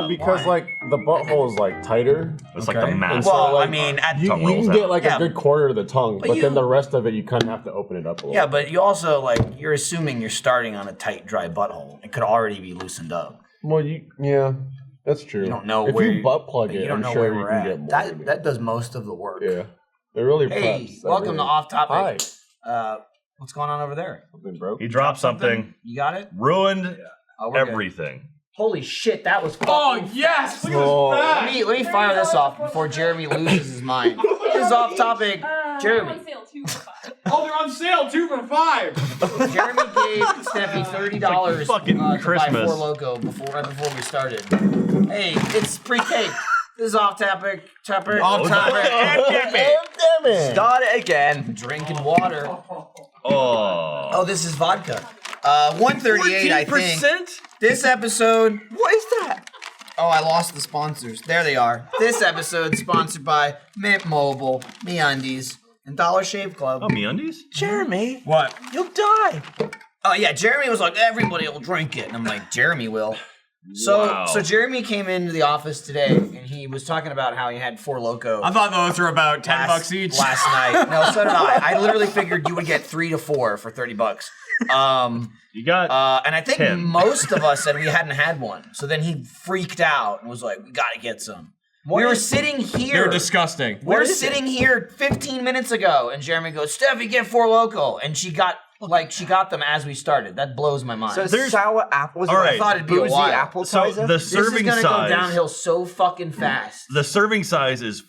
Well, because like the butthole is like tighter. It's like the mask. So, Well, like, I mean, you can get like a good corner of the tongue, but then the rest of it you kind of have to open it up a little. Yeah, but you also like you're assuming you're starting on a tight, dry butthole. It could already be loosened up. Well, yeah, that's true. You don't know if where you butt plug it. You don't I'm know sure where you we're can at. get more. That does most of the work. Yeah, it really. Hey, preps. welcome to Off Topic. Hi. What's going on over there? Something broke. He dropped something. You got it? Ruined Oh, everything. Holy shit, that was fucking Oh yes! Look at this bag. Let me fire this off before Jeremy loses his mind. This is Off Topic. Jeremy. On sale 2 for 5. Oh, they're on sale 2 for 5. Jeremy gave Steffi $30 fucking to buy Christmas. 4 Loko right before we started. Hey, it's pre-cake. This is Off Topic. Off Topic. Damn it! Start it again. Drinking water. Oh. Oh, this is vodka. 138, I think. 14%? This episode. What is that? Oh, I lost the sponsors. There they are. This episode sponsored by Mint Mobile, MeUndies, and Dollar Shave Club. Oh, MeUndies? Jeremy. What? You'll die. Oh yeah, Jeremy was like, everybody will drink it, and I'm like, Jeremy will. So Jeremy came into the office today, and he was talking about how he had 4 Loko. I thought those were about $10 each. Last night. No, so did I. I literally figured you would get 3 to 4 for $30. You got And I think 10. most of us said we hadn't had one. So then he freaked out and was like, we gotta get some. We were sitting here. They're disgusting. We were sitting here 15 minutes ago, and Jeremy goes, Steffi, get 4 Loko. And she got them as we started. That blows my mind. So there's sour apples. All right. I thought it'd be a Boozy while. appetizer. So the This is serving gonna size. go downhill so fucking fast. The serving size is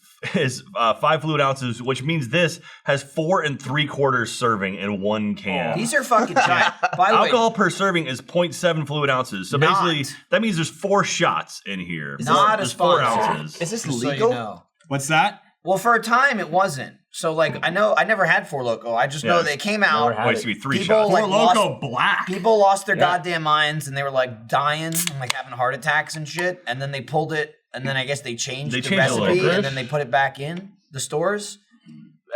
5 fluid ounces, which means this has 4 3/4 serving in 1 can. These are fucking giant. By the way, Alcohol per serving is 0.7 fluid ounces. So basically, that means there's 4 shots in here. Not There's a 4 sponsor. ounces. Is this just so legal? you know. What's that? Well, for a time it wasn't. So like I know I never had 4 Loko. I just know they came out. Well, it used to be 3 People shots. like 4 lost- Loko Black. People lost their goddamn minds and they were like dying and like having heart attacks and shit. And then they pulled it and then I guess they changed the changed it a little recipe bit. and then they put it back in the stores.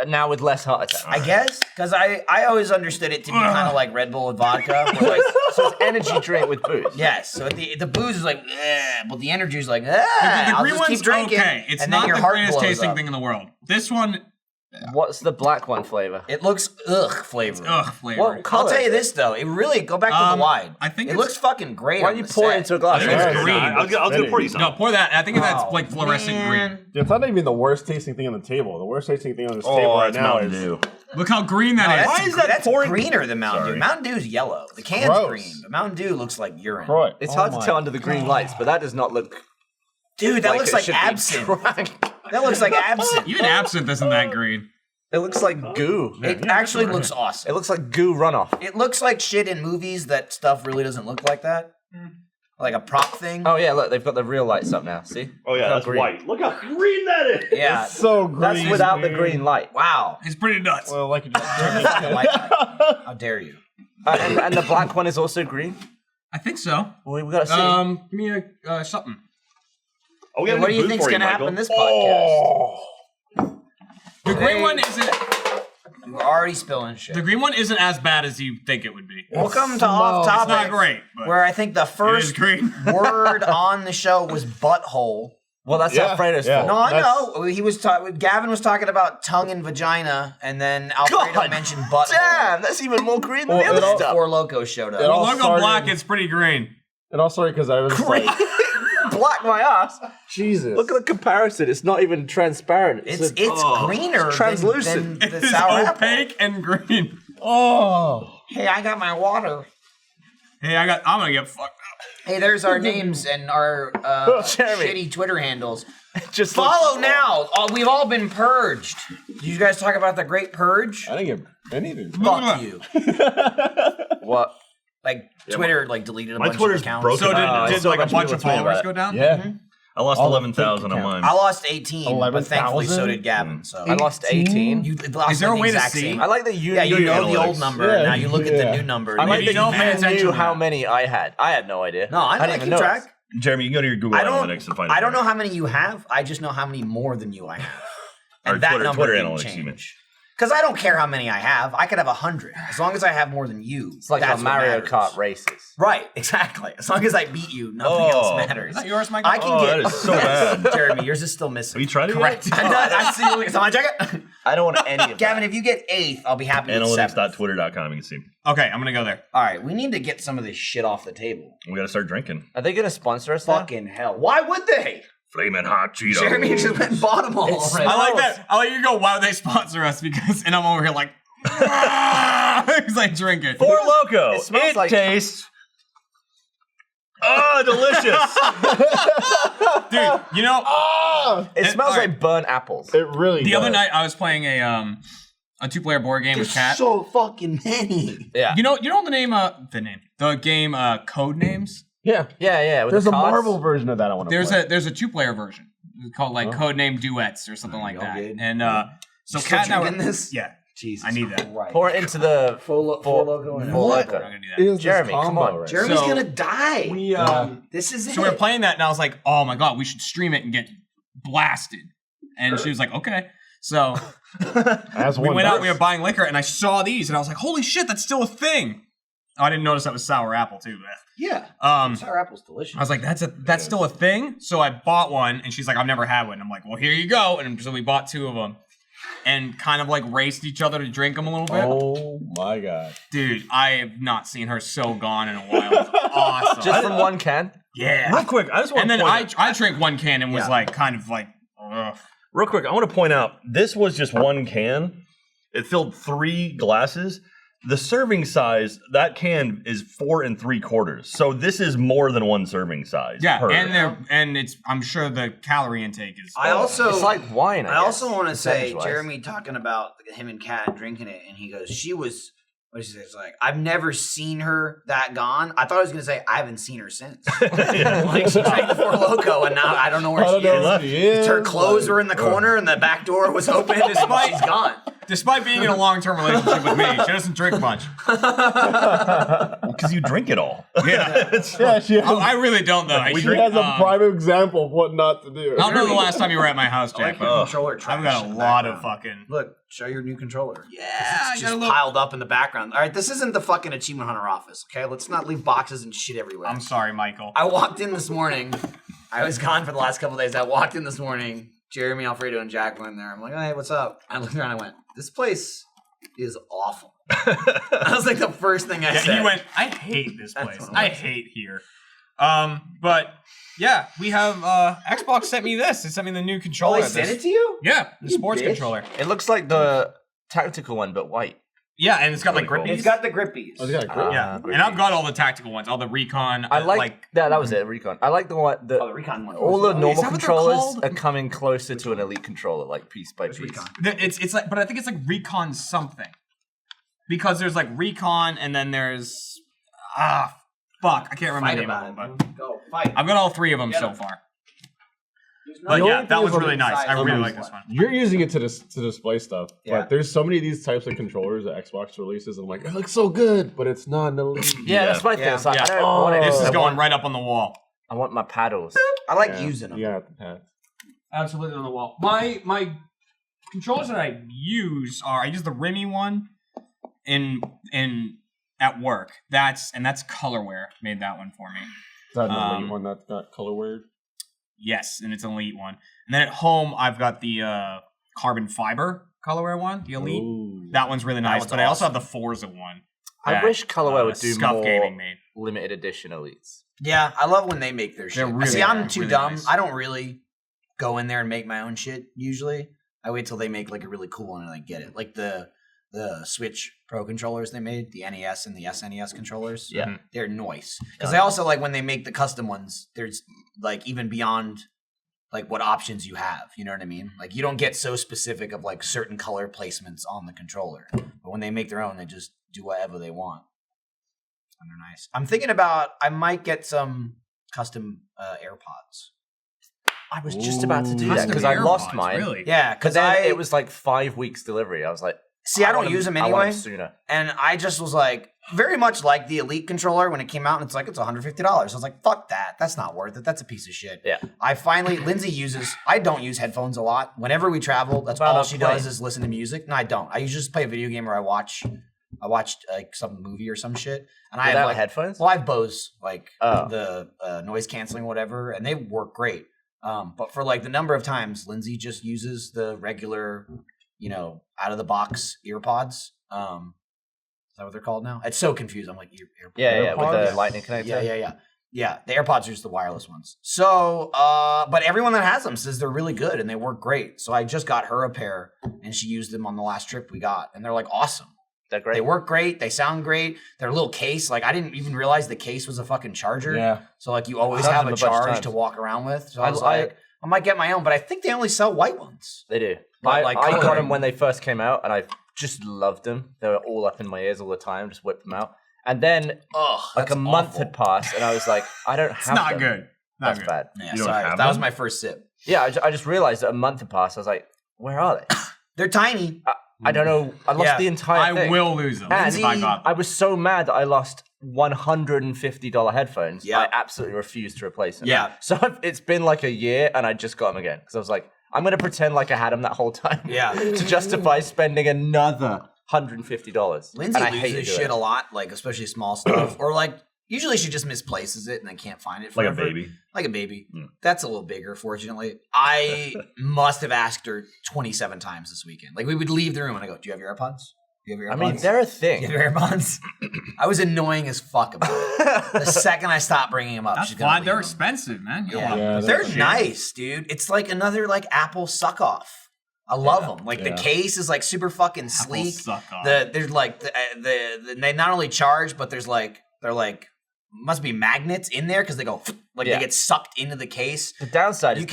Now with less heart attacks. I guess because I always understood it to be kind of like Red Bull with vodka. where, like, So it's energy drink with booze. yes, so the booze is like, but the energy is like, The I'll green just keep one's drinking. okay. It's and then not your the heart greatest blows tasting up. thing in the world. This one, What's the black one flavor? It looks flavor. flavor. What color? I'll tell you this though, it really go back to the wide. I think it it's- looks fucking great. Why on don't you the pour it set. into a glass? I think it's green. I was gonna pour you some. No, pour that. I think that's like Oh, fluorescent man. green. It's not even the worst tasting thing on the table. The worst tasting thing on this Oh, table right it's now Mountain is Dew. Look how green that is. Why is that That's pouring- greener than Mountain Dew. Sorry. Mountain Dew's yellow. The can's Gross. green, but Mountain Dew looks like urine. Croy. It's hard to tell under the green lights, but that does not look. Dude, that looks it like should be absinthe. drank. That looks like absinthe. Even absinthe isn't that green. It looks like goo. It actually looks awesome. It looks like goo runoff. It looks like shit in movies that stuff really doesn't look like that. Like a prop thing. Oh yeah, look, they've got the real lights up now. See? Oh yeah, How that's green. white. Look how green that is. Yeah. So green. That's without the green light. Wow. It's pretty nuts. Well, like you just I like that. How dare you? And the black one is also green. I think so. Well, we gotta see. Give me a something. Oh, we got a What do new you booth think's for you, gonna Michael. happen this podcast? The green one isn't. We're already spilling shit. The green one isn't as bad as you think it would be. Welcome to Off It's not Topic, great, but where I think the it is first green. word on the show was butthole. Well, that's Yeah, Alfredo's yeah. fault. No, I That's- know. He was Gavin was talking about tongue and vagina, and then Alfredo God mentioned butthole. Damn, that's even more green than Well, the other it all- stuff. 4 Loko showed It up. all Logo started- black, it's pretty green. And also because I was like, Black my ass. Jesus. Look at the comparison. It's not even transparent. It's a- greener translucent. than the It's sour apple. opaque and green. Oh. Hey, I got my water. Hey, I'm gonna get fucked up. Hey, there's our names and our Jeremy. shitty Twitter handles. just Follow now. We've all been purged. Did you guys talk about the Great Purge? I didn't get anything. Fuck you. What? Like Twitter, like deleted a My bunch Twitter's of accounts. broken. So I did saw like a bunch of bunch people of tweet about followers it. go down? Yeah. I lost All the 11,000 on fake mine. I lost 18, but 11,000? thankfully so did Gavin. So I lost 18. You lost Is there a the way to exact see? same. I like that you. Yeah, you know the analytics. old number. Yeah, Now you look at the yeah. new number. I like Maybe that you don't pay you attention knew to how that. many I had. I had no idea. No, I didn't keep even know. track. Jeremy, you can go to your Google I don't. Analytics and find it. I don't know how many you have. I just know how many more than you I have. Or And that Twitter number didn't Analytics, you mean. change. Because I don't care how many I have. I could have 100. As long as I have more than you. It's like that's a what Mario matters. Kart races. Right, exactly. As long as I beat you, nothing else matters. Is that yours, Michael? I can get. that is so bad. Jeremy, yours is still missing. Have you tried it Correct. yet? I'm not. I see. It's on my jacket. I don't want any of Gavin, that. if you get 8th, I'll be happy with 7th. Analytics.twitter.com, you can see. Okay, I'm gonna go there. All right, we need to get some of this shit off the table. We gotta start drinking. Are they going to sponsor us now? Fucking hell. Why would they? Flamin' hot Cheetos. Jeremy just went and bought them all It's- already. I like that. I like you go, why would they sponsor us? Because, and I'm over here like, because I drink it. For Loko. It smells like- tastes. Oh, delicious. Dude, you know, It smells alright. like burnt apples. It really the does. other night I was playing a 2-player board game with There's Kat. so fucking many. Yeah. You know the game Code Names? Yeah. Yeah. With There's the a cards. Marvel version of that I want to There's play. a 2-player version. It's called like Codename Duets or something like that. good. And so You still Kat and I were, drinking this? yeah, Jesus I need that. Christ. Pour it into the Full logo in it. full What? I'm Loko. gonna do It that. is Jeremy, this come combo, on. right? Jeremy's So- gonna die. We This is it. So we were playing that and I was like, oh my god, we should stream it and get blasted. And she was like, okay. So As we one went out, does. we were buying liquor, and I saw these, and I was like, holy shit, that's still a thing. Oh, I didn't notice that was sour apple too. Yeah. But, Sour apple's delicious. I was like, that's still a thing. So I bought one, and she's like, I've never had one. I'm like, well, here you go. And so we bought 2 of them, and kind of like raced each other to drink them a little bit. Oh my god. Dude, I have not seen her so gone in a while. It's awesome. Just from one can? yeah. Real quick, I just want And to then point I drank 1 can and was like, kind of like, ugh. Real quick, I want to point out, this was just 1 can. It filled 3 glasses. The serving size, that can is 4 3/4. So this is more than 1 serving size. Yeah, per. and it's I'm sure the calorie intake is. I also It's like wine, I also want to say, percentage-wise. Jeremy talking about him and Kat drinking it, and he goes, she was, what did he say? It's like, I've never seen her that gone. I thought I was going to say, I haven't seen her since. Like, she drank the Four Loko, and now I don't know where I don't she know is. where she is. Her clothes were in the corner, and the back door was open, and she's gone. Despite being in a long-term relationship with me, she doesn't drink much. Because you drink it all. Yeah. Yeah, she has, I really don't though. We she drink- has a prime example of what not to do. I don't know the last time you were at my house, I Jack. like your but controller I've trash got a in the lot of background. fucking. Look, show your new controller. Yeah, It's I just got a little. piled up in the background. All right, this isn't the fucking Achievement Hunter office, okay? Let's not leave boxes and shit everywhere. I'm sorry, Michael. I walked in this morning. I was gone for the last couple of days. I walked in this morning. Jeremy, Alfredo, and Jack were in there. I'm like, hey, what's up? I looked around and I went, this place is awful. That was like the first thing I Yeah, said. he went. I hate this That's place. what I I hate here. But yeah, we have Xbox sent me this. They sent me the new Oh, controller. they sent it to you? Yeah, the sports bitch. controller. It looks like the tactical one, but white. Yeah, and it's got like Really cool. grippies. It's got the grippies. Oh, it's got a grip. Yeah, and I've got all the tactical ones, all the recon. I like that was it, Recon. I like the one Oh, the Recon one. all the Is normal that what they're controllers called? are coming closer to an elite controller, like piece by piece. Recon? It's like, but I think it's like recon something, because there's like recon, and then there's fuck, I can't remember Fight the name about of it. them, but Go, fight. I've got all 3 of them Get so 'em. far. There's But no- yeah, only that thing was is really nice. I on really the like this inside. one. You're using it to display stuff, Yeah. but there's so many of these types of controllers that Xbox releases. I'm like, it looks so good, but it's not an elite. Yeah, that's my thing. Yeah. It's like, Yeah. I don't want it. This is I going want- right up on the wall. I want my paddles. I like Yeah, using them. You got the pads. Absolutely on the wall. My controllers that I use are I use the Remy one in at work. That's Colorware made that one for me. Is that an elite Um, one that's got color weird? Yes, and it's an elite one. And then at home I've got the carbon fiber Colorware one, the elite. Ooh. That one's really nice. one's But I also have the Forza one. I that, wish Colorware would do Scuff more Gaming made. limited edition elites. Yeah, I love when they make their shit. They're really- See, I'm too really dumb. nice. I don't really go in there and make my own shit usually. I wait till they make like a really cool one and I get it. Like the Switch Pro controllers they made, the NES and the SNES controllers. Yeah. They're nice. Because they also like when they make the custom ones, there's like even beyond like what options you have. You know what I mean? Like you don't get so specific of like certain color placements on the controller. But when they make their own, they just do whatever they want. And they're nice. I'm thinking about I might get some custom AirPods. I was just about to do that Custom because I lost AirPods, mine. Really? Yeah, Because because it was like 5 weeks delivery. I was like, see, I don't want use them I want anyway, them sooner. and I just was like, very much like the Elite controller when it came out, and it's like, it's $150. I was like, fuck that. That's not worth it. That's a piece of shit. Yeah. I don't use headphones a lot. Whenever we travel, that's all she does is listen to music. No, I don't. I usually just play a video game or I watched like some movie or some shit. And I have like headphones? Well, I have Bose, like the noise canceling, whatever, and they work great. But for like the number of times Lindsay just uses the regular, out of the box earpods. Is that what they're called now? It's so confused. I'm like, AirPods? Yeah, with the lightning connector. Yeah, the AirPods are just the wireless ones. So, but everyone that has them says they're really good and they work great. So I just got her a pair and she used them on the last trip we got. And they're like awesome. They're great. They work great. They sound great. Their little case, like I didn't even realize the case was a fucking charger. Yeah. So like you always have a charge to walk around with. So I was like, I might get my own, but I think they only sell white ones. They do. But, I got them when they first came out and I just loved them. They were all up in my ears all the time, just whipped them out. And then like a month had passed and I was like, I don't have them. It's not good. That's bad. Yeah, sorry. That was my first sip. Yeah, I just realized that a month had passed. I was like, where are they? They're tiny. I don't know. I lost the entire thing. I will lose them. And if I got them. I was so mad that I lost $150 headphones. Yeah. I absolutely refused to replace them. Yeah. So it's been like a year and I just got them again. Because I was like, I'm going to pretend like I had them that whole time. Yeah. To justify spending another $150. Lindsay and I hate loses shit a lot, like especially small stuff. Or like, usually she just misplaces it and I can't find it forever. Like a baby. Like a baby. That's a little bigger, fortunately. I must have asked her 27 times this weekend. Like we would leave the room and I go, do you have your AirPods? Do you have your AirPods? I mean, they're a thing. Do you have your AirPods? I was annoying as fuck about it. The second I stopped bringing them up, That's she's gonna fine. leave They're them. expensive, man. You don't Yeah. want They're shit. nice, dude. It's like another like Apple suck off. I love them. Like the case is like super fucking sleek. suck off. There's like they not only charge, but they're like must be magnets in there because they go they get sucked into the case. The downside is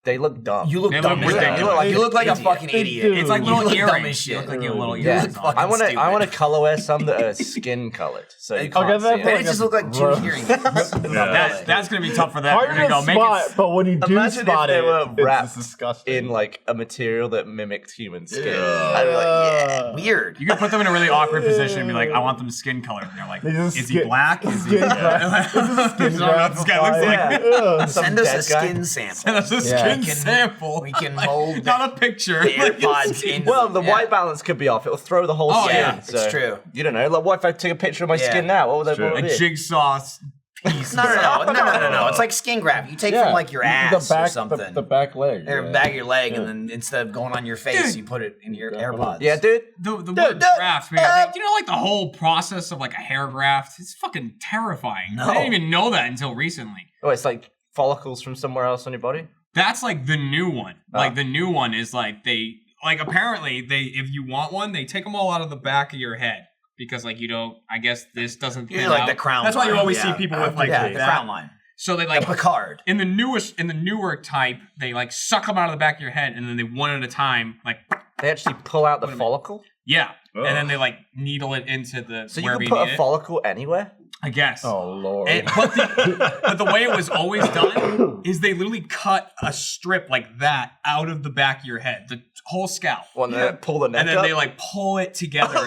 they look dumb. You look They dumb look as hell. ridiculous. You look like a Idiot. fucking idiot. It's like You little look dumb earrings. as shit. You look like you have little Yeah. earrings on. fucking I want to stupid. color wear some that are skin colored, so you can't that's see Then it. it just look like two Gross. hearing aids. That's gonna be tough for them. Hard They're gonna go to make spot, it. but when you do Imagine spot if they it, were it's wrapped disgusting. in like a material that mimicked human skin. Yeah. I'd be like, yeah. Weird. You can put them in a really awkward position and be like, I want them skin colored. And they're like, They just is he skin- black? Is he? skin graft. This is what this guy looks like. Yeah. Send us a dead guy. skin sample. Send us a Yeah. skin We can- sample. we can mold Not a picture. the Like, AirPods in. Well, the white balance could be off. It'll throw the whole Oh, skin. yeah, it's so true. You don't know. Like, what if I take a picture of my Yeah. skin now? What would that True. what would a it be? jigsaw piece. No. It's like skin graft. You take from like your ass the back, or something. The back leg. Or yeah. back of your leg, and then instead of going on your face, Dude. you put it in your Yeah. AirPods. Yeah, dude. The word graft, man. Do you know like the whole process of like a hair graft? It's fucking terrifying. No. I didn't even know that until recently. Oh, it's like follicles from somewhere else on your body? That's like the new one. Oh. Like the new one is like apparently if you want one, they take them all out of the back of your head because like you don't. I guess this doesn't You fit know, like out. the crown. That's why you line, always yeah. see people with like the that. crown line. So they Like like Picard. in the newer type, they like suck them out of the back of your head and then they one at a time like They actually pull out the Wait a minute. follicle? yeah, Ugh. and then they like needle it into the So you wherever can you put need a it. follicle anywhere? I guess. Oh lord. But the way it was always done is they literally cut a strip like that out of the back of your head, the whole scalp. Well, then pull the neck And then up? they like pull it together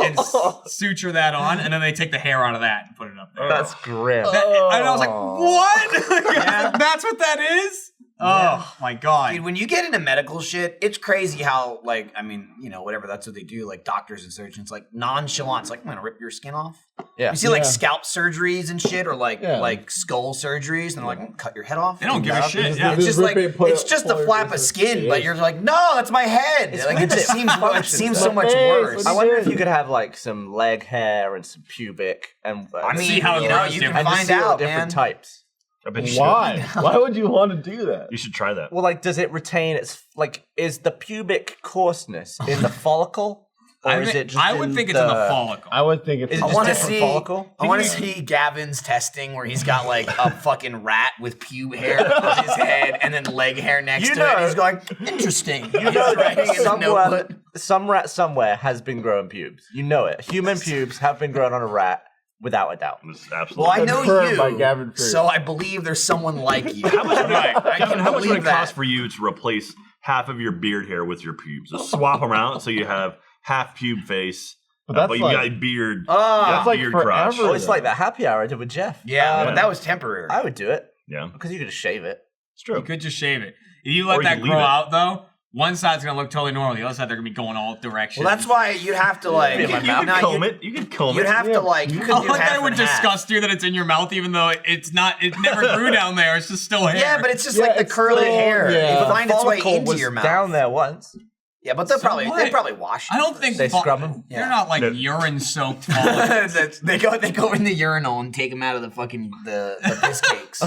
and suture that on, and then they take the hair out of that and put it up there. That's grim. And I was like, what? That's what that is? Oh my god. Dude, when you get into medical shit, it's crazy how, like, I mean, you know, whatever, that's what they do, like doctors and surgeons, like nonchalant. It's like, I'm gonna rip your skin off. Yeah. You see, like Yeah. scalp surgeries and shit, or like Yeah. like skull surgeries, and they're like, I'm gonna cut your head off. They don't give a shit. Just- Yeah. It's just like rip it, put it's it- just pull a it flap into of the skin, face. but you're like, no, that's my head. It's Like weird it just that it seems so functions so like much face. worse. I wonder if you could have like some leg hair and some pubic and I mean, See how it you know, works you can different. and just find see all out, the different man. types. I bet you Why? Why would you want to do that? You should try that. Well, like, does it retain its like? Is the pubic coarseness in the follicle, or is it just? I would think it's in the follicle. I would think it's. Is it I just want to different see. follicle? I want to see Gavin's testing where he's got like a fucking rat with pube hair on his head and then leg hair next You to it. And know- he's going, interesting. You know He's writing that in the notebook. some rat somewhere has been growing pubes. You know it. Human pubes have been grown on a rat, without a doubt. It's absolutely. Well, I know Confirmed by Gavin you, Freer. so I believe there's someone like you. Right. I can how much would believe it that. cost for you to replace half of your beard hair with your pubes? Just swap them out so you have half pube face But you got a beard. That's like beard forever. crotch. Oh, it's like that happy hour I did with Jeff. Yeah, but that was temporary. I would do it. Yeah. Because you could just shave it. It's true. You could just shave it. If you Or let you that could grow leave it. out, though, one side's going to look totally normal. The other side, they're going to be going all directions. Well, that's why you'd have to like. You could comb it. You could comb it. You'd have to like. You could I do like half that it would and half. disgust you that it's in your mouth, even though it's not. It never grew down there. It's just still hair. Yeah, but it's just like the it's curly still- hair. yeah. It find its way Follicle into was your mouth. down there once. Yeah, but they'll So probably what? wash. I don't think They scrub 'em? They're not like No. urine-soaked follicles. they go in the urinal and take them out of the fucking the piss cakes.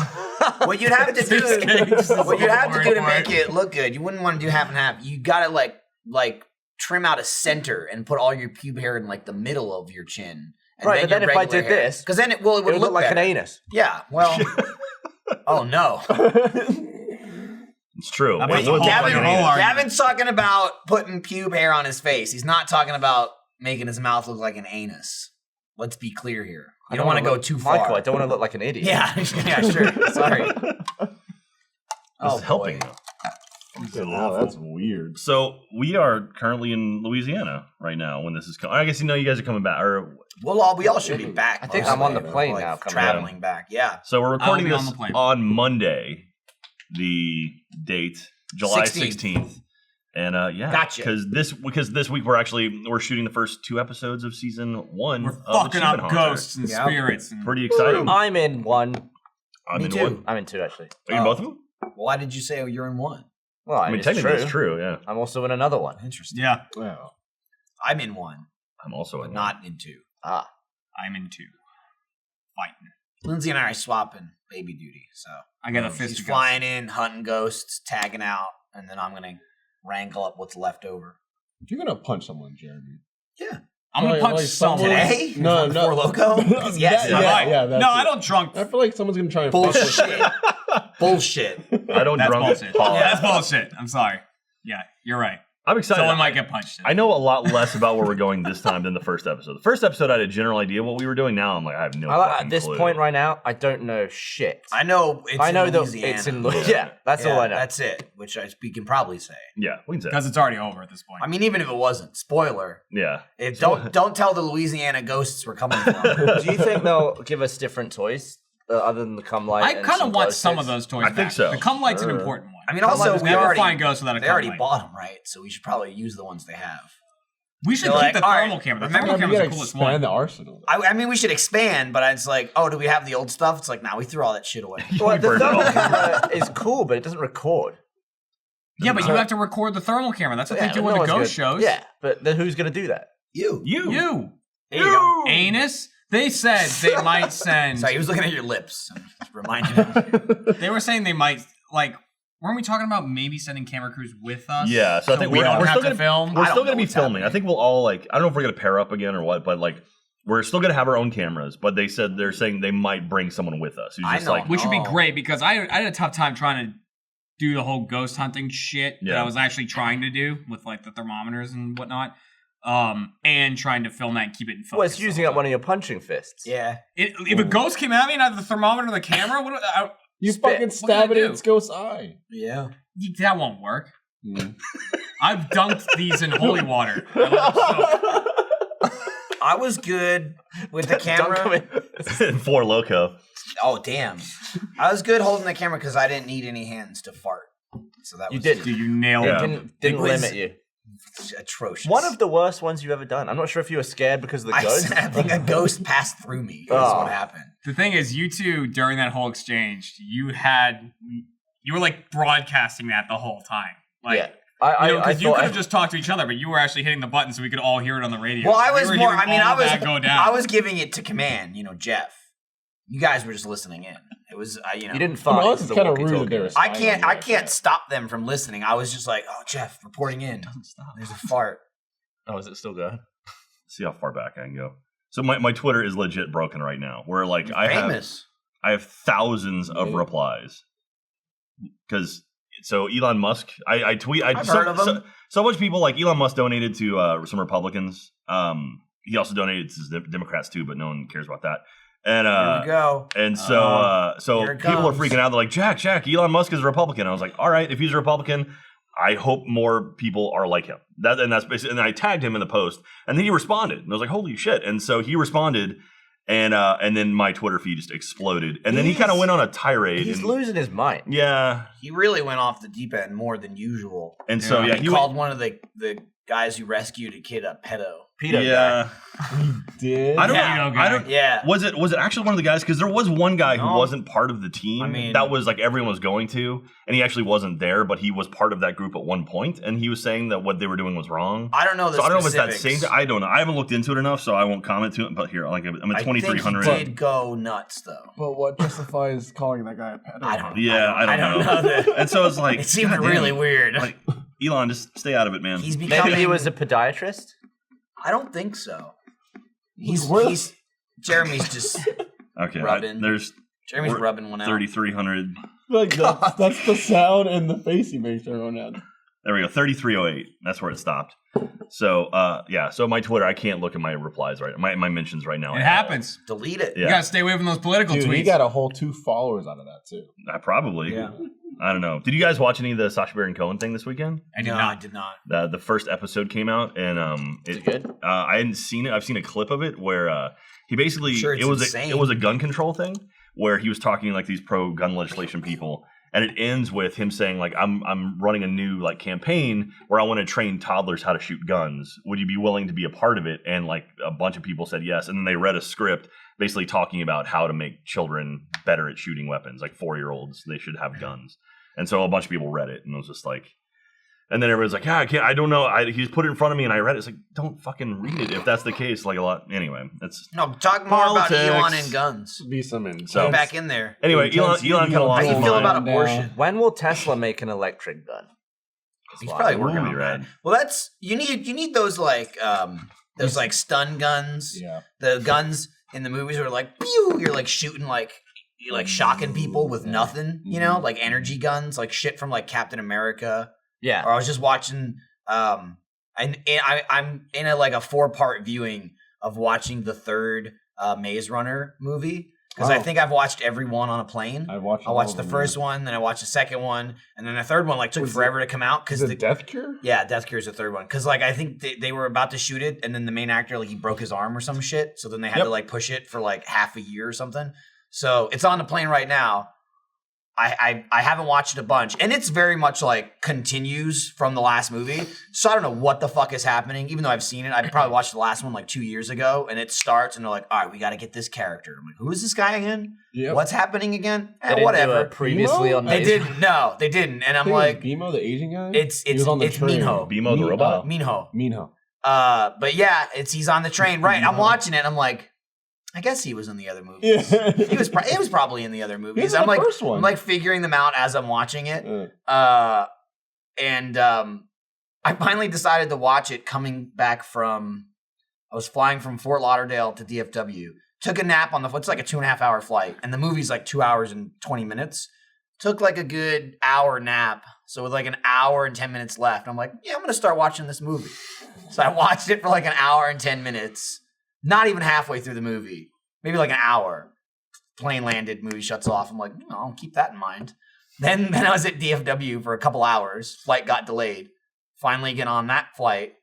What you'd have to do, Piss cakes. what you'd have to do to Word. make it look good, you wouldn't want to do half and half. You gotta like trim out a center and put all your pube hair in like the middle of your chin. And Right, but then if I did this, because then it would look like better. an anus. Yeah, well, oh no. It's true. That It makes a would whole look like fucking an roll anus. argument. Gavin's talking about putting pube hair on his face. He's not talking about making his mouth look like an anus. Let's be clear here. You don't want to go too far. Michael, I don't want to look like an idiot. Yeah, yeah, sure. Sorry. This is helping though. Wow, that's weird. So we are currently in Louisiana right now when this is coming. I guess you guys are coming back. Or Well, we all should be back. I think mostly, I'm on the you know, plane like now, coming traveling back. Yeah. so we're recording I'll be this on the plane. on Monday, the date July 16th. 16th. And yeah, Gotcha. because this week we're shooting the first 2 episodes of season 1 We're of the fucking Achievement up Hunter. ghosts and Yep. spirits. And Pretty exciting. I'm in one. I'm Me in too. one. I'm in two, actually. Are you in both of them? Why did you say you're in one? Well, I mean, technically it's true. Yeah, I'm also in another one. Interesting. yeah, Wow. I'm in one, I'm also but in one. not in two. Ah. I'm in two. Fighting. Lindsay and I are swapping baby duty, so I got a fist she's of flying in, hunting ghosts, tagging out, and then I'm gonna wrangle up what's left over. You're gonna punch someone, Jeremy. Yeah. I'm gonna Like- punch like someone. Today? No, no. Before Loko? Yes. Yeah, I might. that's no, it. I don't drunk. I feel like someone's gonna try and fuck with Bullshit. Bullshit. I don't That's drunk bullshit. pause. Yeah, that's bullshit. I'm sorry. Yeah, you're right. I'm excited. Someone might get punched. I know a lot less about where we're going this time than the first episode. The first episode, I had a general idea what we were doing. Now I'm like, I have no fucking At this clue. point right now, I don't know shit. I know it's I know in that Louisiana. it's in Louisiana. Yeah, that's all I know. That's it, which we can probably say. Yeah, we can say. Because it's already over at this point. I mean, even if it wasn't, spoiler. Yeah. Don't tell the Louisiana ghosts we're coming from. Do you think they'll give us different toys other than the cum light? I and kind some of want glow some of sticks? those toys. I think back. so. The cum light's an important one. I mean, Come also on, we never already find ghosts without a they cum already light. bought them, right? So we should probably use the ones they have. We should They're keep like, the all right, thermal camera. The remember thermal You camera's gotta the coolest expand one. the arsenal. I mean, we should expand, but it's like, oh, do we have the old stuff? It's like, nah, we threw all that shit away. Well, the burned it thermal all. camera is cool, but it doesn't record. Yeah, but you have to record the thermal camera. That's what Yeah, they do no in the one's ghost gonna- shows. Yeah, but then who's going to do that? You. You. There you go. Anus. They said they might send. Sorry, he was looking at your lips. I'm just reminding him. They were saying they might like. Weren't we talking about maybe sending camera crews with us? Yeah, so I think we we're don't still have to gonna film. We're I don't still know going to be what's filming. happening. I think we'll all I don't know if we're going to pair up again or what, but we're still going to have our own cameras. But they're saying they might bring someone with us who's I just know. like, Which would be Oh. great because I had a tough time trying to do the whole ghost hunting shit that Yeah. I was actually trying to do with like the thermometers and whatnot, and trying to film that and keep it in focus. Well, it's using up one of your punching fists. Yeah. If a ghost came at me and I had the thermometer and the camera, You Spit. fucking What stab can it I in do? its ghost's eye. Yeah. that won't work. Mm. I've dunked these in holy water. I let them soak. I was good with the Dunk 'em camera. in. for Loko. Oh, damn. I was good holding the camera because I didn't need any hands to fart. So that You was did. Dude, you nailed Yeah. it. Didn't It was- limit you. atrocious. One of the worst ones you've ever done. I'm not sure if you were scared because of the I ghost. I think a ghost passed through me. Is Oh. what happened. The thing is, you two during that whole exchange, you were like broadcasting that the whole time. Like, Yeah. I because you thought could have just talked to each other, but you were actually hitting the button so we could all hear it on the radio. Well, I So we was were more. hearing I mean, all of that go down. I was giving it to command. Jeff. You guys were just listening in. It was, you didn't I fart. mean, into it's the kind of rude that walkie-talkie. they were. I spying can't. on I you. can't stop them from listening. I was just like, oh, Jeff, reporting in. There's a fart. Oh, is it still going? See how far back I can go. So my Twitter is legit broken right now. Where like You're I famous. have thousands of replies because so Elon Musk. I tweet. I've heard of him. So much people like Elon Musk donated to some Republicans. He also donated to the Democrats too, but no one cares about that. And Here we go. and so Here it people are comes. freaking out. They're like, Jack, Elon Musk is a Republican. I was like, all right, if he's a Republican, I hope more people are like him. That's basically, and I tagged him in the post, and then he responded, and I was like, holy shit! And so he responded, and then my Twitter feed just exploded, and then he kind of went on a tirade. He's losing his mind. Yeah, he really went off the deep end more than usual. And so he called one of the guys who rescued a kid a pedo. Yeah, he did. I don't. Yeah. Was it actually one of the guys? Because there was one guy who wasn't part of the team. That was like everyone was going to, and he actually wasn't there, but he was part of that group at one point, and he was saying that what they were doing was wrong. I don't know. So I don't know if it's that same. I don't know. I haven't looked into it enough, so I won't comment to it. But here, like I'm at 2,300. He did go nuts though. But what justifies calling that guy a pedo? I don't. Yeah, I don't know. That. And so it's like it seemed really weird. Like Elon, just stay out of it, man. He's becoming. Maybe he was a podiatrist. I don't think so. He's Jeremy's just okay. rubbing. Jeremy's rubbing one out. 3,300. Like that's the sound and the face he makes everyone out. There we go. 3,308. That's where it stopped. So yeah. So my Twitter, I can't look at my replies right. My mentions right now. It happens. Delete it. You gotta stay away from those political tweets. He got a whole 2 followers out of that too. Probably. Yeah. I don't know. Did you guys watch any of the Sacha Baron Cohen thing this weekend? I did not. The first episode came out, and is it good? I hadn't seen it. I've seen a clip of it where he basically it was a gun control thing where he was talking like these pro gun legislation people, and it ends with him saying like I'm running a new like campaign where I want to train toddlers how to shoot guns. Would you be willing to be a part of it? And like a bunch of people said yes, and then they read a script basically talking about how to make children better at shooting weapons. Like 4-year-olds, they should have guns. And so a bunch of people read it, and it was just like, and then everyone's like, yeah, I don't know. He's put it in front of me, and I read it. It's like, don't fucking read it if that's the case. Like a lot. Anyway, that's talk more about Elon and guns. Be some in. Get back in there. Anyway, Elon kind of lost his mind. How do you feel about abortion? When will Tesla make an electric gun? He's probably working on that. Well, that's you need those like stun guns. Yeah. The guns in the movies are like, pew! You're like shooting you're like shocking people with nothing, you know, like energy guns, like shit from like Captain America. Yeah. Or I was just watching, I'm in a 4-part viewing of watching the third Maze Runner movie because I think I've watched every one on a plane. I watched the first one, then I watched the second one, and then the third one took forever to come out because the Death Cure. Yeah, Death Cure is the third one because I think they were about to shoot it, and then the main actor he broke his arm or some shit, so then they had to push it for half a year or something. So it's on the plane right now. I haven't watched it a bunch, and it's very much continues from the last movie. So I don't know what the fuck is happening. Even though I've seen it, I probably watched the last one 2 years ago, and it starts, and they're like, "All right, we got to get this character." I'm like, "Who is this guy again? Yep. What's happening again?" Whatever. Previously on they didn't. No, they didn't. And I'm like, Bimo, the Asian guy. It's Minho. Bimo the robot. Minho. But yeah, he's on the train. Right. I'm watching it. And I'm like, I guess he was in the other movies. Yeah. He was probably in the other movies. I'm first one. I'm figuring them out as I'm watching it. And I finally decided to watch it coming back from. I was flying from Fort Lauderdale to DFW. Took a nap on the. It's like a 2.5 hour flight, and the movie's 2 hours and 20 minutes. Took a good hour nap. So with an hour and 10 minutes left, I'm like, yeah, I'm gonna start watching this movie. So I watched it for an hour and 10 minutes. Not even halfway through the movie. Maybe an hour. Plane landed, movie shuts off. I'm like, I'll keep that in mind. Then I was at DFW for a couple hours. Flight got delayed. Finally get on that flight.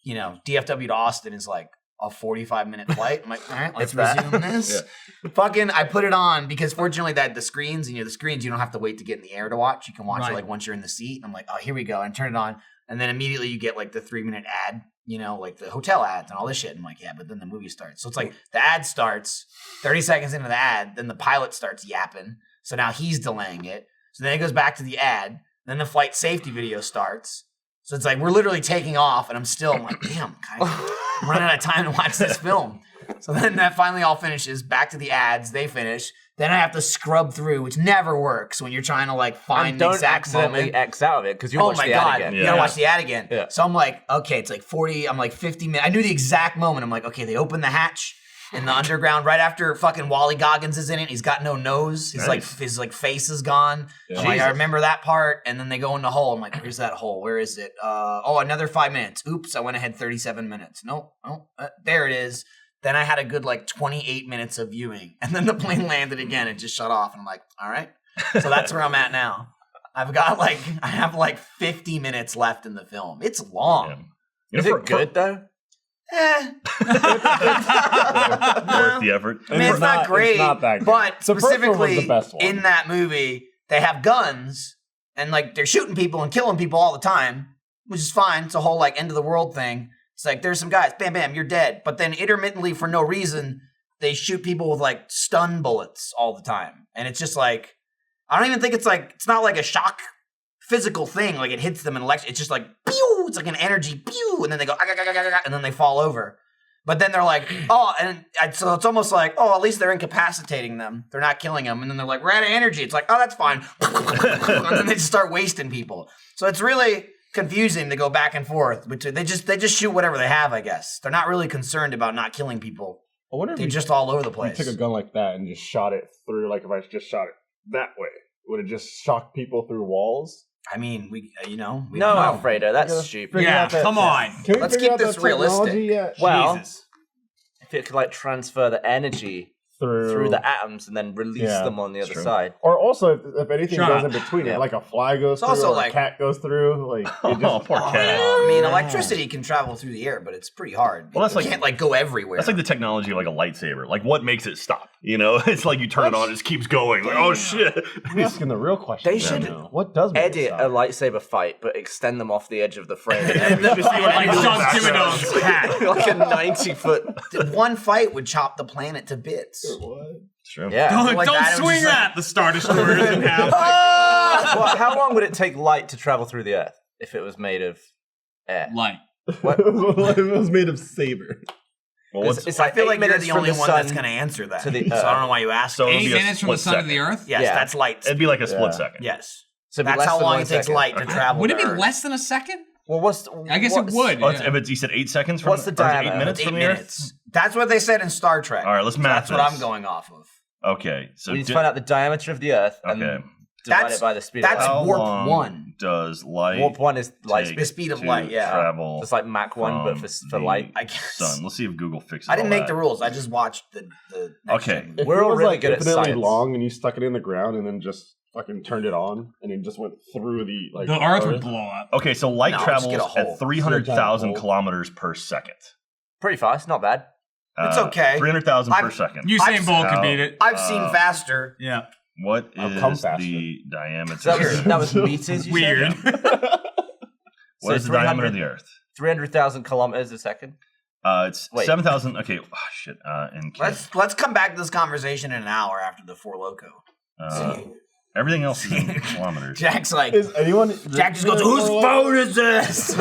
DFW to Austin is a 45-minute flight. I'm like, all right, let's resume this. Yeah. I put it on because fortunately the screens, you don't have to wait to get in the air to watch. You can watch it once you're in the seat. I'm like, oh, here we go. And turn it on. And then immediately you get the 3-minute ad. The hotel ads and all this shit. I'm like, yeah, but then the movie starts. So it's the ad starts, 30 seconds into the ad, then the pilot starts yapping. So now he's delaying it. So then it goes back to the ad. Then the flight safety video starts. So it's we're literally taking off, and I'm like, damn, I'm running out of time to watch this film. So then that finally all finishes. Back to the ads. They finish. Then I have to scrub through, which never works when you're trying to find the exact moment. Don't accidentally X out of it because you watch the ad again. You gotta watch the ad again. Yeah. So I'm like, okay, it's 40. I'm 50 minutes. I knew the exact moment. I'm like, okay, they open the hatch in the underground right after fucking Wally Goggins is in it. He's got no nose. His his face is gone. Yeah. I remember that part. And then they go in the hole. I'm like, where's that hole? Where is it? Another 5 minutes. Oops, I went ahead 37 minutes. Nope. There it is. Then I had a good 28 minutes of viewing. And then the plane landed again and just shut off. And I'm like, all right. So that's where I'm at now. I have like 50 minutes left in the film. It's long. Yeah. Is it good though? Eh. Worth the effort. I mean, it's not great, it's not that good. but The first one was specifically the best one. in that movie, they have guns and like they're shooting people and killing people all the time, which is fine. It's a whole like end of the world thing. It's like there's some guys, bam, bam, you're dead. But then intermittently, for no reason, they shoot people with like stun bullets all the time, and it's just like I don't even think it's not like a shock physical thing. Like it hits them in it's just like pew. It's like an energy pew, and then they go and then they fall over. But then they're like, oh, and so it's almost like, oh, at least they're incapacitating them. They're not killing them. And then they're like, we're out of energy. It's like, oh, that's fine. And then they just start wasting people. So it's really confusing to go back and forth. Which they just shoot whatever they have, I guess. They're not really concerned about not killing people. I wonder if They're just all over the you place. took a gun like that and just shot it through, like if I just shot it that way, would it just shock people through walls? I mean, we No, don't know. Alfredo, that's stupid. Figure Yeah, out that- come on. Can we Let's figure keep out this that technology realistic. yet? Well, Jesus. if it could like transfer the energy through the atoms and then release them on the other true. side. Or also, if anything Shut goes up. in between Yeah. it, like a fly goes It's through also or like- a cat goes through, like it just, Oh, poor cat. I mean, electricity can travel through the air, but it's pretty hard. Well, that's You like- can't like go everywhere. That's like the technology of like a lightsaber. Like what makes it stop? You know, it's like you turn it on, it just keeps going. Like, oh shit. I'm asking the real question. They now, should though. What does make it Edit stop? a lightsaber fight, but extend them off the edge of the frame. And then just Like John Thibodeau's hat. like a 90-foot. one fight would chop the planet to bits. What? It's true. Yeah. Don't, Like don't that, it was swing just that. The Star Destroyers in half. Well, how long would it take light to travel through the Earth if it was made of air? Light. What? It was made of saber. Well, what's, It's I like feel 8 like you're minutes the from only the one sun that's going to answer that. to the so I don't know why you asked. So it'd 8 be a minutes from the split sun to the second. Earth? Yes, Yeah. that's light. It'd be like a split Yeah. second. Yes. So it'd be That's less how than long 1 it takes second. light to travel. Would it be to Earth. less than a second? Well, I guess it would. Oh, yeah. if it's, you said 8 seconds from What's the or is it diameter? 8 minutes Eight from the minutes. Earth? That's what they said in Star Trek. All right, let's math That's what this. I'm going off of. Okay, so We need to find out the diameter of the Earth and Okay. divide That's- it by the speed that's of light. How warp long 1. does light Warp 1 is light take speed. The speed of to light, yeah. travel It's like Mach 1, but from for the light. I guess. sun? Let's see if Google fixes. I didn't all make that. the rules. I just watched the next Okay. gen. If We're it all was really like good at infinitely science. long and you stuck it in the ground and then just fucking turned it on and it just went through the like The Earth would blow up. Okay, so light No, just travels get a hole. at 300,000 Hole. kilometers per second. Pretty fast, not bad. It's okay. 300,000 per I'm- second. Usain Bolt could beat it. I've seen faster. Yeah. What I'll come is faster. the diameter? So that was meters, you Weird. said? What is the diameter of the Earth? 300,000 kilometers a second? It's Wait. 7,000. Okay, oh, shit. In Let's come back to this conversation in an hour after the Four Loko. everything else is in kilometers. Jack's like, Is anyone? Jack just goes, whose phone is this?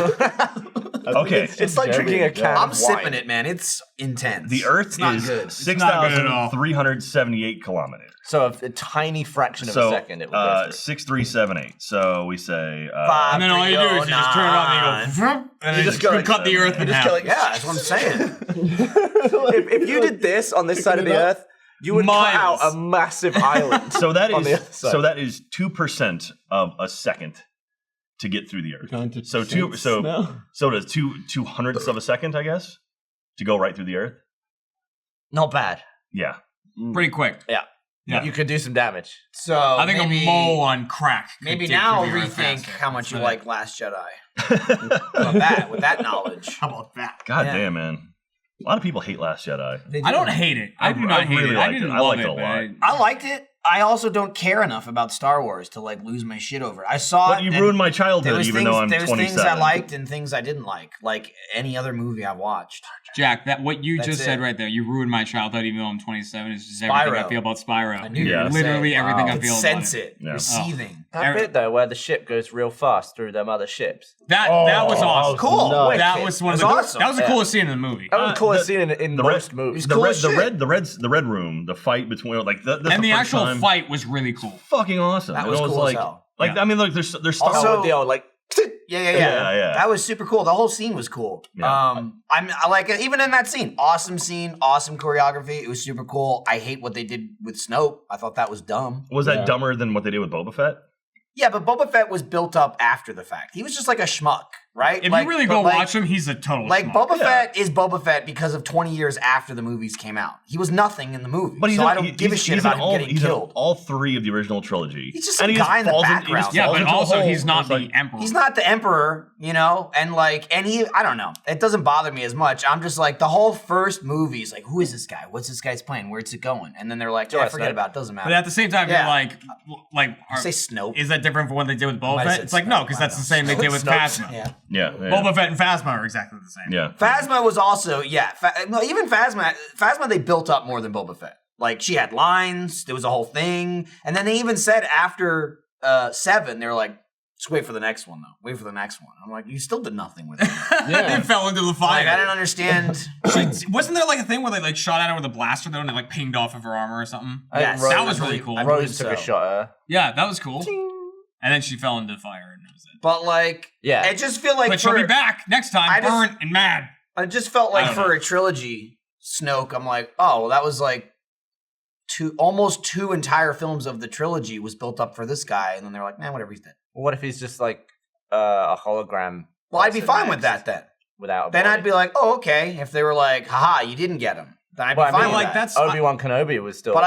Okay. It's like drinking a can I'm of sipping wine. it, man. It's intense. The Earth It's not is good. not good at all. 6,378 kilometers. So a tiny fraction of So a second it will go through. 6,378. So we say Five. And then all you do is you just turn it on and you go, and then You you just just go like cut the that. Earth You in just half. go like- Yeah, that's what I'm saying. If you did this on this side of the Earth, you would Miles. cut out a massive island. so that on the is other side. so that is 2% of a second to get through the Earth. So so does 2/100ths of a second, I guess, to go right through the Earth. Not bad. Yeah. Pretty quick. Yeah. Yeah. You could do some damage. So I think maybe, a mole on crack. could Maybe dig now through the Earth rethink faster. how much you But- like Last Jedi. With that knowledge. How about that? God Yeah. damn, man. A lot of people hate Last Jedi. I don't hate it. I do not hate really it. I liked didn't it. I love liked it. it a but lot. I liked it. I also don't care enough about Star Wars to like lose my shit over it. I saw But it. you and ruined my there childhood, was even though I'm there was 27. things I liked and things I didn't like any other movie I watched. Jack, that what you That's just it. said right there. You ruined my childhood, even though I'm 27. It's just everything I Spyro. feel about Spyro. I knew you were gonna Literally say, everything wow. I You feel could about sense it. Yeah. You're seething. That bit though, where the ship goes real fast through them other ships. That was awesome. Cool. nuts. That was one of It the was awesome. that was the Yeah. coolest scene in the movie. That was the coolest the- scene in the most red- movies. cool as shit. the red room, the fight between like that's And the first actual time. fight was really cool. Fucking awesome. That And was it cool as like, hell. Like Yeah. I mean, like there's Star Also- with the old like Yeah. That was super cool. The whole scene was cool. Yeah. I like it. Even in that scene, awesome choreography. It was super cool. I hate what they did with Snoke. I thought that was dumb. Was that Yeah. dumber than what they did with Boba Fett? Yeah, but Boba Fett was built up after the fact. He was just like a schmuck, right? If you really go watch him, he's a total like schmuck. Boba Fett is Boba Fett because of 20 years after the movies came out. He was nothing in the movie, but so I don't give a shit about him getting killed. All 3 of the original trilogy. He's just a guy in the background. Yeah, but also he's not the Emperor. He's not the Emperor, you know, and I don't know. It doesn't bother me as much. I'm just like, the whole first movie is like, who is this guy? What's this guy's plan? Where's it going? And then they're like, forget about it. Doesn't matter. But at the same time, you're like, say Snoke. Is that different from what they did with Boba Fett? It's like, no, because that's the same they did with Phasma. Yeah. Boba Fett and Phasma are exactly the same. Yeah. Phasma was also, even Phasma they built up more than Boba Fett. Like, she had lines, there was a whole thing, and then they even said after 7, they were like, just wait for the next one, though. Wait for the next one. I'm like, you still did nothing with it. They fell into the fire. Like, I didn't understand. Wasn't there like a thing where they like shot at her with a blaster though and it like pinged off of her armor or something? Yes. That was really cool. Rose took a shot at her. Yeah, that was cool. And then she fell into the fire and that was it. But like, I just feel like but she'll be back next time, burnt and mad. I just felt like for a trilogy, Snoke, I'm like, oh, well, that was like almost 2 entire films of the trilogy was built up for this guy, and then they're like, man, whatever, he's dead. What if he's just like a hologram? Well, I'd be fine with that then. Then I'd be like, oh, okay. If they were like, haha, you didn't get him, then I'd be fine with that. That's Obi-Wan Kenobi was still. But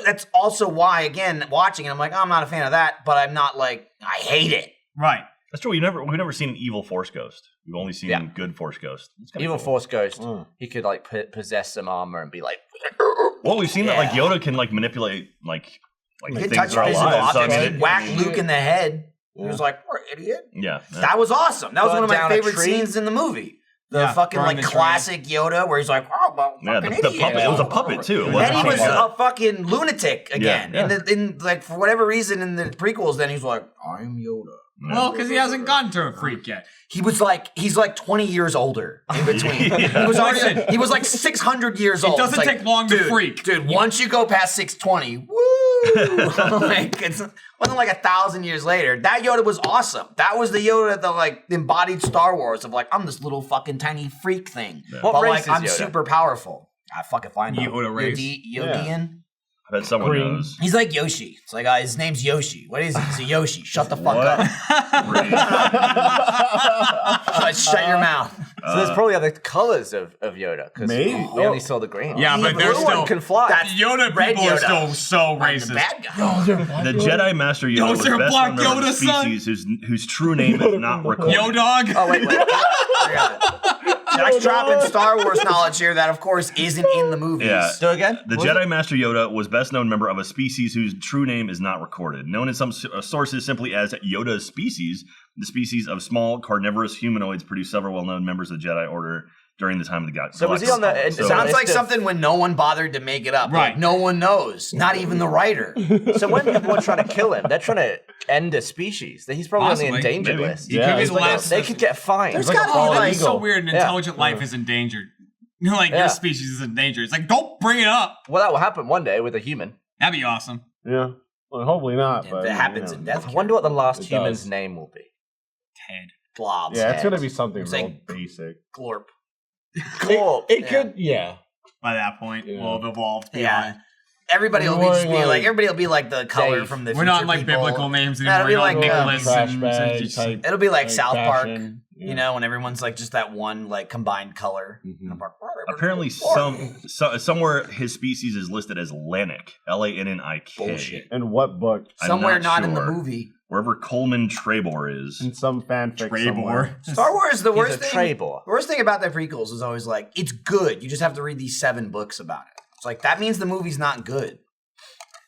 that's also why, again, watching it, I'm like, oh, I'm not a fan of that, but I'm not like, I hate it. Right. That's true. We've never seen an evil Force Ghost. We've only seen good Force Ghost. Evil Force Ghost. He could like possess some armor and be like. Well, we've seen that like Yoda can like manipulate like he could things touch physical objects. alive. He'd whack Luke in the head. He was like, "Poor idiot." Yeah. That was awesome. That was one of my down a favorite tree. scenes in the movie. The fucking burn like the tree. classic Yoda, where he's like, "Oh, well, the idiot." puppet. It was a puppet too. And he was a fucking lunatic again. Yeah. In like for whatever reason in the prequels, then he's like, "I'm Yoda." Well, because he hasn't gone to a freak yet. He's like 20 years older in between. He was like 600 years old. It doesn't take long to freak. Dude, once you go past 620, woo! Like, it wasn't like 1,000 years later. That Yoda was awesome. That was the Yoda that like embodied Star Wars of like, I'm this little fucking tiny freak thing. Yeah. But What race like, is I'm Yoda? super powerful. I fucking find out. Yoda race. Yodian? I bet someone knows. He's like Yoshi. It's like, his name's Yoshi. What is he? He's a Yoshi. Shut the fuck up. Shut your mouth. So there's probably other colors of Yoda because we only saw the green. Yeah, but the they're blue still one can fly. Yoda red people are Yoda. still so The racist. bad guy. The Jedi Master Yoda was is there a best black known Yoda, as a species whose true name is not recorded. Yo, dog. Oh wait. Jack's dropping Star Wars knowledge here that, of course, isn't in the movies. Yeah. Do it again. The Jedi Master Yoda was best known member of a species whose true name is not recorded. Known in some sources simply as Yoda's species, the species of small carnivorous humanoids produced several well-known members of the Jedi Order during the time of the Galactic. So was he on the? Sounds like something when no one bothered to make it up. Right. Like, no one knows. Not even the writer. So when people are trying to kill him, they're trying to end a species. He's probably on the Possibly. endangered Maybe. list. He could be he's the like last. They could get fined. There's like gotta a be bald like It's so weird. An intelligent life is endangered. Like Yeah. your species is endangered. It's like don't bring it up. Well, that will happen one day with a human. That'd be awesome. Yeah. Well, hopefully not. But that happens in Death. I wonder what the last It human's does. name will be. Ted. Blobs. Yeah, it's gonna be something It's real like- basic. Glorp. Cool. It could, yeah. By that point, Yeah. we'll have evolved. Yeah. beyond. Everybody will More just be like, like everybody will be like the color Dave. from the We're not future like people. biblical names Yeah, anymore. it'll We're be not like, Nicholas trash and bag just- type. It'll be like Like South Park, fashion. you Yeah. know, when everyone's like just that one like combined color. Mhm. I'm like, Apparently, somewhere his species is listed as Lannik, Lannik. Bullshit. In what book? I'm somewhere not not in the sure. movie. Wherever Coleman Trebor is. In some fanfic somewhere. Trebor. Star Wars, the He's worst a thing. Trebor. The worst thing about the prequels is always like, it's good. You just have to read these 7 books about it. It's like, that means the movie's not good.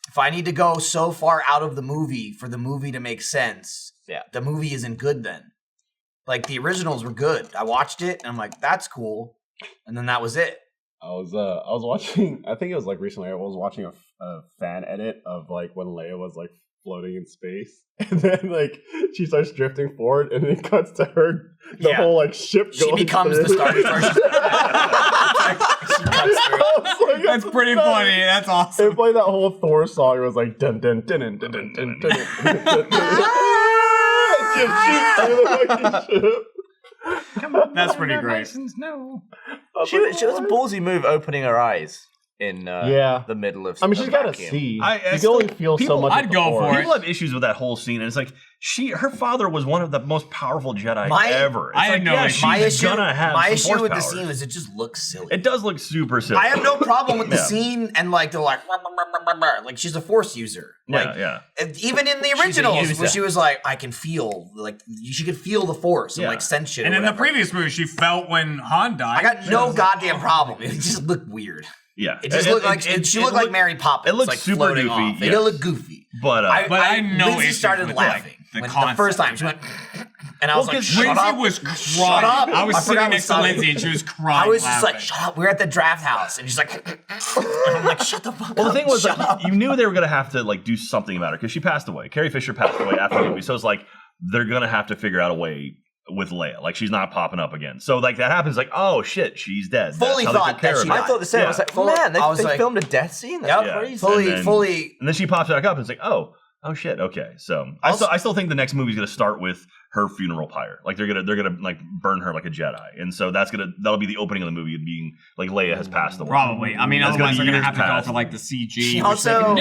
If I need to go so far out of the movie for the movie to make sense, the movie isn't good then. Like, the originals were good. I watched it, and I'm like, that's cool. And then that was it. I was watching. I think it was like recently. I was watching a fan edit of like when Leia was like floating in space, and then like she starts drifting forward, and it cuts to her the whole like ship. She going becomes through. the Star Destroyer. That's pretty funny. That's awesome. It played that whole Thor song. It was like dun dun dun dun dun dun dun dun. That's pretty great. She was a ballsy move opening her eyes. in the middle of. I mean, she's got to see. You can only feel so much. I'd go for it. People have issues with that whole scene, and it's like her father was one of the most powerful Jedi ever. It's I had no issue. My issue with the scene is it just looks silly. It does look super silly. I have no problem with the scene, and like they're like she's a Force user. Yeah. Even in the originals, where she was like, I can feel, like she could feel the Force and like sense shit. And in the previous movie, she felt when Han died. I got no goddamn problem. It just looked weird. Yeah, it just looked like she looked like Mary Poppins. It looked like super floating goofy. Off. It did look goofy. But I know Lindsay started laughing the first time. She went, and I was like, Lindsay was crying. Shut up. I was sitting next to Lindsay, and she was crying. I was just like, shut up. We were at the draft house, and she's like, and I'm like, shut the fuck up. Well, the thing was, like, you knew they were gonna have to like do something about her because she passed away. Carrie Fisher passed away after the movie, so it's like they're gonna have to figure out a way with Leia. Like, she's not popping up again. So, like, that happens, like, oh, shit, she's dead. Fully thought that she died. I thought the same. I was like, man, they filmed a death scene? That's crazy. Fully. And then she pops back up and it's like, oh, shit, okay. So, I still think the next movie's going to start with her funeral pyre. Like, they're gonna like, burn her like a Jedi. And so, that'll be the opening of the movie, being, like, Leia has passed away. Probably. I mean, otherwise they're going to have to go for, like, the CG. She also,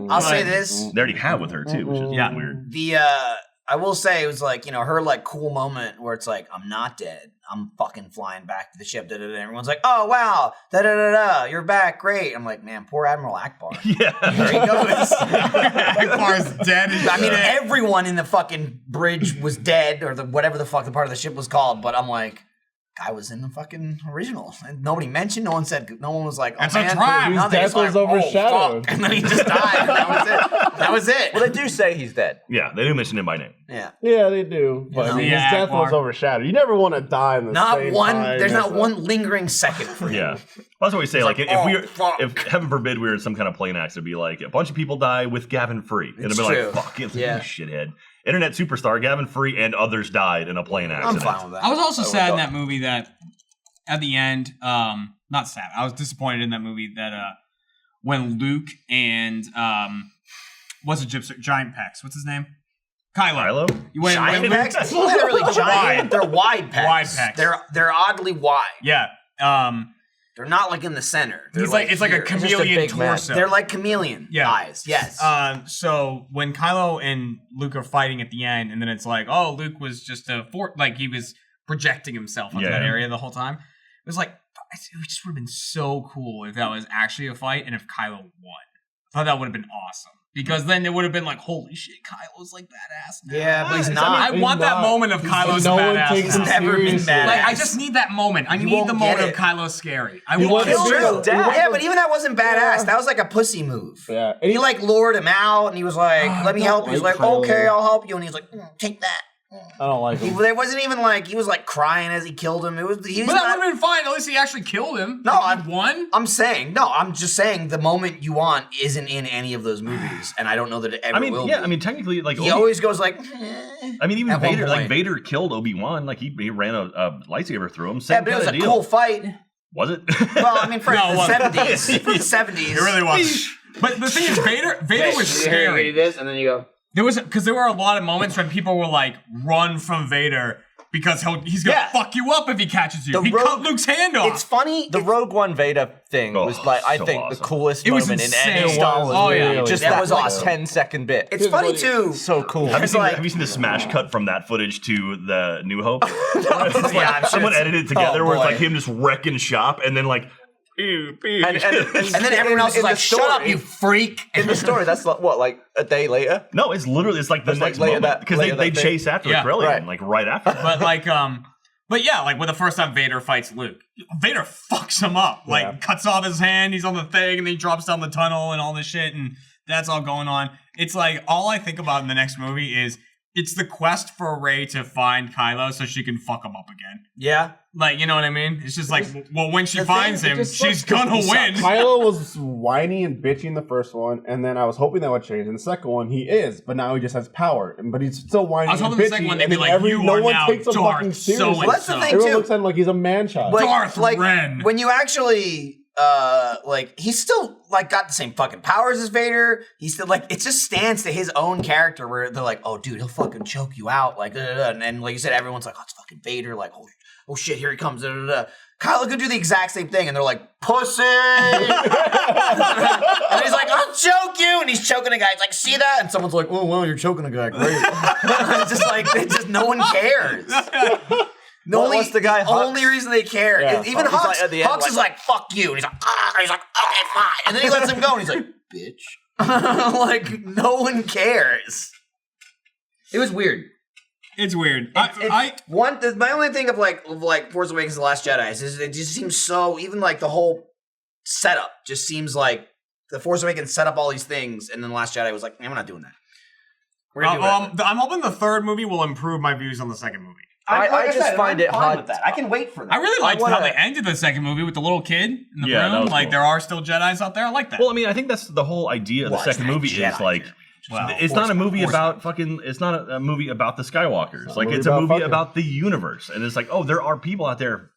I'll say this. They already have with her, too, which is weird. I will say it was like, you know, her like cool moment where it's like, I'm not dead. I'm fucking flying back to the ship. Da, da, da. Everyone's like, oh, wow. Da, da, da, da. You're back. Great. I'm like, man, poor Admiral Akbar. Yeah. There he goes. Akbar's dead. I mean, everyone in the fucking bridge was dead, or whatever the fuck the part of the ship was called. But I'm like, guy was in the fucking original. And nobody mentioned. No one was like, oh, that's man. A trap. His death was overshadowed. And then he just died. And that was it. That was it. Well, they do say he's dead. Yeah, they do mention him by name. Yeah. Yeah, they do. But I mean, his death was overshadowed. You never want to die in the same time. There's not one lingering second for him. Yeah. Well, that's what we say. Like, if heaven forbid we were in some kind of plane accident, it'd be like, a bunch of people die with Gavin Free. And it'd be like, fuck, it's you shithead. Internet superstar Gavin Free and others died in a plane accident. I'm fine with that. I was also sad in that movie that at the end, not sad, I was disappointed in that movie that when Luke and what's a gypsy? Giant Pecs. What's his name? Kylo. Giant pecs? That's literally giant. They're wide pecs. Wide pecs. They're oddly wide. Yeah. They're not like in the center. It's like a chameleon torso. They're like chameleon eyes. Yes. So when Kylo and Luke are fighting at the end, and then it's like, oh, Luke was just like he was projecting himself into that area the whole time. It was like, it just would have been so cool if that was actually a fight and if Kylo won. I thought that would have been awesome. Because then it would have been like, holy shit, Kylo's like badass now. Yeah, but he's not. I want that moment of Kylo's badass. He's never been badass. Like, I just need that moment. I need the moment of Kylo's scary. I want it. Yeah, but even that wasn't badass. That was like a pussy move. Yeah. And he like lured him out and he was like, let me help you. He's like, okay, I'll help you. And he's like, take that. I don't like him. There wasn't even like, he was like crying as he killed him. But that would have been fine. At least he actually killed him. No, I won. I'm just saying the moment you want isn't in any of those movies. And I don't know that it ever will be. I mean, technically, like, he always goes like, I mean, even Vader, like, Vader killed Obi-Wan. Like, he ran a lightsaber through him. Same but it was a cool fight. Was it? Well, I mean, for the 70s. For the 70s. It really was. But the thing is, Vader was scary. You this, and then you go. There were a lot of moments when people were like, run from Vader because he's gonna fuck you up if he catches you. He cut Luke's hand off. It's funny. The Rogue One Vader thing was like, I think, awesome. the coolest moment in any Star Wars movie. Just that was awesome. 10-second bit. It's funny too. So cool. Have you seen the smash cut from that footage to the New Hope? Someone edited it together where it's like him just wrecking shop and then like. And then everyone else is like, shut up, you freak. In the story, that's like a day later? No, it's literally, it's like the next moment. Because they chase after Corellian, like right after. But like, but yeah, like when the first time Vader fights Luke, Vader fucks him up. Like, cuts off his hand, he's on the thing, and then he drops down the tunnel and all this shit, and that's all going on. It's like, all I think about in the next movie is, it's the quest for Rey to find Kylo so she can fuck him up again. Yeah. Like, you know what I mean? It's just like, well, when she finds him, she's gonna win. Kylo was whiny and bitchy in the first one, and then I was hoping that would change. In the second one, he is, but now he just has power. But he's still whiny and bitchy. I was hoping the second one, they'd be like, no one takes him fucking seriously. Well, that's the thing, Everyone looks at him like he's a man-child. Darth Ren. When you actually he's still like got the same fucking powers as Vader. He's still like, it just stands to his own character where they're like, oh dude, he'll fucking choke you out, like, and then like you said, everyone's like, oh, it's fucking Vader, like, oh shit, here he comes. Kylo could do the exact same thing, and they're like, pussy! And he's like, I'll choke you! And he's choking a guy. He's like, see that? And someone's like, oh, well, you're choking a guy. Great. It's just like, no one cares. What's the guy? Only reason they care. Yeah. Even Hux, like, at the end, Hux is like, fuck you. And he's like, okay, fine. And then he lets him go, and he's like, bitch. Like, no one cares. It was weird. It's weird. My only thing of Force Awakens and The Last Jedi is it just seems so, even like the whole setup just seems like the Force Awakens set up all these things, and then The Last Jedi was like, we're not doing that. We're gonna do I'm hoping the third movie will improve my views on the second movie. I just find it hard. With that. I can wait for that. I really liked how they ended the second movie with the little kid in the room. Like, cool. There are still Jedis out there. I like that. Well, I mean, I think that's the whole idea of the second movie is like, it's not a movie about fucking. It's not a movie about the Skywalkers. Like, it's a movie about the universe, and it's like, oh, there are people out there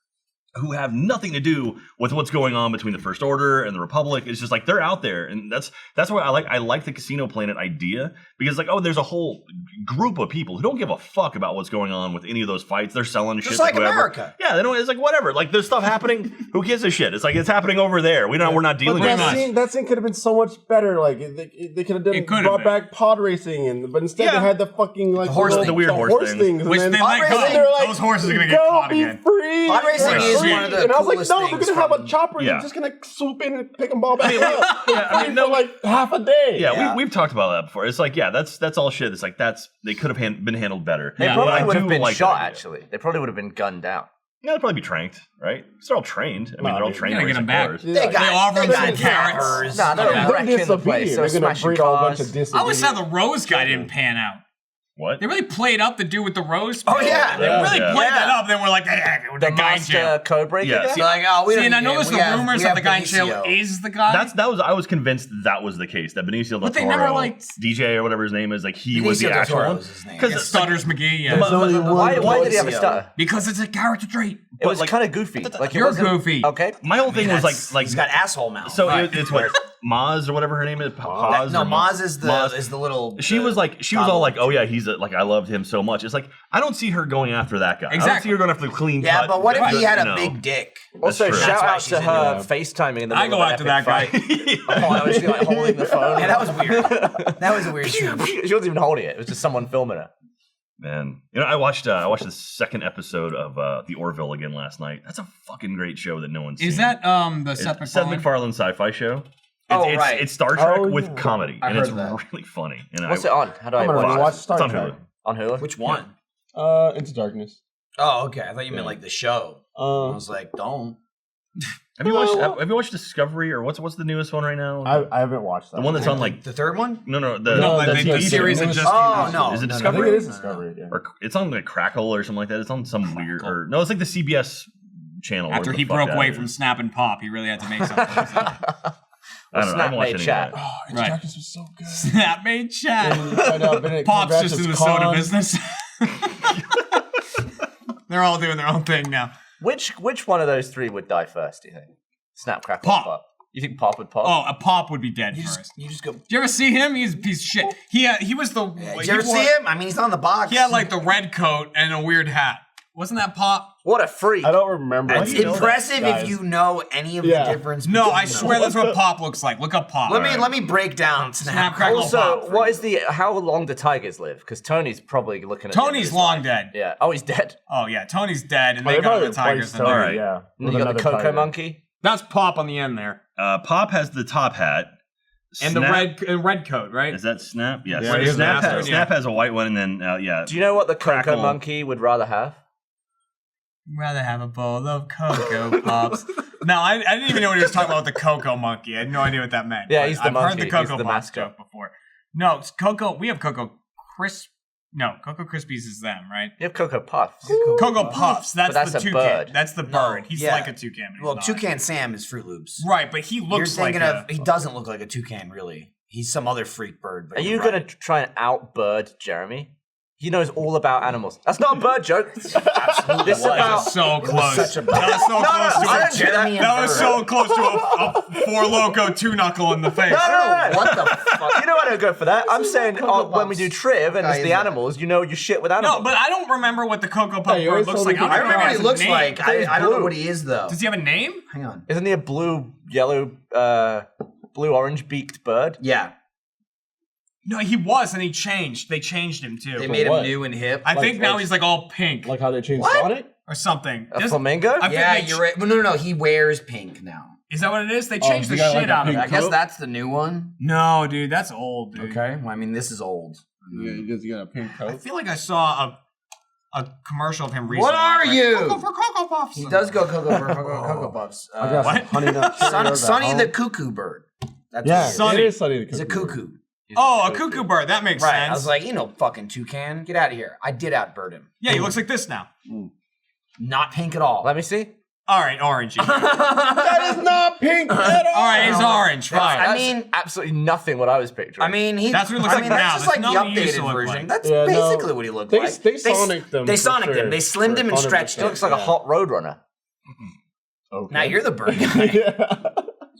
who have nothing to do with what's going on between the First Order and the Republic. It's just like they're out there, and that's why I like the Casino Planet idea, because like, oh, there's a whole group of people who don't give a fuck about what's going on with any of those fights. They're selling shit, just like whoever. America. Yeah, they don't. It's like whatever. Like, there's stuff happening. Who gives a shit? It's like it's happening over there. We're not dealing with that. That scene could have been so much better. Like they could have brought back pod racing, but instead they had the fucking like the weird horse things. Which they let go. Those horses are gonna get caught again. Free. Pod racing is one of the and I was like, coolest no, they're gonna have a chopper. Yeah. You're just gonna swoop in and pick them all back up. For like half a day. Yeah, we've talked about that before. It's like, yeah, that's all shit. It's like they could have been handled better. They probably would have been shot. Actually, they probably would have been gunned down. Yeah, they'd probably be tranked, right? They're all trained. I mean, they're all trained. Get them back. They offer them carrots. No, they're wrecking the place. They're gonna breed all bunch of I always thought the Rose guy didn't pan out. What? They really played up the dude with the rose. Oh yeah, they really played that up. Then we're like, the master code breaker. Yeah, like, oh, we don't. And I noticed the rumors that the guy in jail is the guy. I was convinced that was the case. That Benicio del Toro, they never liked DJ or whatever his name is, like he Benicio was the actual one. Because Stutters McGee. Yeah. Why did he have a stutter? Because it's a character trait. It was kind of goofy. Like you're goofy. Okay. My whole thing was like he's got asshole mouth. So it's what Maz or whatever her name is. Maz is the little. She was all like, oh yeah, he's like, I loved him so much. It's like, I don't see her going after that guy. Exactly. I don't see her going after the clean cut. Yeah, but what if he had a big dick? Also, shout out to her FaceTiming in the middle of an epic fight. I was like holding the phone. Yeah, that was weird. That was a weird shoot. She wasn't even holding it. It was just someone filming her. Man, I watched the second episode of The Orville again last night. That's a fucking great show that no one's seen. Is that the Seth MacFarlane sci-fi show? Right. It's Star Trek with comedy, and it's really funny. And what's it on? How do I watch it? Star Trek. It's on Hulu. On Hulu? Which one? Into Darkness. Oh, okay. I thought you meant like the show. I was like, don't. Have you watched Discovery, or what's the newest one right now? I haven't watched that. The one that's on like the third one? No, the TV series that just. Oh no, is it I Discovery? think it is Discovery. Yeah. Or it's on like Crackle or something like that. It's on some weird no, it's like the CBS channel. After he broke away from Snap and Pop, he really had to make something. I don't know. I haven't watched any chat. of that. Oh, Into Darkness was so good. Snap made chat. Pop's Pop's just in the soda business. They're all doing their own thing now. Which one of those three would die first, do you think? Snap, Crackle, Pop. You think Pop would pop? Oh, a Pop would be dead first. You just go. Did you ever see him? He's a piece of shit. He was the. Did you ever see him? I mean, he's on the box. He had like the red coat and a weird hat. Wasn't that Pop? What a freak. I don't remember. It's impressive if you know any of the difference. No, I swear that's what Pop looks like. Look up Pop. Let me break down Snap, Crackle, also, Pop. what is how long do tigers live? Because Tony's probably looking at Tony's long dead. Yeah. Oh, he's dead. Oh yeah, Tony's dead, and they got the tigers. All right. Yeah. And you got the Coco monkey. That's Pop on the end there. Pop has the top hat. And the red coat, right? Is that Snap? Yes. Yeah, Snap has a white one, and then Do you know what the Crackle Coco monkey would rather have? Rather have a bowl of Cocoa Pops. No, I didn't even know what he was talking about with the Cocoa Monkey. I had no idea what that meant. Yeah, he's the monkey. I've heard the Cocoa He's the Pops mascot. joke before. No, it's Cocoa. We have Cocoa Crisp. No, Cocoa Krispies is them, right? You have Cocoa Puffs. Cocoa Puffs. That's that's the a toucan. bird. That's the bird. He's like a toucan. But Well, he's Toucan Sam is Fruit Loops. not. Right, but he looks You're like thinking of. He doesn't look like a toucan, really. He's some other freak bird. But Are you going to try and out-bird Jeremy? He knows all about animals. That's not a bird joke. Absolutely. This is about So close. Such a That was so close to I a don't do that. That was so close to a 4 Loko 2 knuckle in the face. No. What the fuck? You know I don't go for that. I'm saying when we do Triv and it's the Guys, animals, you know your shit with animals. No, but I don't remember what the Cocoa Puff Hey, bird yours looks like. totally I I don't remember what remember he looks name. like. I don't know what he is though. Does he have a name? Hang on. Isn't he a blue, yellow, blue-orange beaked bird? Yeah, No, he was, and he changed. They changed him too. they made what? him new and hip. I think now like- he's like all pink Like how they changed What? Sonic? or something. A flamingo? I think Yeah, they you're right. Well, no. He wears pink now. Is that what it is? They changed he the got, shit like, a out of pink it. I guess coat? that's the new one. No, dude, that's old, dude. Okay. Well, I mean, this is old. Yeah, he got a pink I coat. feel like I saw a commercial of him recently. What are Like, you? Cocoa for Cocoa Puffs. He does go Cocoa Puffs. I got What? some honey nut Cheerios Sonny at the home. cuckoo bird. That's Yeah, what it Sonny. it is Sonny the is. He's a cuckoo. Oh, a cuckoo bird. That makes Right. sense. I was like, you know, fucking toucan. Get out of here. I did outbird him. yeah, he looks like this now. Not pink at all. Let me see. All right, orangey. That is not pink at all. All right, it's orange. Fine. I That's mean- absolutely nothing what I was picturing. I mean, he. That's what he looks like now. That's just There's like no the use updated to look version. like. That's Yeah, no. basically what he looked They- like. they Sonicked them They for Sonicked sure. him. They slimmed him and 100%. stretched he him. looks like a hot roadrunner. Okay. Now you're the bird guy. Yeah.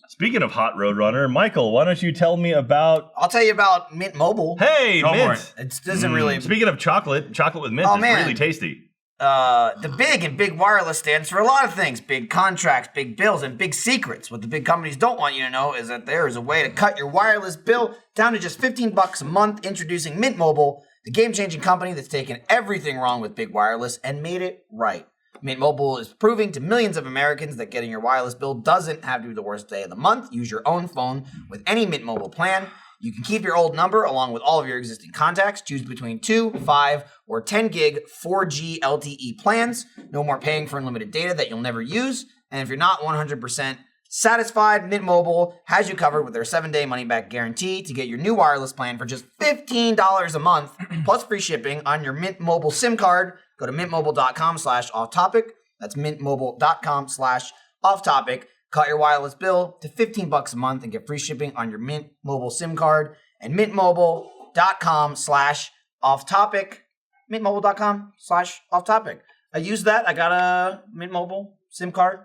Speaking of hot Roadrunner, Michael, why don't you tell me about? I'll tell you about Mint Mobile. Hey, Go for mint. It doesn't really. Speaking of chocolate with mint Oh, is man. really tasty. The big in big wireless stands for a lot of things. Big contracts, big bills, and big secrets. What the big companies don't want you to know is that there is a way to cut your wireless bill down to just $15 a month. Introducing Mint Mobile, the game-changing company that's taken everything wrong with big wireless and made it right. Mint Mobile is proving to millions of Americans that getting your wireless bill doesn't have to be the worst day of the month. Use your own phone with any Mint Mobile plan. You can keep your old number along with all of your existing contacts. Choose between 2, 5, or 10 gig 4G LTE plans. No more paying for unlimited data that you'll never use. And if you're not 100% satisfied, Mint Mobile has you covered with their 7-day money-back guarantee to get your new wireless plan for just $15 a month, plus free shipping on your Mint Mobile SIM card. Go to mintmobile.com/off-topic. That's mintmobile.com/off-topic. Cut your wireless bill to $15 a month and get free shipping on your Mint Mobile SIM card. And mintmobile.com/off-topic. Mintmobile.com/off-topic. I used that. I got a Mint Mobile SIM card,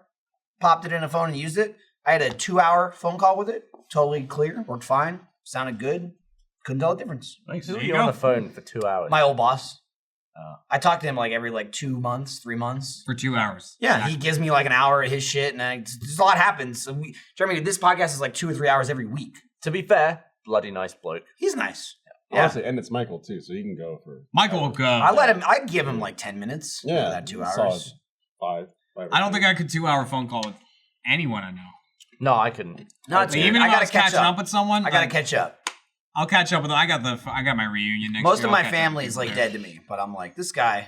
popped it in a phone and used it. I had a 2-hour phone call with it. Totally clear. Worked fine. Sounded good. Couldn't tell the difference. Nice. Who There were you you on go. the phone for 2 hours? My old boss. I talk to him like every 2 months, 3 months. For 2 hours. Yeah, he gives me like an hour of his shit, and just a lot happens. So Jeremy, this podcast is like 2 or 3 hours every week. To be fair, bloody nice bloke. He's nice. Yeah, Honestly, and it's Michael too, so he can go for. Michael will go. I give him like 10 minutes. Yeah, for that 2 hours. solid. Five I don't think I could 2-hour phone call with anyone I know. No, I couldn't. No, it's Like, good. even if I gotta was catch catching up. up with someone, I gotta like, catch up. I'll catch up with them. I got my reunion next Most year. of I'll my catch up family with is like them. dead to me, but I'm like, this guy,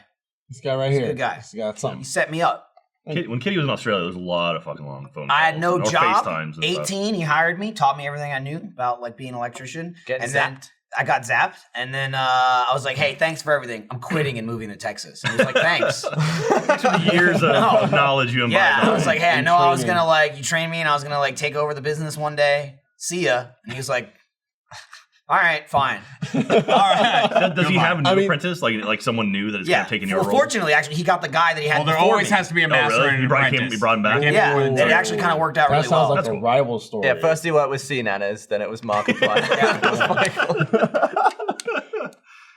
This guy right He's a here. good guy. He's got he something. set me up. When Kitty was in Australia, there was a lot of fucking long phone calls. I had no or job. FaceTimes and stuff. 18, he hired me, taught me everything I knew about like being an electrician. Getting and then zapped. I got zapped, and then I was like, "Hey, thanks for everything. I'm quitting and moving to Texas." And he was like, "Thanks." Years of knowledge you imbibed. Yeah, I was like, "Hey, I And know I was training. gonna you train me, and I was gonna take over the business one day. See ya." And he was like, "All right, fine." All right. Does he have a new I mean- apprentice? Like someone new that is Yeah. kind of taking your Well, role? fortunately, actually, he got the guy that he had Well, there before always me. has to be a Oh, master really? and an You brought him. apprentice. You brought him back. Yeah, Ooh. it actually kind of worked out That really sounds well. like a rival story. Yeah, first he worked with C-Nanas, then it was Markiplier.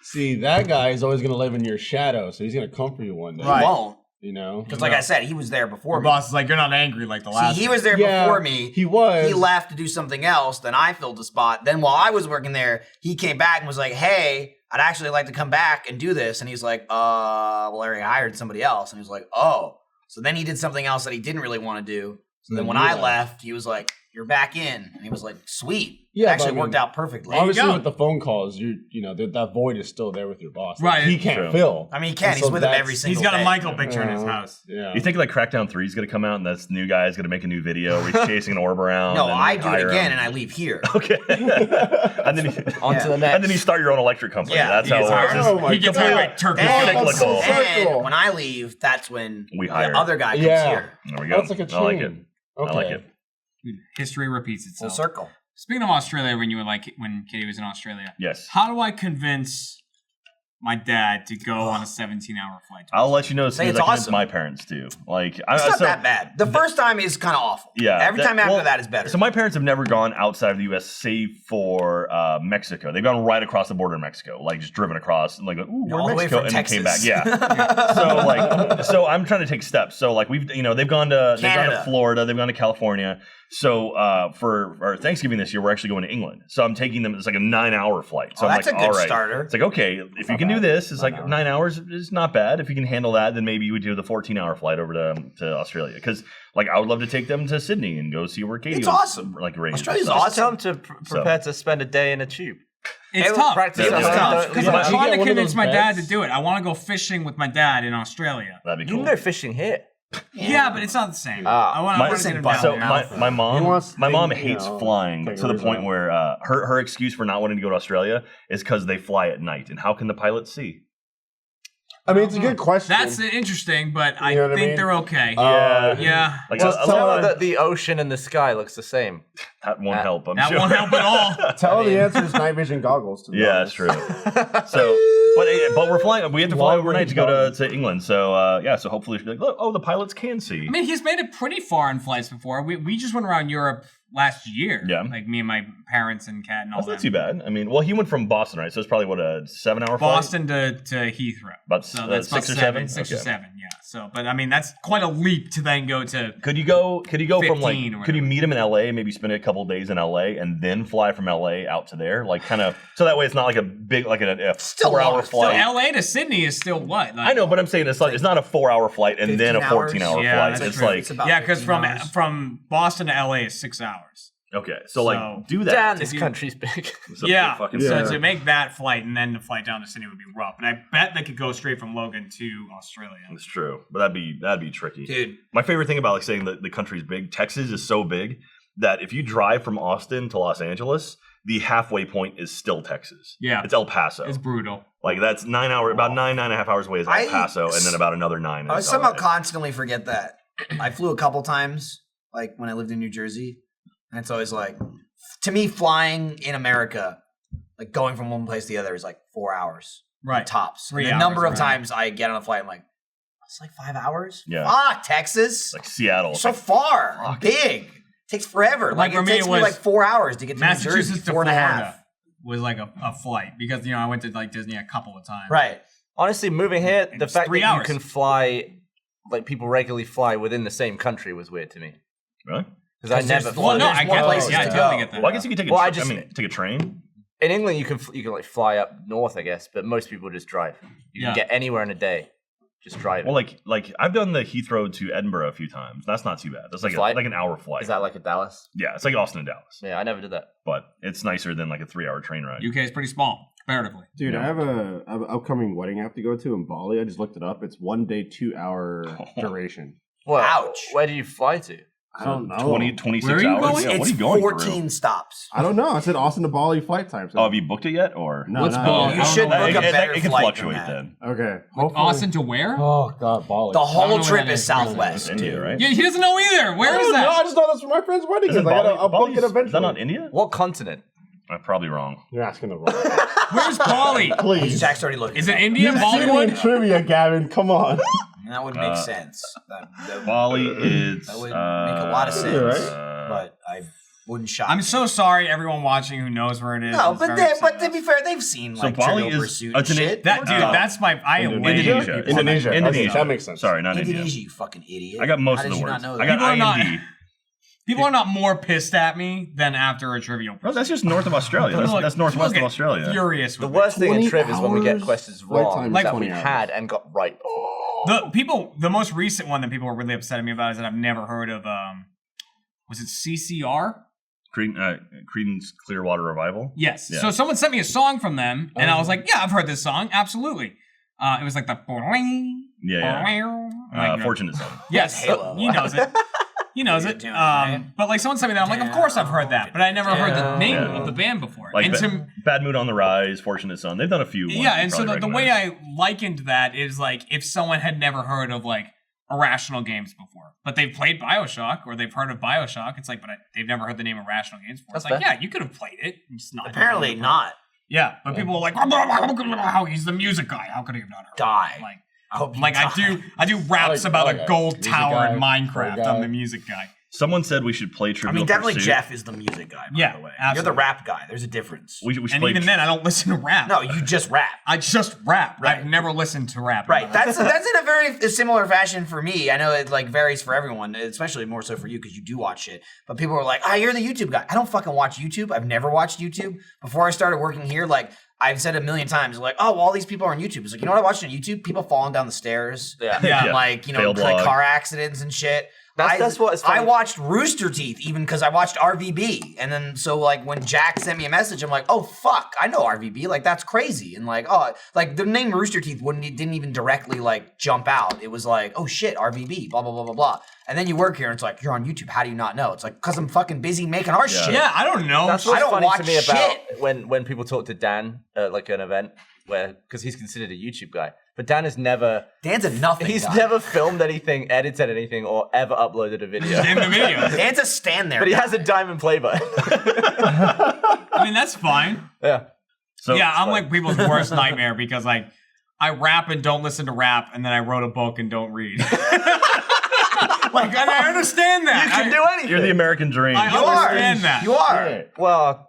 See, that guy is always going to live in your shadow, so he's going to come for you one day. He won't, You know? because like I said, he was there before Your me. boss is like, you're not angry like the last. See, he one." was there Yeah, before me. He was. He left to do something else. Then I filled the spot. Then while I was working there, he came back and was like, "Hey, I'd actually like to come back and do this." And he's like, well, I already hired somebody else." And he was like, "Oh." So then he did something else that he didn't really want to do. So then Then when you I left. left, he was like, "You're back in." And he was like, "Sweet." Yeah, It but actually I mean, worked out perfectly. Obviously, go. with the phone calls, you know that void is still there with your boss. Right, He can't true. fill. I mean, he can. And He's so with him that's- every single He's got day. a Michael picture in his house. Yeah. You think like Crackdown 3 is going to come out and this new guy is going to make a new video where he's chasing an orb around? No, and I do it hire again him? and I leave here. Okay. and then On to the next. and then you start your own electric company. Yeah, That's He how gets it works. hired. Oh my He gets God. hired by Turkey. And, Cyclical. Full circle. and when I leave, that's when We the hire. other guy comes Yeah. here. There we go. That's like a chain. I like it. Okay. I like it. Dude, history repeats Full itself. circle. Speaking of Australia, when Kitty was in Australia, Yes. how do I convince my dad to go on a 17-hour flight. I'll let you know as soon as I convince my parents too. Like, it's not that bad. The first time is kind of awful. Yeah. Every time after that is better. So my parents have never gone outside of the U.S. save for Mexico. They've gone right across the border in Mexico, like just driven across and like, ooh, we're in Mexico, and Texas. came back. Yeah. So I'm trying to take steps. So like they've gone to Florida, they've gone to California. So for our Thanksgiving this year, we're actually going to England. So I'm taking them. It's like a 9-hour flight. So I'm that's like, a good all right. starter. It's like, okay, if you can do this, it's like 9 hours is not bad. If you can handle that, then maybe you would do the 14-hour flight over to Australia. Because like I would love to take them to Sydney and go see where Katie It's was, awesome. Like raised. Australia's Just awesome. tell them to prepare to spend a day in a tube. It's tough. Practice It's tough. Because I'm trying to convince my dad to do it. I want to go fishing with my dad in Australia. That'd be You cool. can go fishing here. Yeah, but it's not the same. Ah. I want to get him down So there. my mom hates you know, flying to the point where her excuse for not wanting to go to Australia is because they fly at night. And how can the pilots see? I mean, it's a good question. That's interesting, but I You know what I think mean? they're okay. Yeah. Like, Tell them that the ocean and the sky looks the same. that won't help. I'm That sure. won't help at all. Tell her the answer is night vision goggles. To be Yeah, honest. that's true. So, but we're flying. We have to fly overnight to go to England. So so hopefully she'll be like, look, the pilots can see. I mean, he's made it pretty far in flights before. We just went around Europe last year. Yeah. Like me and my parents and Kat and all That's that. not too bad. I mean, well, he went from Boston, right? So it's probably a 7-hour flight. Boston to Heathrow. About so that's 6 or about 7? 6 or Okay. 7, yeah. So, but I mean, that's quite a leap to then go to. Could you go from like? 15 or Could you whatever. meet him in L.A. Maybe spend a couple days in L.A. and then fly from L.A. out to there, like kind of. So that way, it's not like a big a 4-hour So flight. LA to Sydney is still what? Like, I know, but I'm saying it's not a 4-hour flight and then a 14-hour Yeah, flight. that's It's true. like It's about yeah, because 15 hours. from Boston to LA is 6 hours. okay, so like do that. Damn, this country's big. It's a Yeah, big fucking so flight. to make that flight and then the flight down to Sydney would be rough. And I bet they could go straight from Logan to Australia. It's true, but that'd be tricky. Dude. My favorite thing about like saying that the country's big, Texas is so big that if you drive from Austin to Los Angeles, the halfway point is still Texas. Yeah. It's El Paso. It's brutal. Like that's about 9.5 hours away is El Paso, and then about another 9. I is somehow LA. constantly forget that. I flew a couple times, like when I lived in New Jersey, and it's always like, to me, flying in America, like going from one place to the other, is like 4 hours, Right. tops. 3 And the hours, number of right. times I get on a flight, I'm like, it's like 5 hours. Yeah. Fuck, Texas, like Seattle. so far, big. Takes forever. Like Like for it me, takes it me was like 4 hours to get to New Massachusetts Jersey, to 4 and a half. Florida was like a flight because I went to like Disney a couple of times. Right. Honestly, moving here, the It's fact 3 that hours. you can fly, like people regularly fly within the same country was weird to me. Really? Because I never there's- fly. Well, no, There's I more get that. places Yeah, I to totally go. get that. Well, I guess you could take a. Well, I take a train. In England, you can like fly up north, I guess, but most people just drive. You Yeah. can get anywhere in a day, just driving. Well, like I've done the Heathrow to Edinburgh a few times. That's not too bad. That's like Flight? like an hour flight. Is that like a Dallas? Yeah, it's like Austin to Dallas, Yeah, I never did that. but it's nicer than like a 3-hour train ride. UK is pretty small comparatively. Dude, I have an upcoming wedding I have to go to in Bali. I just looked it up. It's 1 day, 2-hour duration. Well, Ouch. Where do you fly to? I don't know. 26 Where are you hours. going? Yeah, what It's are you going 14 stops. I don't know. I said Austin to Bali flight time. So Oh, have you booked it yet, or no, What's no. Bali? You I don't should know book where a better it can flight fluctuate than that. then. Okay. Like Austin to where? Oh God, Bali. The I whole don't know trip where is that is. Southwest. India, right? Yeah, he doesn't know either. Where is No, I that? just thought that's where my friend's wedding is. Isn't I'll book it Is eventually. that not India? What continent? I'm probably wrong. You're asking the wrong. Where's Bali? Please. Jack's already looking. Is it India? You've seen me in Bollywood? trivia, Gavin. Come on. That would make sense. That Bali is. would make a lot of sense. right? But I wouldn't shock I'm me. so sorry, everyone watching who knows where it is. No, is but very to upset. be fair, they've seen So like Bali Trivial is- Pursuit it's and an- shit. That What dude, the- that's my. I am Indonesia? way. Indonesia. Indonesia. Indonesia. Okay, that makes sense. Sorry, not India. Indonesia, you fucking idiot. I got most How of did the you words. not know I that? got People are not- IND. People are not more pissed at me than after a Trivial Bro, Pursuit. that's just north of Australia. People That's are northwest people of get Australia. Furious The with worst thing in 20 Triv is when we get hours? questions Flight wrong time is that 20 we've hours. had and got right. the most recent one that people were really upset at me about is that I've never heard of. Was it CCR? Creedence Clearwater Revival. Yes. Yeah. So someone sent me a song from them, and I was like, "Yeah, I've heard this song, absolutely." It was like the Fortunate Son. Yes, Halo. he knows it. He knows it. But like someone sent me that, I'm like, of course I've heard that, but I never heard the name of the band before. Like and to, Bad Mood on the Rise, Fortunate Son. They've done a few. Ones yeah, you and so probably the way recognize. I likened that is like if someone had never heard of like Irrational Games before, but they've played BioShock or they've heard of BioShock. It's like, but they've never heard the name Irrational Games before. It's That's like, fair. yeah, you could have played it. Just not Apparently not. Yeah, but people are like, how he's the music guy. How could he have not heard? Die. I do raps about a gold music tower guy, in Minecraft. guy. I'm the music guy. Someone said we should play Trivial definitely Pursuit. Jeff is the music guy, by the way. Absolutely. You're the rap guy. There's a difference. We should And play even then, I don't listen to rap. No, you just rap. I just rap. Right. I've never listened to rap. Right. That's in a very similar fashion for me. I know it like varies for everyone, especially more so for you because you do watch it. But people are like, you're the YouTube guy. I don't fucking watch YouTube. I've never watched YouTube. Before I started working here, like I've said a million times, like, well, all these people are on YouTube. It's like, you know what I watched on YouTube? People falling down the stairs. Yeah. And, like, Failed like vlog. car accidents and shit. That's what it's funny. I watched Rooster Teeth even because I watched RVB. And then so like when Jack sent me a message, I'm like, oh fuck, I know RVB. Like that's crazy. And like, like the name Rooster Teeth didn't even directly like jump out. It was like, oh shit, RVB, blah, blah, blah, blah, blah. And then you work here and it's like, you're on YouTube. How do you not know? It's like, because I'm fucking busy making our shit. Yeah, I don't know. That's what's I don't funny watch to me about shit. when people talk to Dan at like an event because he's considered a YouTube guy, but Dan has never. Dan's a nothing He's guy. never filmed anything, edited anything, or ever uploaded a video. In the video. Dan's a stand there. But he guy. has a diamond play button. I mean, that's fine. Yeah. So, Yeah, I'm like people's worst nightmare because like I rap and don't listen to rap, and then I wrote a book and don't read. Like, and I understand that. You can do anything. You're the American dream. I understand that. You are. Well,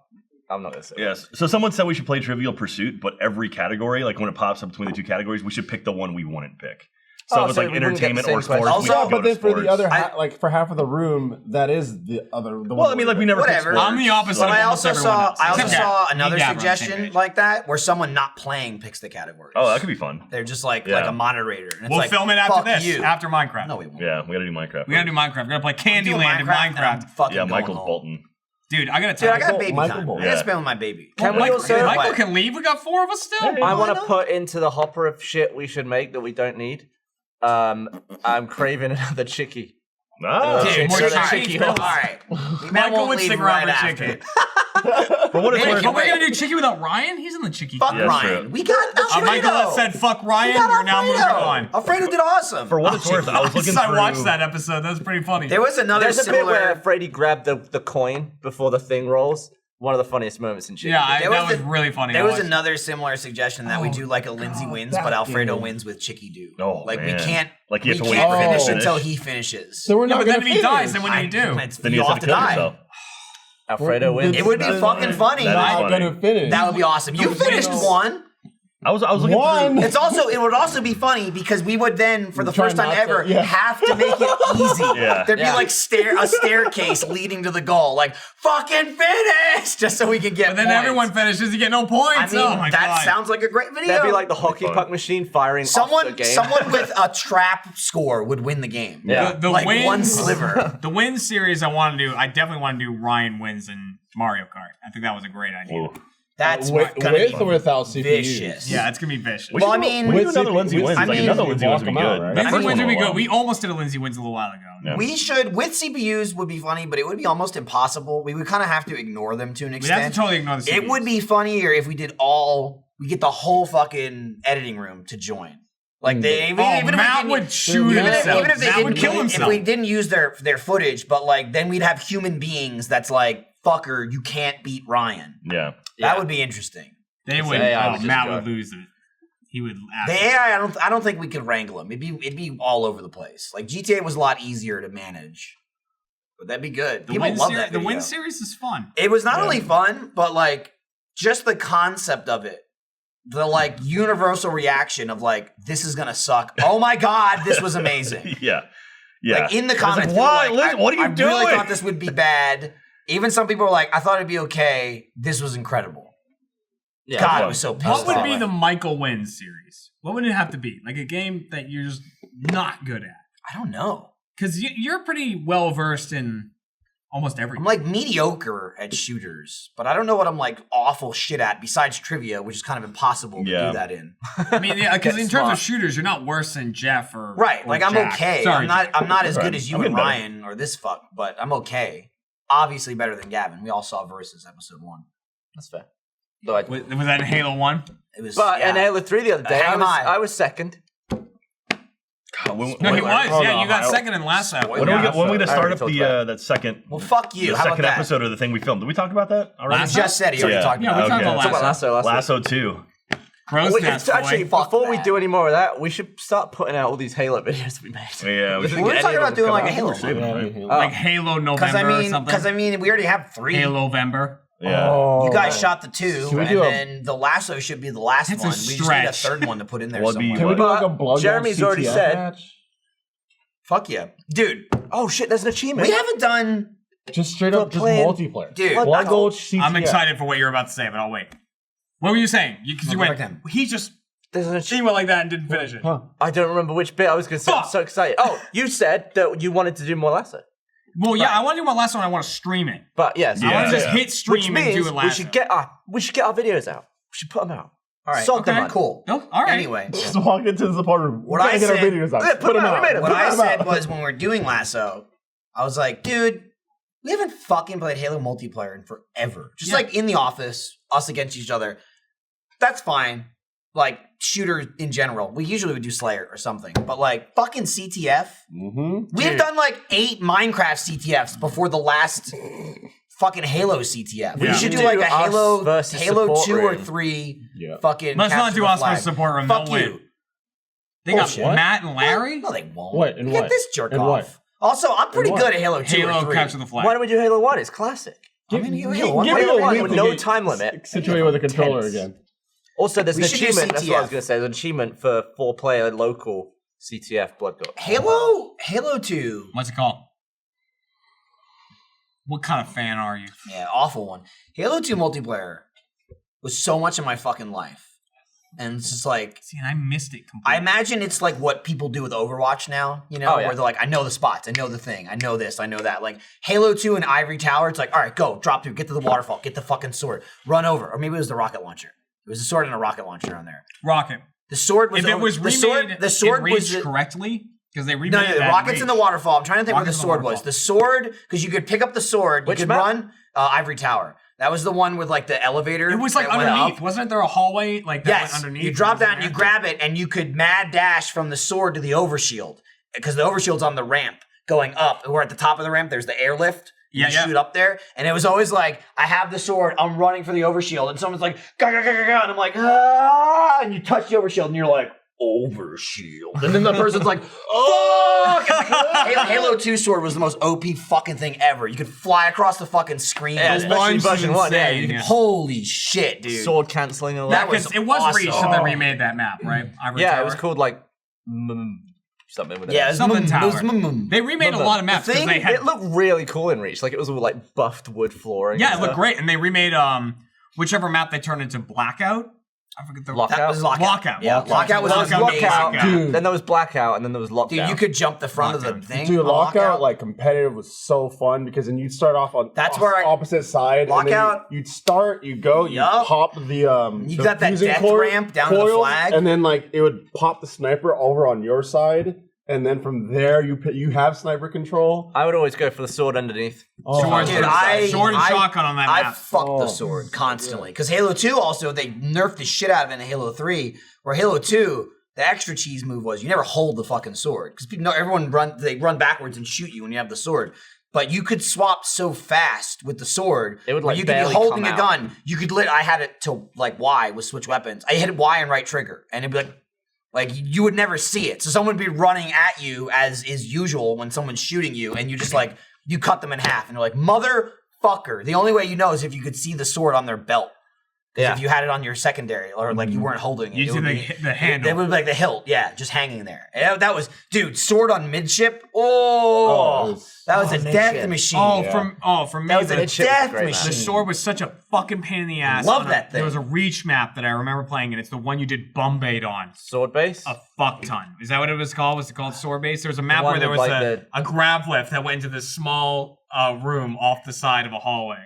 I'm not gonna say. Yes. So someone said we should play Trivial Pursuit, but every category, like when it pops up between the two categories, we should pick the one we wouldn't pick. So Oh, if it's so like we wouldn't get the entertainment same or sports, question. we Also, should go but to then for the sports. other like for half of the room, that is the other. The Well, I mean, like we never pick Whatever. sports. I'm the opposite. But of I almost also everyone saw else. I also Except saw Gavin. another Me and Gavin are on the same suggestion page. like that where someone not playing picks the categories. Oh, that could be fun. They're just like Yeah. a moderator. And it's We'll like, film it after fuck this, you. after Minecraft. No, we won't. Yeah, we gotta do Minecraft. We gotta do Minecraft. We gotta play I'm doing Candyland in and I'm Minecraft. fucking Yeah, going Michael's home. Bolton. Dude, I gotta Dude, tell I you. got baby Michael time. Bolton. I gotta Yeah. spend with my baby. Can we Michael, also? Michael can leave. We got 4 of us still. I want to put into the hopper of shit we should make that we don't need. I'm craving another chickie. Ah, Dude, more all chicky. right. All right. We Michael won't would leave stick around right for after. chicken. for what it's Wait, worth, are we gonna do Chicky without Ryan? He's in the Chicky. Fuck Yeah, Ryan. true. We got Alfredo. Michael that said fuck Ryan. We're now moving on. Alfredo did awesome. for what it's worth, I was looking I through. watched that episode. That was pretty funny. There was another There's a bit where similar. Freddy grabbed the coin before the thing rolls. One of the funniest moments in Chicky. Yeah, There that was was a- really funny. There I was watched it. another similar suggestion that we do like a Lindsay wins, that but Alfredo game. wins with Chicky Do. Oh, like we man. can't. Like, you we have to wait can't for him to finish finish. until he finishes. So we're Yeah, not but then gonna if he finish. dies, then what do you do? Then you you have to kill yourself. Alfredo wins. It would be fucking funny. That is Not funny. gonna finish. That would be awesome. You finished one. I was looking One. through. It would also be funny because we would then, for the Try first time not to- ever, yeah. have to make it easy. Yeah. There'd be like a staircase leading to the goal, like fucking finish, just so we can get. But then points. everyone finishes. You get no points. I mean, oh my that god. sounds like a great video. That'd be like the hockey Fun. puck machine firing off the someone game. with a trap score would win the game. Yeah. The like wins, one sliver. The wins series I want to do. I definitely want to do Ryan wins in Mario Kart. I think that was a great idea. Ooh. That's with gonna or be without CPUs? vicious. Yeah, it's gonna be vicious. Well, I mean, we do with another CP Lindsay with- wins. I Like mean, another you Lindsay wins walk would be them out, good. right? That Lindsay first wins one would be was a good. lot. We almost did a Lindsay wins a little while ago. Yeah. we should with CPUs would be funny, but it would be almost impossible. We would kind of have to ignore them to an We'd extent. have to totally ignore the It would be funnier if we did we get the whole fucking editing room to join. Like they even if we Matt didn't- would shoot even if- himself. even if they Matt would didn't kill if himself. we didn't use their footage, but like then we'd have human beings that's like, fucker, you can't beat Ryan. Yeah. That would be interesting. They would. AI would just Matt go. would lose it. He would. The AI, I don't think we could wrangle them. It'd be all over the place. Like GTA was a lot easier to manage, but that'd be good. The People win love series. that. The Video. win series is fun. It was not Yeah. only fun, but like just the concept of it. The like universal reaction of like, this is gonna suck. Oh my god, this was amazing. Yeah. Yeah. Like in the I was like, comments, people why? were like, Liz, what are you I doing? really thought this would be bad. Even some people were like, I thought it'd be okay. This was incredible. Yeah, God, fun. I was so pissed What would off. be the Michael wins series? What would it have to be? Like a game that you're just not good at? I don't know. Because you're pretty well versed in almost everything. I'm like mediocre at shooters, but I don't know what I'm like awful shit at besides trivia, which is kind of impossible to Yeah. do that in. I mean, yeah, because Get in terms smart. of shooters, you're not worse than Jeff or Right, or like I'm Jack. okay. Sorry, I'm not as Okay. good as you I'm and getting better. Ryan or this fuck, but I'm okay. Obviously better than Gavin. We all saw Versus episode 1. That's fair. Though I- Was that in Halo 1? It was But yeah. in Halo 3 the other day, How am I? I was second. When, No, he when- was. Oh, Yeah, no, you got I- second in last episode. when are we going to I start already up talked the about that second Well, fuck you. the How about second that? episode of the thing we filmed? Did we talk about that already? He Last just said he already talked Yeah, about we it. talked about Talk about Lasso. Lasso. Lasso 2. Crow's Wait, nest, actually, boy. before we that. do any more of that, we should start putting out all these Halo videos we made. Yeah, we should We're Any talking of about them doing come like a out. Halo. Save it, right? Yeah. like Halo November or something. Because I mean, we already have 3. Halo November. Yeah. Oh, You guys shot the 2, Should we and do a- then the Lasso should be the last It's a one. We just need a stretch. third one to put in there Well, it'd be- somewhere. Can we do like a blood Jeremy's gold already CTF said- match? Fuck yeah, dude. Oh shit, there's an achievement. We haven't done, Just straight up, We're just playing- multiplayer. dude. What? Blood gold CTF. I'm excited for what you're about to say, but I'll wait. What were you saying? Because you Go went. back then. He just There's an he achievement. went like that and didn't finish it. Huh. I don't remember which bit I was going to say. I'm Fuck. so excited. Oh, you said that you wanted to do more Lasso. Well, yeah, I want to do my last one. I want to stream it. But yes, Yeah. I want to just hit which stream and means do it we last. should get our videos out. We should put them out. All right, Sod them okay, on. cool. Oh, all right. Anyway, Just walk into this apartment. What We I gotta get our said- videos out. Yeah, put them out. We made it. what Put I them said out. was when we're doing Lasso, I was like, dude, we haven't fucking played Halo multiplayer in forever. Just Yeah. like in the office, us against each other. That's fine. Like shooters in general. We usually would do Slayer or something. But like fucking CTF. Mm-hmm. We've done like 8 Minecraft CTFs before the last fucking Halo CTF. We Yeah. should do Do like a us Halo versus 2 support or room. 3 Yeah. fucking Let's not capture do the us flag. for support room. Fuck They'll you. win. They got Bullshit. Matt and Larry. No, they won't. What, and Look at what? this jerk And off. what? Also, I'm pretty And good what? at Halo 2 or Halo 3. capture the flag. Why don't we do Halo 1? It's classic. I mean, you Give Halo 1. me Halo a 1 week with to no get time limit. situated with a controller Tense. again. Also, there's We an should do achievement. That's what I was CTF. going to say. There's an achievement for 4-player local CTF Blood Gold. Halo 2. What's it called? What kind of fan are you? Yeah, awful one. Halo 2 multiplayer was so much in my fucking life. And it's just like, See, and I missed it I completely. imagine it's like what people do with Overwatch now, you know, Oh, yeah. where they're like, I know the spots, I know the thing, I know this, I know that. Like Halo 2 and Ivory Tower, it's like, all right, go, drop through, get to the waterfall, get the fucking sword, run over. Or maybe it was the rocket launcher. There was a sword and a rocket launcher on there. Rocket. The sword was If it over- was the remade, the sword in was Reach correctly, because they remade no, the that rocket's Reach. in the waterfall. I'm trying to think where the Rocket's in the sword was. waterfall. The sword, because you could pick up the sword, Which you could map? run Ivory Tower. That was the one with like the elevator. It was like that went underneath. up. Wasn't there a hallway like that Yes, went underneath? you drop It was down, you there? grab it, and you could mad dash from the sword to the overshield because the overshield's on the ramp going up. We're at the top of the ramp. There's the airlift. You Yeah. shoot up there, and it was always like, I have the sword, I'm running for the overshield, and someone's like, ga ga ga ga ga, and I'm like, ah, and you touch the overshield, and you're like, overshield, and then the person's like, oh, Halo 2 sword was the most OP fucking thing ever. You could fly across the fucking screen. Yeah, with it. especially launch version is 1. Yeah, insane, you can yeah. Holy shit, dude. sword canceling and all That that. was Because it was awesome. Reach, so they remade that map, right? Ivory Yeah, Tower. it was called like something with it. Yeah, it was Something it was Tower. They remade a lot of maps because thing- they had. It looked really cool in Reach. Like it was all like buffed wood flooring. Yeah, and it looked stuff. great, and they remade whichever map they turned into Blackout. I forget the Lockout? That was Lockout. Lockout. Yeah, Lockout was There was amazing. Lockout, Dude. then there was Blackout, and then there was Lockdown. Dude, you could jump the front of the Lockdown. thing. Dude, on lockout, like competitive, was so fun because then you'd start off on That's where I- opposite side. And Lockout- then you'd start, you go, you Yup. pop the You the got that fusing death ramp down to the coils, flag. and then like it would pop the sniper over on your side, and then from there you have sniper control. I would always go for the sword underneath. Oh, Sword, Dude, I- sword and I- shotgun on that I map. fucked the Oh, sword constantly. Because Halo 2 also, they nerfed the shit out of it in Halo 3. Where Halo 2, the extra cheese move was you never hold the fucking sword. Because everyone run backwards and shoot you when you have the sword. But you could swap so fast with the sword. It would, where like, you could be barely holding come a out. gun. You could I had it to like Y with switch weapons. I hit Y and right trigger. And it'd be like you would never see it. So someone would be running at you as is usual when someone's shooting you, and you just like you cut them in half, and you're like, motherfucker. The only way you know is if you could see the sword on their belt. Because Yeah. if you had it on your secondary, or like you weren't holding it, You it see would the handle. It would be like the hilt, yeah, just hanging there. And that was, dude, sword on midship. Oh, that was a death midship. machine. For me, that was a midship was death great, man. machine. the sword was such a fucking pain in the ass. Love On that thing. There was a Reach map that I remember playing, and it's the one you did Bombade on. Sword base? A fuck ton. Is that what it was called? Was it called Sword Base? There was a map one where there with, was like, a grav lift that went into this small room off the side of a hallway.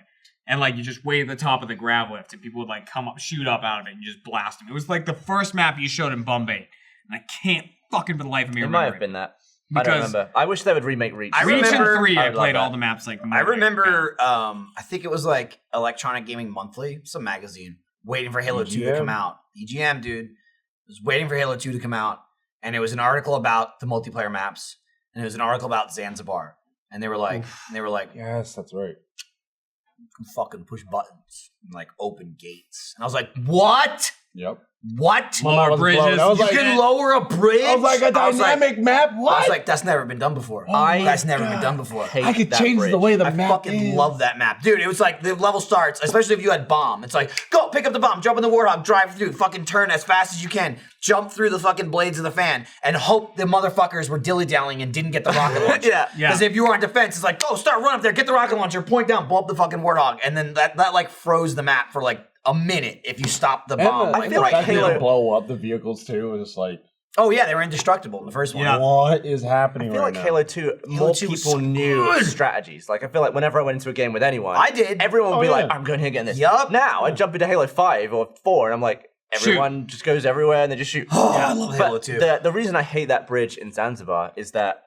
And like you just wait at the top of the grav lift, and people would like come up, shoot up out of it, and you just blast them. It was like the first map you showed in Bombay, and I can't fucking for the life of me It remember might have been that. I don't Because- remember. I wish they would remake Reach. I Reach remember- and 3, I I would love played all that. the maps like. I remember, I think it was like Electronic Gaming Monthly, some magazine, waiting for Halo 2 to EGM. come out. EGM, dude. Was waiting for Halo 2 to come out. and it was an article about the multiplayer maps, and it was an article about Zanzibar, and they were like, yes, that's right. You can fucking push buttons and like open gates, and I was like, what? Yep. What? Lower bridges. I was You like, can lower a bridge? I was like, a dynamic map? What? I was like, that's never been done before. That's never been done before. I could change the way the I map fucking love that map. Dude, it was like the level starts, especially if you had bomb. It's like, go, pick up the bomb, jump in the Warthog, drive through, fucking turn as fast as you can, jump through the fucking blades of the fan, and hope the motherfuckers were dilly-dallying and didn't get the rocket launcher. Yeah. Because if you were on defense, it's like, go, start, run up there, get the rocket launcher, point down, blow up the fucking Warthog. And then that like froze the map for like a minute if you stopped the bomb. I feel like Halo blow up the vehicles too. It was just like, oh yeah, they were indestructible in the first one. Yeah. what is happening I feel right like now? Halo 2, more 2 was people so knew good. strategies. Like, I feel like whenever I went into a game with anyone, I did. everyone would be Oh, like, yeah. I'm going here getting this. Yup. Now, I jump into Halo 5 or 4, and I'm like, everyone just goes everywhere and they just shoot. Oh, I love Halo But 2. the reason I hate that bridge in Zanzibar is that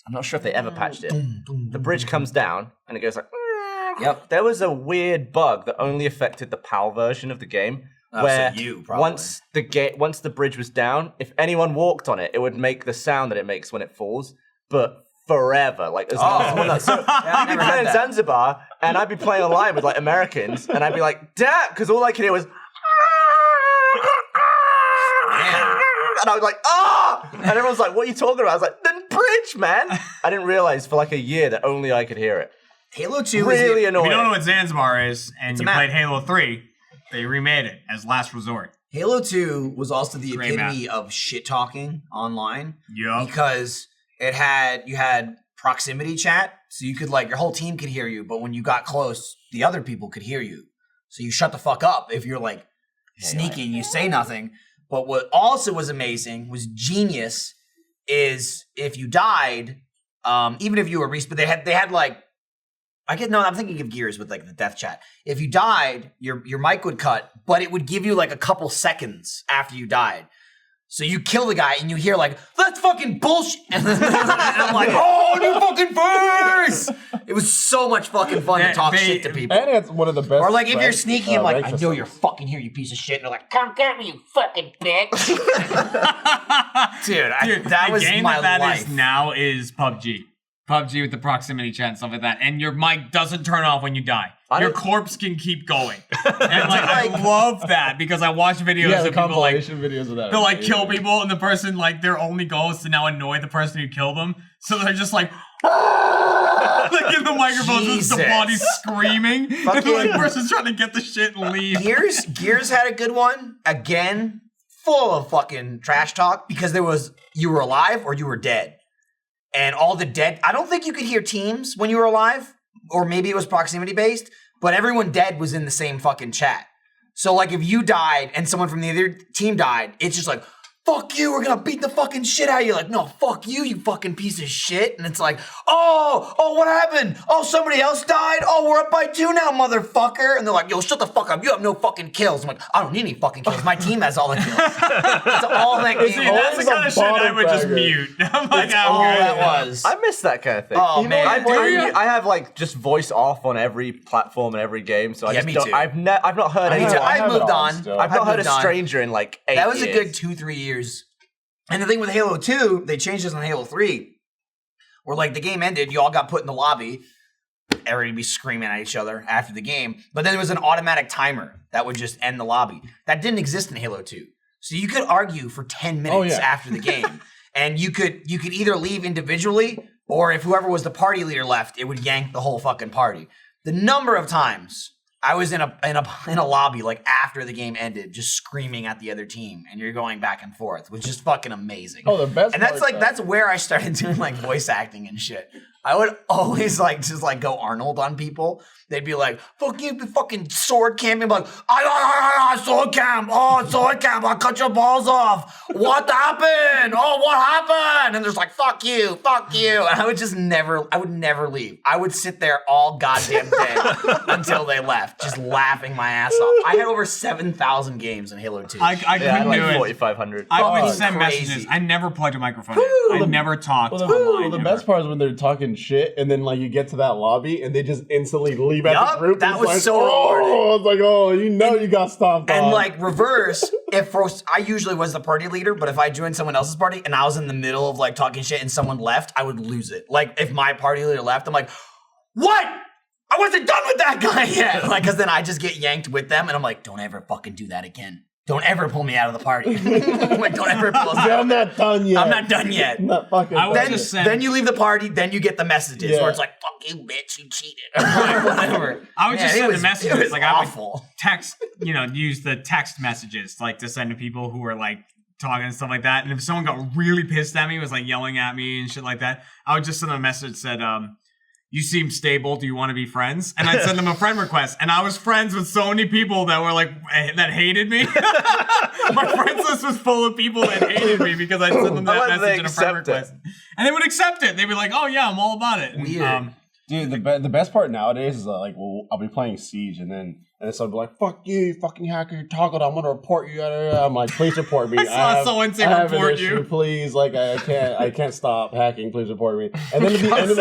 I'm not sure if they ever patched it. The bridge comes down and it goes like. Yep. There was a weird bug that only affected the PAL version of the game, Oh, where so you, probably. once the bridge was down, if anyone walked on it, it would make the sound that it makes when it falls, but forever. Like as long as someone so I'd be never had playing that. Zanzibar, and I'd be playing online with like Americans, and I'd be like, damn, because all I could hear was. And I was like, ah! And everyone's like, what are you talking about? I was like, the bridge, man. I didn't realize for like a year that only I could hear it. Halo 2 Really is If annoying. you don't know what Zanzibar is, and It's a you map. played Halo 3, they remade it as Last Resort. Halo 2 was also the Great epitome of shit talking online Yup. because you had proximity chat, so you could like your whole team could hear you, but when you got close, the other people could hear you. So you shut the fuck up if you're like sneaking, you say nothing. But what also was amazing, was genius, is if you died, even if you were but they had like I'm thinking of Gears with like the death chat. If you died, your mic would cut, but it would give you like a couple seconds after you died. So you kill the guy and you hear like, that's fucking bullshit. And I'm like, oh, new fucking face. It was so much fucking fun to talk shit to people. And it's one of the best. Or like if you're rank- sneaky, I'm like, rank I know systems. you're fucking here, you piece of shit. And they're like, come get me, you fucking bitch. Dude, that was the game my that life. is now is PUBG. PUBG with the proximity chat and stuff like that. And your mic doesn't turn off when you die. Your corpse can keep going. And like I love that because I watch videos Yeah, the of people like compilation videos of that. they'll like kill people and the person like their only goal is to now annoy the person who killed them. So they're just like like in the microphone, just the Jesus. body screaming. And the like person's trying to get the shit and leave. Gears had a good one. Again, full of fucking trash talk because there was you were alive or you were dead. And all the dead, I don't think you could hear teams when you were alive, or maybe it was proximity based, but everyone dead was in the same fucking chat. So like if you died and someone from the other team died, it's just like, fuck you, we're gonna beat the fucking shit out of you. Like, no, fuck you, you fucking piece of shit. And it's like, oh, what happened? Oh, somebody else died? Oh, we're up by 2 now, motherfucker. And they're like, yo, shut the fuck up, you have no fucking kills. I'm like, I don't need any fucking kills. My team has all the kills. That's all that game See, that's the was. kind of shit I would just bagger. mute. I'm like, That's all that was. I miss that kind of thing. Oh, man. I have like just voice off on every platform and every game, so I Yeah, just me don't. too. I've not heard Me any. too. I I've have it moved on on. still. I've not heard a moved on. stranger in like 8 That was years. a good 2-3 years. And the thing with Halo 2, they changed this on Halo 3, where like the game ended, you all got put in the lobby, everybody would be screaming at each other after the game, but then there was an automatic timer that would just end the lobby. That didn't exist in Halo 2. So you could argue for 10 minutes after the game. And you could either leave individually, or if whoever was the party leader left, it would yank the whole fucking party. The number of times I was in a lobby like after the game ended, just screaming at the other team, and you're going back and forth, was just fucking amazing. Oh, the best. And that's part, like that's where I started doing like voice acting and shit. I would always like just like go Arnold on people. They'd be like, "Fuck you, be fucking sword camping." Like, sword camp. Oh, sword camp. I'll cut your balls off. What happened? Oh, what happened? And there's like, "Fuck you, fuck you." And I would never leave. I would sit there all goddamn day until they left, just laughing my ass off. I had over 7,000 games in Halo 2. I couldn't like do it. 4,500. I would Fucking send crazy. messages. I never plugged a microphone in. I never talked Well, online. the ever. best part is when they're talking shit, and then like you get to that lobby, and they just instantly leave at Yup, the group. that It's was like, so oh, rewarding. I was like, oh, you know, you got stomped on. And like reverse, I usually was the party leader, but if I joined someone else's party and I was in the middle of like talking shit and someone left, I would lose it. Like if my party leader left, I'm like, what? I wasn't done with that guy yet. Like, cause then I just get yanked with them and I'm like, don't ever fucking do that again. Don't ever pull me out of the party. Like, don't ever pull us out. I'm not done yet. I'm not done yet. Not fucking I would done just yet. send- Then you leave the party, then you get the messages where it's like, fuck you, bitch, you cheated. Whatever. I would just Man, send the messages. It was like awful. I would text, use the text messages like to send to people who were like talking and stuff like that. And if someone got really pissed at me, was like yelling at me and shit like that, I would just send them a message that said, you seem stable. Do you want to be friends? And I'd send them a friend request. And I was friends with so many people that were like, that hated me. My friends list was full of people that hated me because I'd send them that message in a friend request. And they would accept it. They'd be like, oh yeah, I'm all about it. And, Weird. Dude, the best part nowadays is like, I'll be playing Siege and then someone will be like, "Fuck you fucking hacker, you're toggled. I'm gonna report you." I'm like, "Please report me." I saw someone say have an report issue, you. please. Like, I can't stop hacking. Please report me. And then at the end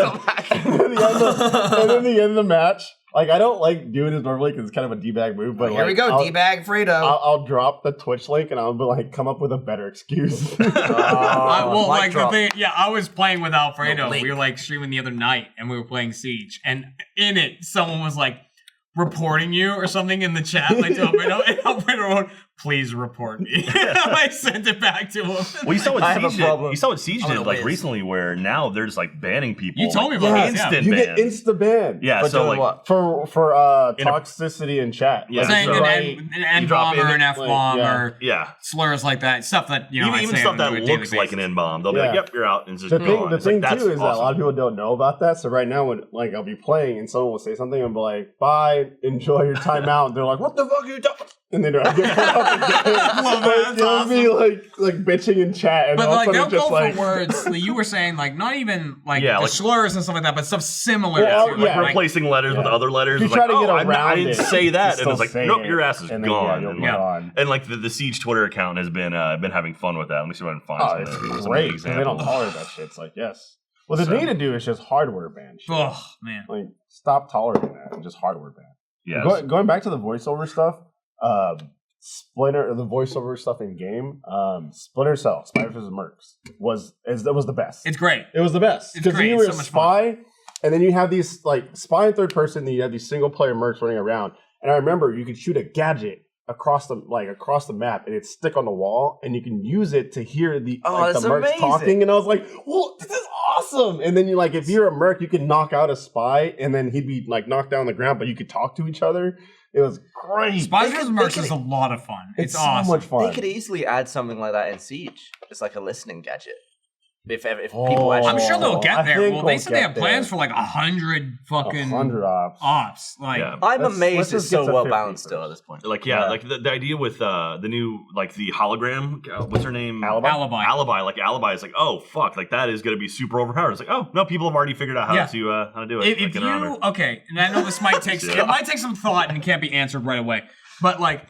of the end of the match, like I don't like doing this normally because it's kind of a D-bag move. But Here we go, D-bag Fredo. I'll drop the Twitch link and I'll be like, come up with a better excuse. Well, like drop. the thing, I was playing with Alfredo. link. We were like streaming the other night, and we were playing Siege. And in it, someone was like reporting you or something in the chat, like to Alfredo, and Alfredo wrote, "Please report me." I sent it back to him. Well, you saw what I have a Siege did. problem. You saw what Siege I'm did gonna like whiz. recently, where now they're just like banning people. You told me like, about this, instant you ban. get insta ban. Yeah, For so doing like what? For In a- toxicity in chat. Yeah, Like, Saying so- an right- N drop bomb or in an it, F bomb like, yeah. or yeah, slurs like that, stuff that I even say stuff on that a daily looks like an basis. N bomb. They'll be like, Yeah. "Yep, you're out." And just The go thing, on. the It's like, thing that's too is that a lot awesome. of people don't know about that. So right now, when like I'll be playing and someone will say something and be like, "Bye, enjoy your timeout," and they're like, "What the fuck are you talking?" And then I get put up again. Love that. That's You'll be like bitching in chat, and But all of like a they'll sudden go just like for words that you were saying, like not even like Yeah, the like- slurs and stuff like that, but stuff similar. Well, to, yeah. like, replacing letters with Yeah. other letters. You It's try like, to get "Oh, around I didn't it. say that," You and still it's like, say "Nope, it, your ass is and then, gone." you'll And, move on. and like the Siege Twitter account has been having fun with that. Let me see if I can find Oh, some it's some great. 'Cause They don't examples. tolerate that shit. It's like, yes. What they So- need to do is just hardware ban shit. oh man. Like, stop tolerating that and just hardware ban. Yes. Going back to the voiceover stuff, the voiceover stuff in game, Splinter Cell, Spy vs. Mercs that was the best. It's great. It was the best It's because great. you were It's a so much spy, and then you have these like spy in third person, then you have these single player mercs running around. And I remember you could shoot a gadget across the map, and it'd stick on the wall, and you can use it to hear the the that's mercs amazing. talking. And I was like, "Well, this is awesome!" And then you like if you're a merc, you can knock out a spy, and then he'd be like knocked down on the ground, but you could talk to each other. It was great. Spies They vs. could- Mercs they is a lot of fun. It's so awesome. much fun. They could easily add something like that in Siege, just like a listening gadget. If Oh. people actually, I'm sure they'll get I there. think Well, they we'll said they get have plans there. for like 100 fucking 100 ops. ops. Like, Yeah. I'm Let's amazed just it's get so to well 50 balanced first. still at this point. Like yeah, Yeah. like the idea with the new like the hologram. What's her name? Alibi? Alibi. Like Alibi is like, oh fuck, like that is gonna be super overpowered. It's like, oh no, people have already figured out how Yeah. to do it. If, Like, if get around you it. okay, and I know this might take Yeah. it might take some thought and can't be answered right away, but like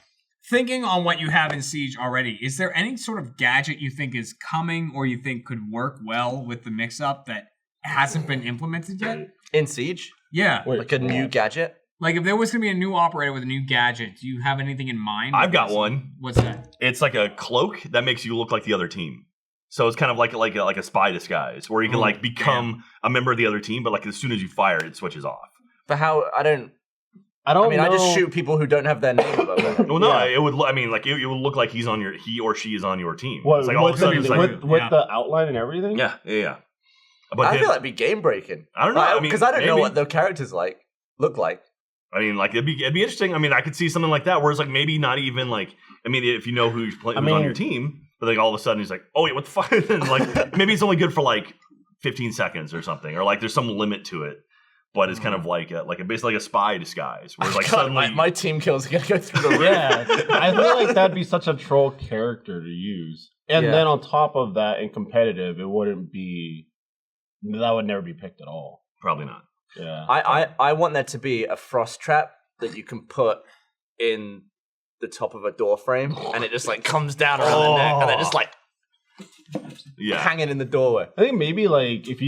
thinking on what you have in Siege already, is there any sort of gadget you think is coming or you think could work well with the mix-up that hasn't been implemented yet? In Siege, Yeah, Wait, like a new gadget. like if there was gonna be a new operator with a new gadget, do you have anything in mind? I've got one. What's that? It's like a cloak that makes you look like the other team. So it's kind of like a spy disguise where you can like become a member of the other team, but like as soon as you fire, it switches off. But how? I don't mean, know. I just shoot people who don't have their name above it. Well, no, Yeah. it would. I mean, like it would look like he or she is on your team. What, It's like all of a sudden, it's like with Yeah. the outline and everything? yeah. But I then- feel like it'd be game breaking. I don't know. I mean, because I don't know maybe. what the characters look like. I mean, like it'd be interesting. I mean, I could see something like that where it's like maybe not even like. I mean, if you know who's playing who's on your team, but like all of a sudden he's like, oh wait, what the fuck? And like maybe it's only good for like 15 seconds or something, or like there's some limit to it. But it's kind of like basically like a spy disguise, where it's like God, suddenly my team kills are gonna go through the roof. Yeah, I feel like that'd be such a troll character to use. And Yeah. then on top of that, in competitive, it wouldn't be. That would never be picked at all. probably not. Yeah. I want there to be a frost trap that you can put in the top of a door frame, and it just like comes down around the neck, and then just like Yeah, hanging in the doorway. I think maybe like if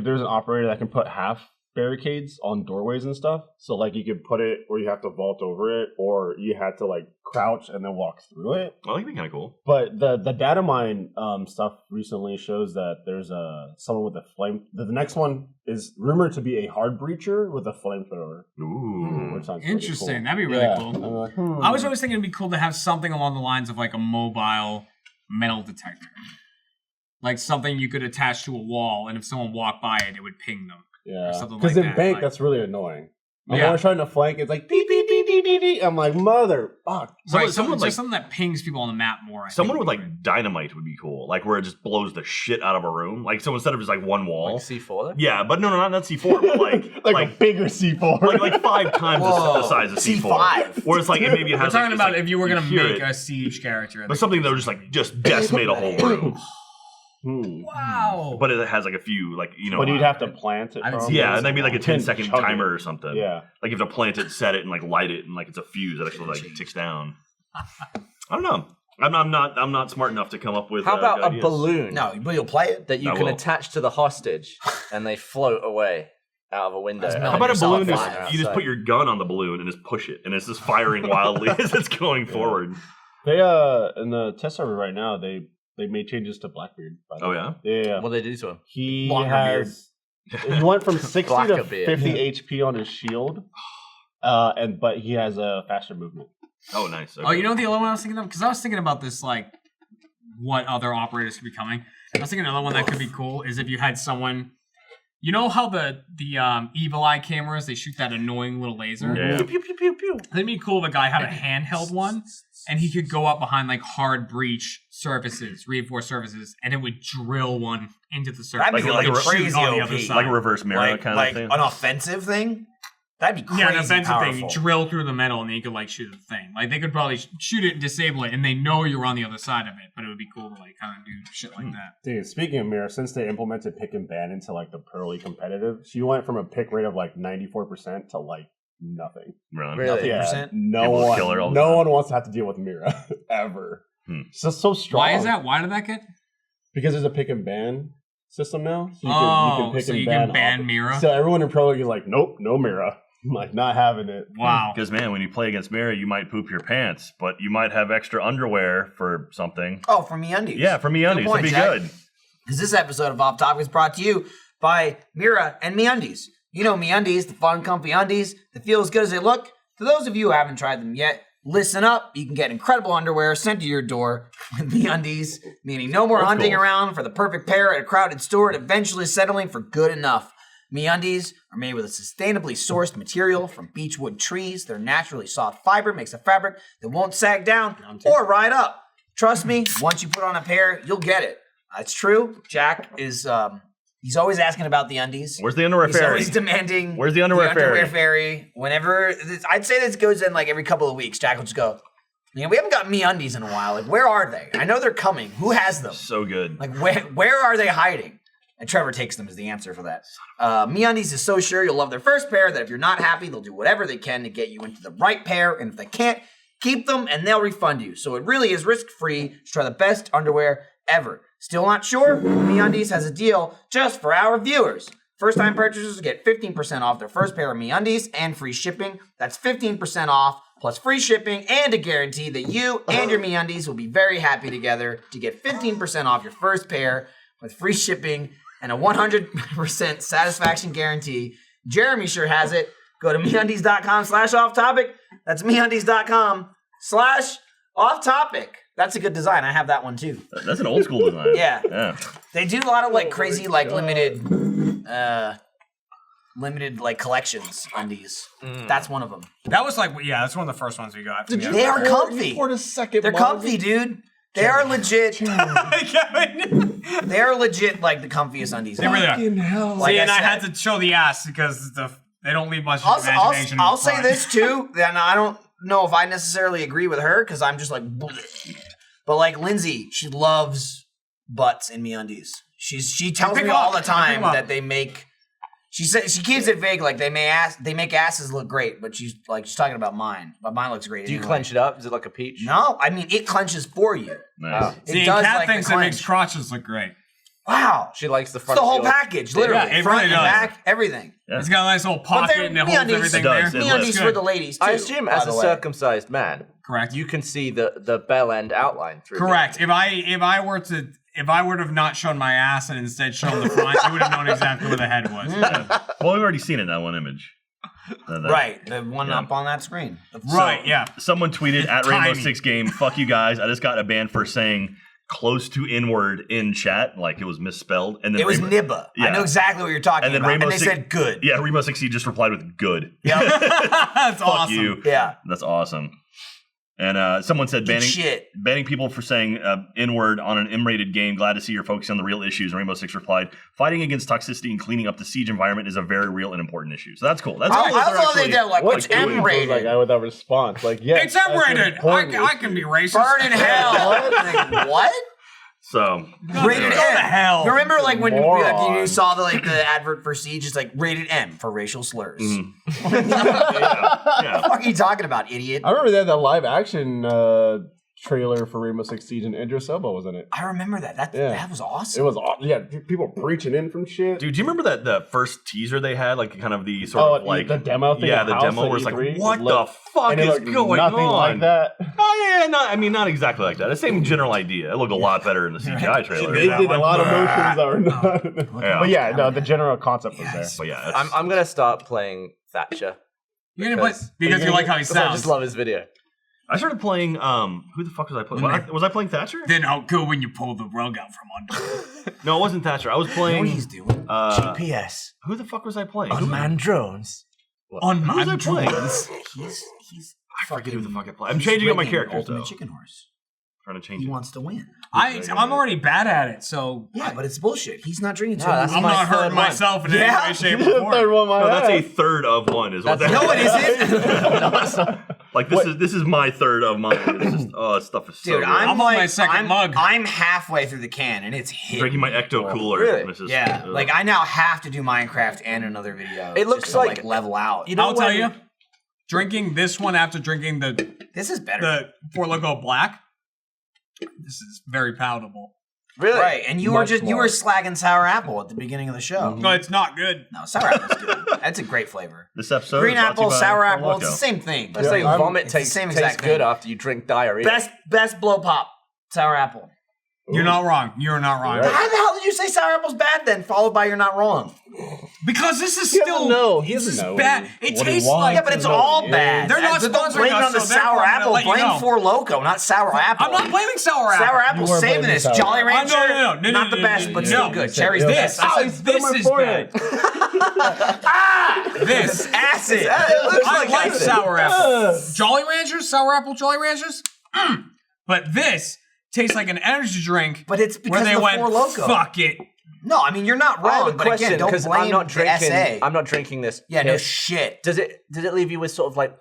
there's an operator that can put half barricades on doorways and stuff, so like you could put it where you have to vault over it, or you had to like crouch and then walk through it. Well, that'd be kind of cool. But the data mine stuff recently shows that there's someone with a flame. The next one is rumored to be a hard breacher with a flamethrower. Ooh. Which sounds Interesting. pretty cool. That'd be really cool. I'm like, I was always thinking it'd be cool to have something along the lines of like a mobile metal detector. Like something you could attach to a wall, and if someone walked by it, it would ping them. Yeah. Something Because like in that, bank, like- that's really annoying. I'm Yeah. always trying to flank. It's like, dee, dee, dee, dee, dee, dee. I'm like, mother, fuck. Right, Someone just something that pings people on the map more. I Someone think with would be like dynamite would be cool, like where it just blows the shit out of a room. Like so instead of just like one wall. Like C4 then? Yeah, but no, not C4, but like a bigger C4. like 5 times the size of C4. C5. Where it's like maybe it We're has. talking like, about it's if you were like, going to hear make it, a siege character. but something that would just decimate a whole room. Wow. But it has like a few like But you'd have to plant it. I haven't probably. seen yeah, and maybe like a 10-second Chug it. timer or something. Yeah. Like you have to plant it, set it, and like light it, and like it's a fuse that actually like ticks down. I don't know. I'm not smart enough to come up with. How about good a ideas. balloon No, but you'll play it. that you I can will. attach to the hostage and they float away out of a window? That's and melting How about a yourself balloon? fire You just put your gun on the balloon and just push it, and it's just firing wildly as it's going forward. They in the test server right now, they made changes to Blackbeard. By the Oh, way. yeah? Yeah. What do they do to him? He Longer has. He went from 60 to Blacker beard. 50 HP on his shield, but he has a faster movement. Oh, nice. Oh, you know the other one I was thinking of? Because I was thinking about this, like, what other operators could be coming. I was thinking another one that could be cool is if you had someone... You know how the Evil Eye cameras, they shoot that annoying little laser? Yeah. Pew, pew, pew, pew, pew. It'd be cool if a guy had a handheld one, and he could go up behind, like, hard breach surfaces, reinforced surfaces, and it would drill one into the surface. That'd be Like a like crazy crazy on the OP. other side. like a reverse mirror kind like of thing. an offensive thing. That'd be crazy. Yeah, an offensive powerful. thing. You drill through the metal and then you could like shoot the thing. Like they could probably shoot it and disable it, and they know you're on the other side of it. But it would be cool to like kind of do shit like that. Dude, speaking of mirror, since they implemented pick and ban into like the early competitive, she went from a pick rate of like 94% to like nothing. Run. Really? Yeah, 100%? no People will kill her all one, the no time. one wants to have to deal with Mira ever. It's just so strong. Why is that? Why did that get? Because there's a pick and ban system now. So So you can ban off- Mira? So everyone in Pro League is like, nope, no Mira. I'm like, not having it. Wow. Because man, when you play against Mary, you might poop your pants, but you might have extra underwear for something. Oh, from MeUndies. Yeah, for MeUndies, Good point, it'd be Jack. good. Because this episode of Off Topic is brought to you by Mira and MeUndies. You know MeUndies, the fun, comfy undies that feel as good as they look. For those of you who haven't tried them yet, listen up. You can get incredible underwear sent to your door with MeUndies, meaning no more That's hunting cool. around for the perfect pair at a crowded store and eventually settling for good enough. MeUndies are made with a sustainably sourced material from beechwood trees. Their naturally soft fiber makes a fabric that won't sag down or ride up. Trust me, once you put on a pair, you'll get it. It's true. Jack is, he's always asking about the undies. Where's the underwear He's fairy? always demanding Where's the underwear fairy? fairy. Whenever, I'd say this goes in like every couple of weeks. Jack will just go, man, we haven't got MeUndies in a while. Like, where are they? I know they're coming. Who has them? So good. Like, where are they hiding? And Trevor takes them as the answer for that. MeUndies is so sure you'll love their first pair that if you're not happy, they'll do whatever they can to get you into the right pair. And if they can't, keep them and they'll refund you. So it really is risk-free to try the best underwear ever. Still not sure? MeUndies has a deal just for our viewers. First-time purchasers get 15% off their first pair of MeUndies and free shipping. That's 15% off plus free shipping and a guarantee that you and your MeUndies will be very happy together. To get 15% off your first pair with free shipping and a 100% satisfaction guarantee, Jeremy sure has it. Go to MeUndies.com/off-topic. That's MeUndies.com/off-topic. That's a good design. I have that one too. That's an old school design. Yeah. They do a lot of like crazy like limited like collections undies. That's one of them. That was like, yeah, that's one of the first ones we got. From They are comfy. For the second They're comfy, dude. They are legit. Kevin. They are legit like the comfiest undies. They really are. Fucking hell. Like See, and I said- had to show the ass because they don't leave much imagination. I'll say this too, and I don't know if I necessarily agree with her because I'm just like, bleh. But like Lindsay, she loves butts in MeUndies. She tells Pick me 'em all up. the Pick time 'em up. that they make. She said she keeps it vague, like they make asses look great, but she's talking about mine. But mine looks great. Do you anyway. clench it up? Is it like a peach? No, I mean it clenches for you. Nice. It See, does Cat like thinks the it makes clench. crotches look great. Wow. She likes the It's front. the whole of your- package, literally. Yeah, it front really and does. back, everything. Yeah. It's got a nice little But pocket they're and it holds MeUndies. everything It does. there. It MeUndies looks for the ladies, too. I assume by as the a way. circumcised man, Correct. you can see the bell end outline through. Correct. If I would have not shown my ass and instead shown the front, you would have known exactly where the head was. Well, we've already seen it in that one image. Right, the one Yeah. up on that screen. Right, yeah. Someone tweeted at Tiny. Rainbow Six Game, fuck you guys. I just got a ban for saying close to inward in chat, like it was misspelled. And then It was Rainbow, Nibba. Yeah. I know exactly what you're talking And then about. Rainbow And they Six- said good. Yeah, Rainbow Six Siege just replied with good. Yeah. That's Fuck awesome. you. Yeah. That's awesome. And someone said Eat shit. banning people for saying inward on an M-rated game. Glad to see you're focusing on the real issues. And Rainbow Six replied, fighting against toxicity and cleaning up the siege environment is a very real and important issue. So that's cool. That's I cool. also love they did like, What it's age was M-rated. that guy with that response? Like, yeah, It's M-rated. I can be racist. Burn in hell. Like, what? So Rated Go to M. hell. Remember, like when Moron. you saw the advert for Siege? It's like rated M for racial slurs. yeah. What are you talking about, idiot? I remember they had that live action trailer for Rainbow Six Siege, and Idris Elba was in it. I remember that. That was It awesome. was yeah, people preaching in from shit. Dude, do you remember the first teaser they had, like kind of the sort of like the demo thing. Yeah, at the House demo at where it's like, E3, what looked- the fuck and it is looked going nothing on? like that. Oh yeah, not exactly like that. The same general idea. It looked a lot better in the CGI trailer. They did a lot of motions that were not. Yeah. But yeah, no, the general concept was there. But yeah, it's- I'm gonna start playing Thatcher You're gonna play because you like how he I sounds. just love his video. I started playing. Who the fuck was I playing? Was I playing Thatcher? Then how good when you pull the rug out from under. No, it wasn't Thatcher. I was You know playing. what he's doing? GPS. Who the fuck was I playing? Unmanned drones. Who was I Unmanned playing? drones. He's I forget who the fuck I played. I'm changing up my characters Ultimate though. Chicken Horse. Trying to change He it. wants to win. I'm already bad at it, so Yeah, but it's bullshit. He's not drinking No, too that's much. I'm my not third hurting one. myself in Yeah. any way, shape, The or form. third one, No, that's a third of one. Is what that No, it isn't. Like this is my third of mine. It's just, this stuff is so Dude, good. I'm on my like, second mug. I'm halfway through the can and it's hit. drinking my Ecto Cooler. Really? and it's just- Yeah, ugh. like I now have to do Minecraft and another video. It looks just to, like- level out. You know I'll tell when- you, drinking this one after drinking the This is better. Four Loko Black, this is very palatable. Really? Right, and you Much were more. slagging sour apple at the beginning of the show. No, it's not good. No, sour apple's good. That's a great flavor. This episode Green is brought to you apple, by sour Four apple, it's the Loko. same thing. Let's say I'm- vomit it's the tastes same exact tastes good thing. after you drink diarrhea. Best blow pop, sour apple. You're not wrong. You're not wrong. Right. How the hell did you say sour apple's bad then, followed by you're not wrong? Because this is He doesn't still know. He this doesn't is know bad. what It he tastes wants. like Yeah, but it's all bad. They're not Don't sponsoring blame it us, on the so therefore sour I'm gonna apple. let you Blame know. Four Loko, not sour apple. I'm not blaming sour apple. Sour apple's were saving blaming this. sour Jolly apple. Rancher, No, not the best, but no. still good. Cherry's It was- this. I said it's still this my is forehead. bad. This Acid. I like acid. sour apple. Jolly Ranchers, sour apple Jolly Ranchers. But this tastes like an energy drink. But it's where because they of the went, Four Loko. fuck it. No, I mean you're not I have wrong. a But question again, don't because blame I'm not drinking. the SA. I'm not drinking this. Yeah, no pit. shit. Does it leave you with sort of like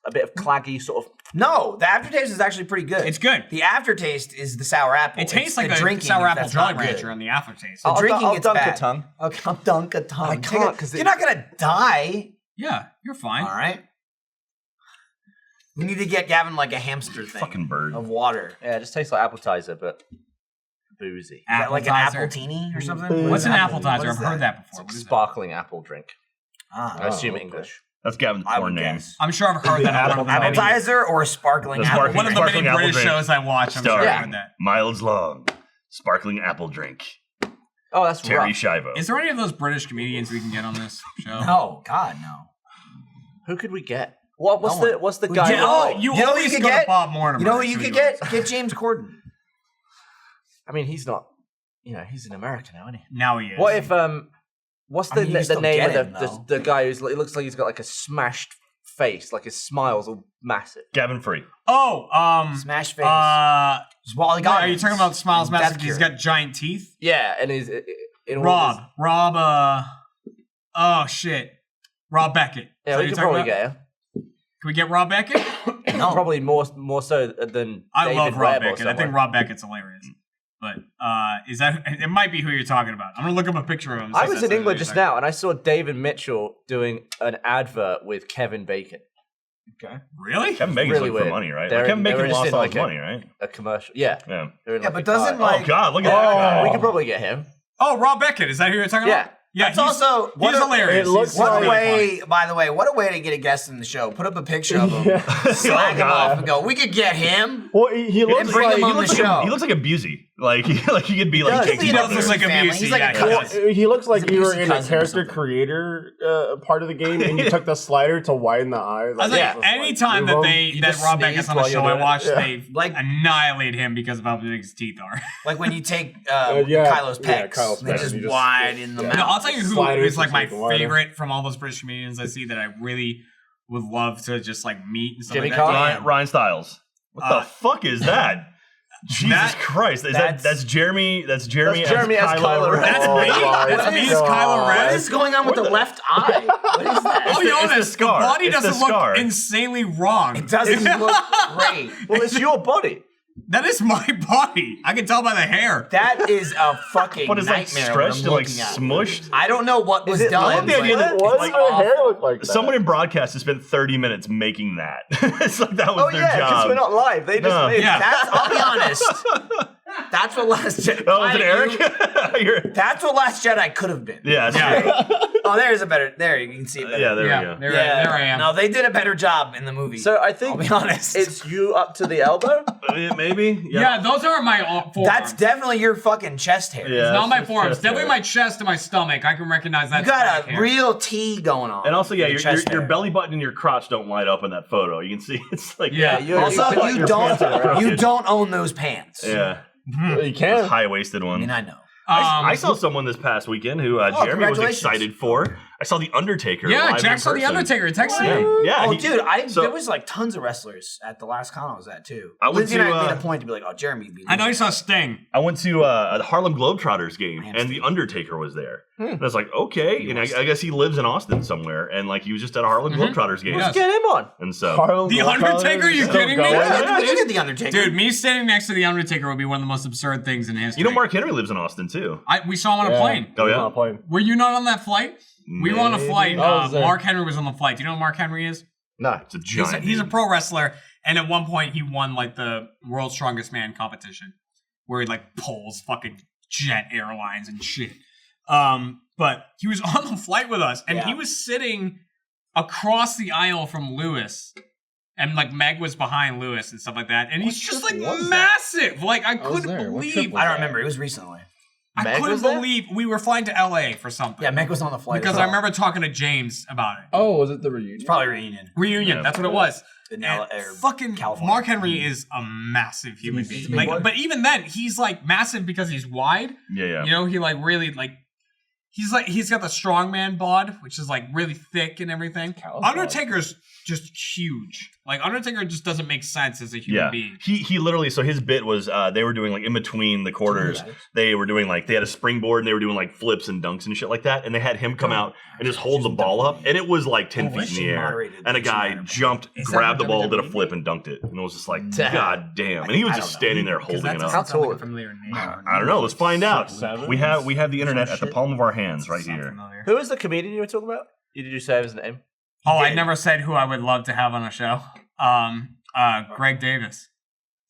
a bit of claggy sort of? No, the aftertaste is actually pretty good. It's good. The aftertaste is the sour apple. It tastes It's like the a drinking sour apple that's Jolly not good. Rancher in the aftertaste. The drinking I'll gets dunk bad. a tongue. Okay, I'll dunk a tongue. I can't, 'cause you're not gonna die. Yeah, you're fine. All right. We need to get Gavin like a hamster thing. Fucking bird. Of water. Yeah, it just tastes like appetizer, but boozy. Is that like an Appetizer. appletini or something? What's an What appetizer? is I've that? heard that It's before. like What is that? sparkling apple drink. Ah, I assume okay. English. That's Gavin's I porn would name. guess. I'm sure I've heard that on one of the many, Appetizer or a sparkling The apple? sparkling- one of the many Sparkling apple British drink. shows I watch. I'm sure Starring I've heard that. Miles Long, sparkling apple drink. Oh, that's Terry rough. Shivo. Is there any of those British comedians we can get on this show? No, God, no. Who could we get? What's No one. the Who- guy? Yeah, Oh, Oh, you you know who always you could go to get? Bob Mortimer. You know who you That's could who get? Get James Corden. I mean, he's not. You know, he's an American now, isn't he? Now he is. What if what's I the mean, you the still name get of him, the though. the guy who's it looks like he's got like a smashed face, like his smile's all massive. Gavin Free. Oh, Smash face. Wait, Wally are you Goggins. talking about Smiles Death Massive? He's Cure. got giant teeth. Yeah, and he's in all Rob, oh shit. Rob Beckett. his- yeah, Is that we who could you're probably talking about? get him. Can we get Rob Beckett? No. Probably more so than I David love Rob Webb or Beckett. I think someone. Rob Beckett's hilarious. But is that it? Might be who you're talking about. I'm gonna look up a picture of him. I was in England just now, and I saw David Mitchell doing an advert with Kevin Bacon. Really? Kevin Bacon's Really looking for weird. money, right? They're- Kevin they're Bacon just lost in all like his a- money, right? A commercial, yeah. Yeah. They're in Yeah, like but a- doesn't Oh like God, look at that guy. we could probably get him. Oh, Rob Beckett. Is that who you're talking about? Yeah, he's also he's hilarious. It looks What a like- way, by the way, what a way to get a guest in the show. Put up a picture of him, slag him off, and go, we could get him. Well, he looks bring like him on the show. He looks like a Busey. Like he could be like. He does look like a family. Busey. He's Yeah, like a he cousin. does. he looks like He's a you were Busey in a cousin or character something. creator part of the game, and you took the slider to widen the eyes. I was like, anytime that You that just Rob Beckett's sneeze on the while show you're I doing it. watch, Yeah. they Like- annihilate him because of how big his teeth are. Like when you take yeah. Kylo's Yeah, pecs, Kylo's they're pecs, just you just- wide in the yeah. mouth. No, I'll tell you who Sliders is like just my make it wider. favorite from all those British comedians I see that I really would love to just like meet and stuff Jimmy like that. Carr? Ryan Styles. What the fuck is that? Jesus Christ! That's Jeremy? That's Jeremy. That's Jeremy as Kylo Ren. That's Oh me. my That's me as God. Kylo What Ren. is going on with the left eye? What is that? I'll be it's the honest, the scar. body It's the doesn't look scar. insanely wrong. It doesn't look great. Well, it's your body. That is my body. I can tell by the hair. That is a fucking What is like nightmare. when I'm stretched and like looking at it. smushed? I don't know what was it done. like the idea that- What like, does her hair look like? That? Someone in broadcast has spent 30 minutes making that. It's like that was Oh their yeah, because job. we're not live. They just No. made Yeah. I'll be honest. That's what Last Jedi. Oh, is it Eric? You're- That's what Last Jedi could have been. yeah, Yeah. true. Oh, there's a better. There, you can see it better. Yeah, there Yeah, we go. there I am. No, they did a better job in the movie. So I I'll think be honest. it's you up to the elbow. Maybe. Yeah, those are my forearms. That's definitely your fucking chest hair. Yeah. It's not my it's forearms. chest Definitely hair. my chest and my stomach. I can recognize that. You got back a hair. real T going on. And also, yeah, with your chest hair. belly button and your crotch don't light up in that photo. You can see it's like Yeah. Also, feel like you your pants are don't broken. you don't own those pants. yeah, You can. high waisted I one. mean, I know. I saw someone this past weekend who Jeremy was congratulations. excited for. I saw the Undertaker. Yeah, live Jack in saw the person. Undertaker. He texted me. Yeah, Oh, he- dude, so- there was like tons of wrestlers at the last con I was at too. I went Lindsay and to, I made a point to be like, "Oh, Jeremy." I know you saw Sting. I went to the Harlem Globetrotters game, Man, and Steve. the Undertaker was there. And I was like, okay, and I guess he lives in Austin somewhere, and like he was just at a Harlem Globetrotters game, Yeah. Get him on. and so Harlem The Globetrotters Undertaker? You still kidding me? going? Yeah, we did the Undertaker. Dude, me standing next to the Undertaker would be one of the most absurd things in history. you know Mark Henry lives in Austin too. We saw him on a Yeah. plane. Oh, yeah? On a plane. Were you not on that flight? We were on a Maybe. flight. I was there. Mark Henry was on the flight. Do you know who Mark Henry is? No. It's a He's giant. he's a dude. pro wrestler, and at one point he won like the World's Strongest Man competition, where he like pulls fucking jet airlines and shit. But he was on the flight with us, and he was sitting across the aisle from Lewis, and like Meg was behind Lewis and stuff like that, and he's just like trip was that? massive. Like I was couldn't there. What trip believe. was I don't remember. It was recently. I Meg couldn't was there? believe we were flying to LA for something. Yeah, Meg was on the flight because as I well. remember talking to James about it. Oh, was it the reunion? It's probably reunion. Reunion, Yeah. that's what it was. In And L- or fucking California. Mark Henry is a massive human He's a being. big Like, boy. but even then, he's like massive because he's wide. Yeah. You know, he like really like he's got the strongman bod, which is like really thick and everything. Cow's bod. Undertaker's just huge. Like Undertaker just doesn't make sense as a human Yeah, being. he literally. So his bit was they were doing like in between the quarters. They were doing like they had a springboard and they were doing like flips and dunks and shit like that. And they had him come out and just hold the ball up, and it was like 10 feet in the air. moderated And a the guy Snyder. jumped, Is that grabbed the what ball, did a WWE flip, and dunked it. And it was just like, Damn. God damn! And he was I just don't know. standing there Because holding that it doesn't up. sound like tall? a familiar name. I don't know. Let's find out. 6'7"? We have the internet at the palm of our hands right Sound here. familiar. Who was the comedian you were talking about? Did you say his name? Oh, I never said who I would love to have on a show. Greg Davis.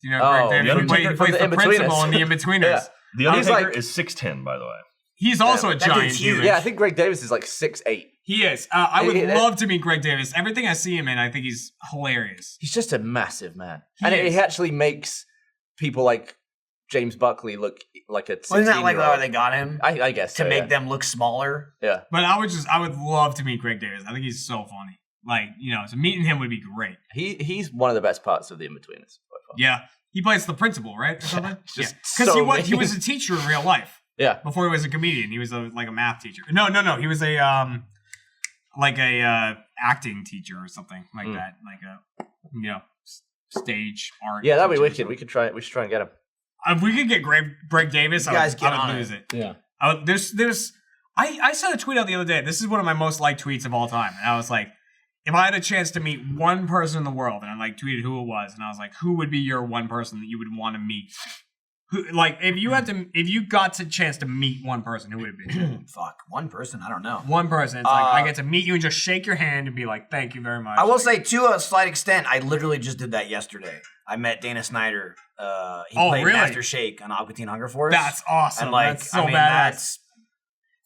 Do you know Oh, Greg The Davis? Undertaker He from plays the the principal In-Betweeners. in the In-Betweeners. Yeah. The He's Undertaker like- is 6'10", by the way. He's also a that giant dude's huge. dude. Yeah, I think Greg Davis is like 6'8". He is. I would He- love to meet Greg Davis. Everything I see him in, I think he's hilarious. He's just a massive man. He And is. he actually makes people like James Buckley look like a 16-year-old. Wasn't that like how they got him I guess to so, make yeah. them look smaller? Yeah. But I would love to meet Greg Davis. I think he's so funny. Like, you know, so meeting him would be great. He's one of the best parts of the In-Betweeners. by far. Yeah. He plays the principal, right? Or something? just Because so he was mean. a teacher in real life. Yeah. Before he was a comedian. He was like a math teacher. No. He was a acting teacher or something like that. Like a, you know, stage art. Yeah, that'd be teacher or wicked. something. We should try and get him. If we could get Greg Davis, You guys get I on would it. lose it. Yeah. I sent a tweet out the other day. This is one of my most liked tweets of all time. And I was like, if I had a chance to meet one person in the world, and I like tweeted who it was, and I was like, who would be your one person that you would want to meet? Who, like, if you got a chance to meet one person, who would it be? Fuck, one person. I don't know. One person. It's like I get to meet you and just shake your hand and be like, thank you very much. I will say, to a slight extent, I literally just did that yesterday. I met Dana Snyder. He played really? Master Shake on Aqua Teen Hunger Force. That's awesome. And like, That's so I mean, badass. that's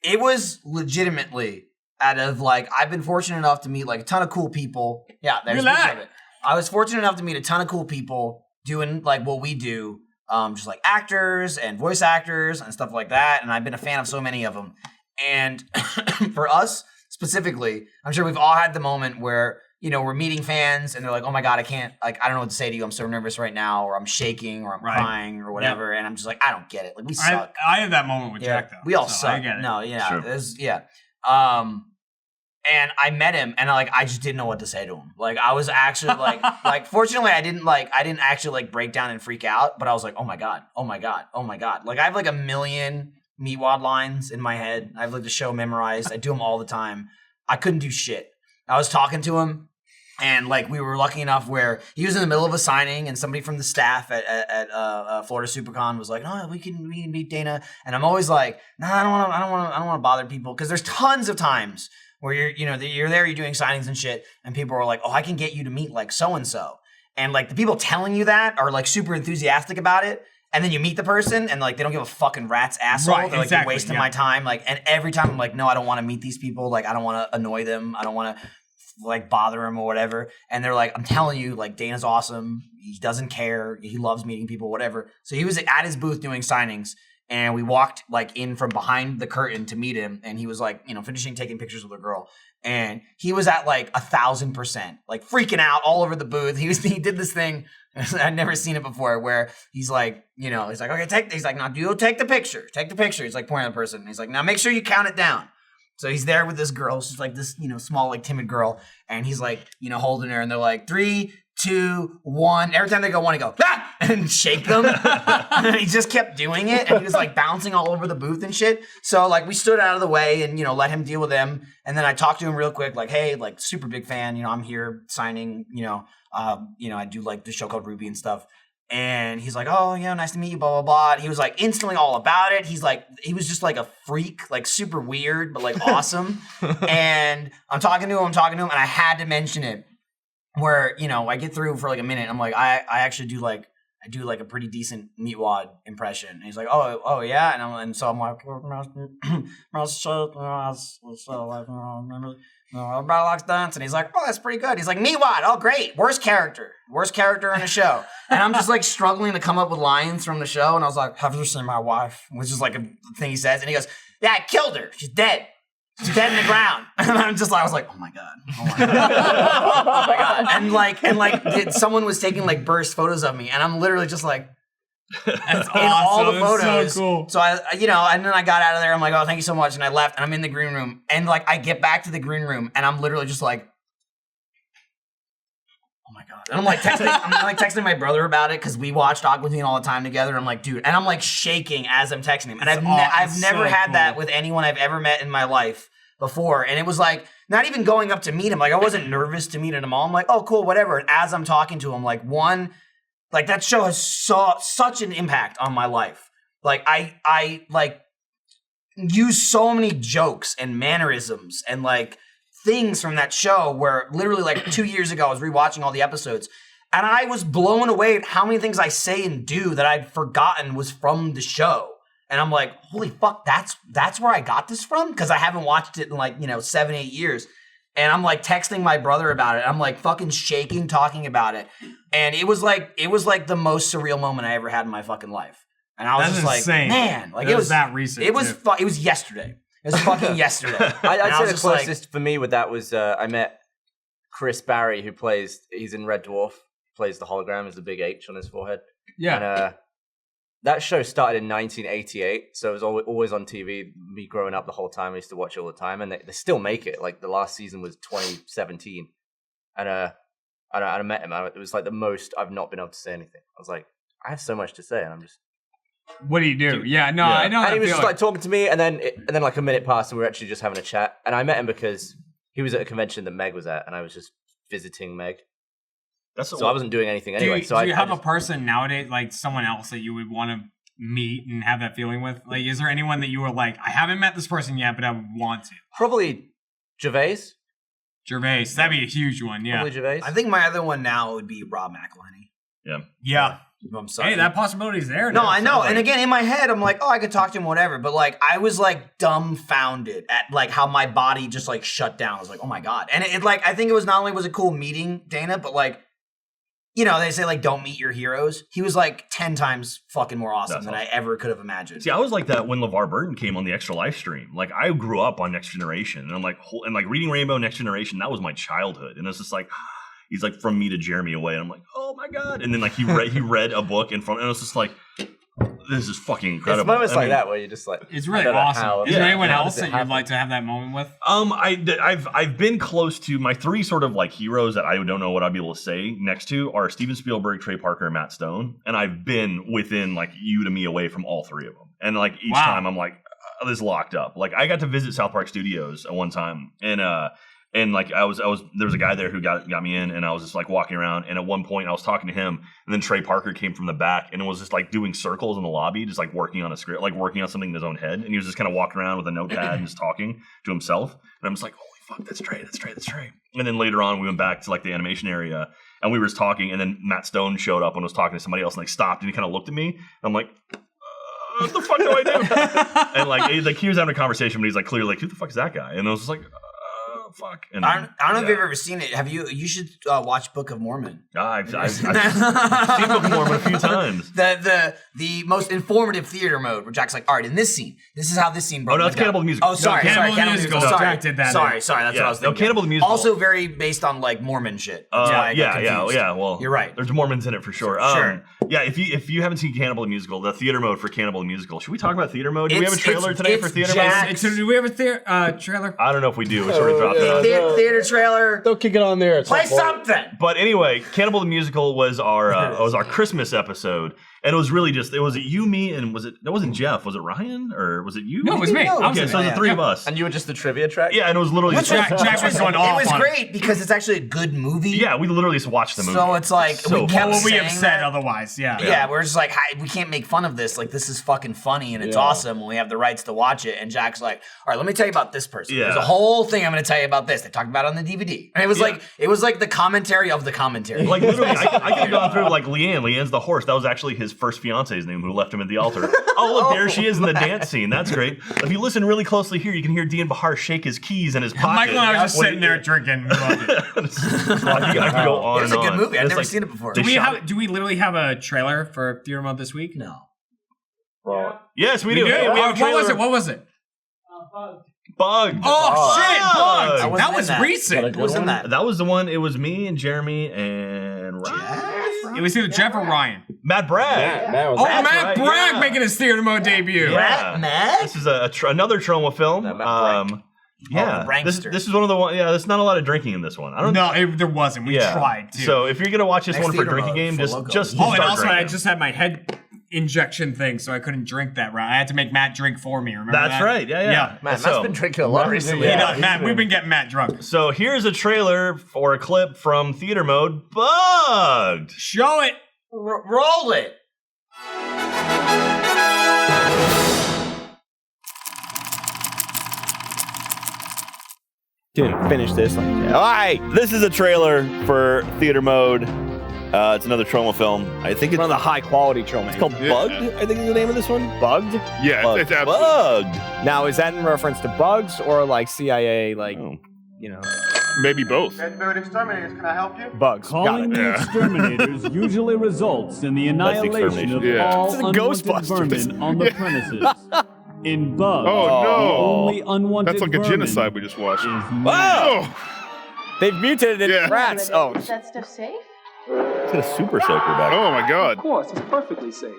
it was legitimately out of like, I've been fortunate enough to meet like a ton of cool people. Yeah, there's a picture of it. I was fortunate enough to meet a ton of cool people doing like what we do, just like actors and voice actors and stuff like that. And I've been a fan of so many of them. And for us specifically, I'm sure we've all had the moment where, you know, we're meeting fans and they're like, oh my God, I don't know what to say to you. I'm so nervous right now, or I'm shaking, or I'm crying, or whatever. And I'm just like, I don't get it. Like, we suck. I have that moment with Jack, though. We all suck. I get it. No, yeah. Sure. And I met him and I just didn't know what to say to him. Like, I was actually like, fortunately I didn't actually like break down and freak out, but I was like, oh my God. Like, I have like a million MeWad lines in my head. I have like the show memorized. I do them all the time. I couldn't do shit. I was talking to him, and like, we were lucky enough where he was in the middle of a signing, and somebody from the staff at Florida SuperCon was like, "No, we can meet Dana." And I'm always like, "No, I don't want to bother people," because there's tons of times where you're there, you're doing signings and shit, and people are like, "Oh, I can get you to meet like so and so," and like the people telling you that are like super enthusiastic about it. And then you meet the person, and like, they don't give a fucking rat's asshole. Right, They're like, you're wasting my time. Like, and every time I'm like, no, I don't want to meet these people. Like, I don't want to annoy them. I don't want to like bother them or whatever. And they're like, I'm telling you, like, Dana's awesome. He doesn't care. He loves meeting people, whatever. So he was at his booth doing signings, and we walked like in from behind the curtain to meet him. And he was like, you know, finishing taking pictures with a girl. And he was at like 1,000%, like freaking out all over the booth. He did this thing. I'd never seen it before, where he's like, you know, he's like, okay, he's like, now you take the picture. He's like pointing at the person. And he's like, now make sure you count it down. So he's there with this girl. She's like this, you know, small, like timid girl. And he's like, you know, holding her, and they're like, 3, 2, 1. Every time they go 1, he go, ah! And shake them. And he just kept doing it. And he was like bouncing all over the booth and shit. So like, we stood out of the way and, you know, let him deal with them. And then I talked to him real quick, like, hey, like, super big fan. You know, I'm here signing, you know, I do like the show called Ruby and stuff. And he's like, oh, yeah, nice to meet you, blah, blah, blah. And he was like instantly all about it. He was just like a freak, like super weird, but like awesome. And I'm talking to him, and I had to mention it where, you know, I get through for like a minute. I'm like, I actually do like a pretty decent MeWad impression. And he's like, oh yeah. And so I'm like, everybody likes dance. And he's like, oh, that's pretty good. He's like, MeWad, oh great. Worst character in the show. And I'm just like struggling to come up with lines from the show. And I was like, have you seen my wife? Which is like a thing he says. And he goes, yeah, I killed her. She's dead. She's dead in the ground. And I was like, oh my God. Oh my God. And like someone was taking like burst photos of me. And I'm literally just like, That's in all the photos. That's so cool. So I, you know, and then I got out of there. I'm like, oh, thank you so much. And I left, and I'm in the green room. And like, I get back to the green room, and I'm literally just like, oh my God. And I'm like texting my brother about it, because we watched Aqua Teen all the time together. I'm like, dude, and I'm like shaking as I'm texting him. And I've never had that with anyone I've ever met in my life before. And it was like, not even going up to meet him. Like, I wasn't nervous to meet him all. I'm like, oh, cool, whatever. And as I'm talking to him, like, like, that show has such an impact on my life. Like, I like use so many jokes and mannerisms and like things from that show, where literally like 2 years ago I was rewatching all the episodes, and I was blown away at how many things I say and do that I'd forgotten was from the show. And I'm like, holy fuck, that's where I got this from? Because I haven't watched it in like, you know, 7, 8 years. And I'm like texting my brother about it. I'm like fucking shaking talking about it. And it was like the most surreal moment I ever had in my fucking life. And I was just like, man, like it was that recent. It was yesterday. It was fucking yesterday. I'd say the closest for me with that was I met Chris Barry, he's in Red Dwarf, plays the hologram as the big H on his forehead. Yeah. And that show started in 1988, so it was always on TV. Me growing up the whole time, I used to watch it all the time, and they still make it. Like, the last season was 2017, and I met him. It was like the most I've not been able to say anything. I was like, I have so much to say, and I'm just. What do you do? Yeah, no, I know. And he was just like talking to me, and then like a minute passed, and we were actually just having a chat. And I met him because he was at a convention that Meg was at, and I was just visiting Meg. So I wasn't doing anything anyway. Do you have a person nowadays, like someone else that you would want to meet and have that feeling with? Like, is there anyone that you were like, I haven't met this person yet, but I would want to? Probably Gervais. That'd be a huge one, yeah. Probably Gervais. I think my other one now would be Rob McElhenney. Yeah. I'm sorry. Hey, that possibility's there. No, now. I know. Like, And again, in my head, I'm like, oh, I could talk to him, whatever. But like, I was like dumbfounded at like how my body just like shut down. I was like, oh my God. And it like, I think it was not only was it cool meeting Dana, but like, you know, they say like, don't meet your heroes. He was like 10 times fucking more awesome than I ever could have imagined. See, I was like that when LeVar Burton came on the Extra Life stream. Like, I grew up on Next Generation, and I'm like, reading Rainbow Next Generation, that was my childhood. And it's just like, he's like From Me to Jeremy away, and I'm like, oh my God. And then like he read a book in front, and it was just like, this is fucking incredible. It's moments like that where you're just like, it's really awesome. Is there anyone else that you'd like to have that moment with? I've been close to my 3 sort of like heroes that I don't know what I'd be able to say next to are Steven Spielberg, Trey Parker, and Matt Stone, and I've been within like you to me away from all 3 of them, and like each time I'm like, this is locked up. Like I got to visit South Park Studios at one time, and like I was there was a guy there who got me in, and I was just like walking around, and at one point I was talking to him, and then Trey Parker came from the back and was just like doing circles in the lobby, just like working on a script, like working on something in his own head, and he was just kind of walking around with a notepad and just talking to himself, and I'm just like, holy fuck, that's Trey. And then later on we went back to like the animation area, and we were just talking, and then Matt Stone showed up and was talking to somebody else, and like stopped, and he kind of looked at me, and I'm like, what the fuck do I do? And like he was having a conversation, but he's like clearly like, who the fuck is that guy? And I was just like, fuck. And I don't know if you've ever seen it. Have you? You should watch Book of Mormon. I've seen Book of Mormon a few times. The most informative theater mode where Jack's like, all right, in this scene, this is how this scene broke. Oh no, it's Cannibal the Musical. Oh, sorry, Cannibal the Musical. Sorry, Did that sorry, that's what I was thinking. No, Cannibal the Musical. Also very based on like Mormon shit. Yeah. Well, you're right. There's Mormons in it for sure. Sure. Yeah, if you haven't seen Cannibal the Musical, the theater mode for Cannibal the Musical. Should we talk about theater mode? Do we have a trailer today for theater mode? Do we have a trailer? I don't know if we do. We sort of dropped it on. Theater trailer. Don't kick it on there. Play something. But anyway, Cannibal the Musical was our Christmas episode, and it was really just it was you, me, and that wasn't Jeff? Was it Ryan or was it you? No, it was me. Okay, so it was the 3 of us. And you were just the trivia track? Yeah, and it was literally Jack was going off. It was great because it's actually a good movie. Yeah, we literally just watched the movie. So it's like we kept what we have saying said that. otherwise. Yeah. Yeah, we're just like, we can't make fun of this. Like, this is fucking funny and it's awesome when we have the rights to watch it. And Jack's like, all right, let me tell you about this person. Yeah. There's a whole thing I'm going to tell you about this. They talked about it on the DVD. And it was like the commentary of the commentary. Like literally, I could have gone through like Leanne. Leanne's the horse. That was actually his first fiance's name who left him at the altar. Oh, look, there she is in the dance scene. That's great. If you listen really closely here, you can hear Dean Bahar shake his keys in his pocket. Michael and I was just sitting there drinking. I could go on It's and a on. good movie. I've It's never like- seen it before. Do we literally have a trailer for theater mode this week? No. Yes, we do. We do. We have a trailer. What was it? Bug. Oh, shit, I Bug. wasn't That in was that. recent. Who was in that? That was the one. It was me and Jeremy and Ryan. It was either Jeff or Ryan. Matt Bragg. Matt was Matt Bragg making his theater mode debut. Yeah. Matt? This is another trauma film. Matt Bragg. Yeah, the prankster. this is one of the one. Yeah, there's not a lot of drinking in this one. I don't. No, there wasn't. We tried to. So if you're gonna watch this Next one for a theater drinking mode game, for just Loko. and start also drinking. I just had my head injection thing, so I couldn't drink that round. I had to make Matt drink for me. Remember That's that? right. Yeah. Yeah. Man, So- Matt's been drinking a lot recently. Yeah, Matt, we've been getting Matt drunk. So here's a trailer for a clip from theater mode. Bugged. Show it. Roll it. Didn't finish this. All right. This is a trailer for theater mode. It's another trauma film. I think it's One of the high quality trauma. called Bugged. I think is the name of this one. Bugged. Yeah, Bugged. it's absolutely. Bugged. Now, is that in reference to bugs or like CIA, like, Oh. you know, Maybe both. Headphone exterminators, can I help you? bugs? Got Calling it. the exterminators usually results in the annihilation of Yeah. all It's a unwanted Ghostbusters. vermin on the premises. In Bugs, Oh, the no. only unwanted That's like a vermin genocide we just watched. is Oh! They've mutated it Yeah. rats. Oh, Is that stuff safe? It's got a super soaker back. Oh my god. Of course, it's perfectly safe.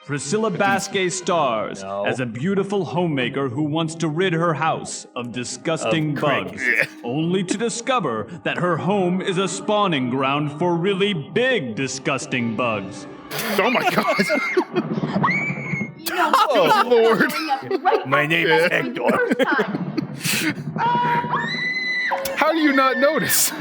Priscilla Basquet stars as a beautiful homemaker who wants to rid her house of disgusting bugs, only to discover that her home is a spawning ground for really big, disgusting bugs. Oh my god. Oh, Lord. my name is Hector. How do you not notice?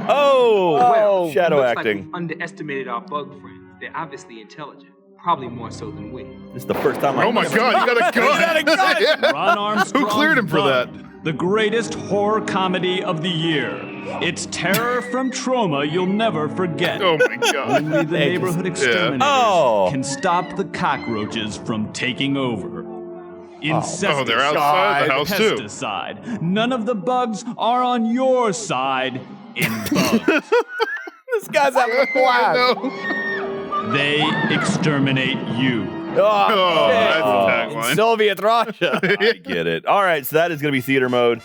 Oh, shadow acting. Like underestimated our bug friends. They're obviously intelligent. Probably more so than we. This is the first time I. Oh my god, you got a gun. Ron Armstrong. Who cleared him for that? the greatest horror comedy of the year. It's terror from trauma you'll never forget. Oh my god. Only the neighborhood exterminators Oh. can stop the cockroaches from taking over. Insecticide, Oh, they're outside the house, too. pesticide. None of the bugs are on your side in bugs. This guy's having a blast. No. They exterminate you. Oh, that's a tagline. Soviet Russia. I get it. All right, so that is going to be theater mode.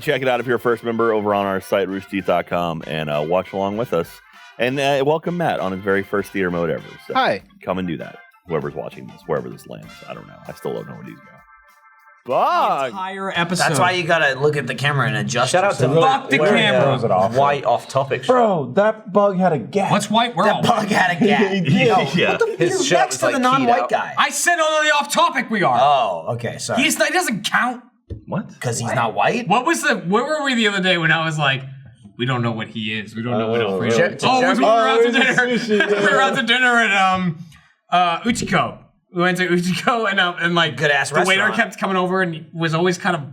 Check it out if you're a first member over on our site, roosterteeth.com, and watch along with us. And welcome Matt on his very first theater mode ever. So Hi. come and do that. Whoever's watching this, wherever this lands. I don't know. I still don't know where these go. Bug. Entire episode. That's why you gotta look at the camera and adjust. Shout out to yourself. Fuck the wearing camera. Throws it off. white off topic. Bro, that bug had a gap. What's white? We're all That bug had a gap. Yeah. His You're shirt next was to like the keyed non-white out. guy. I said on the off topic we are. Oh, okay, sorry. He doesn't count. What? Because he's not white. Where were we the other day when I was like, we don't know what he is. We don't know what Alfredo Jer- is. Oh, we were out to dinner. sushi, We were out to dinner at Uchiko. We went to Uchiko and like Good ass the waiter restaurant. kept coming over and he was always kind of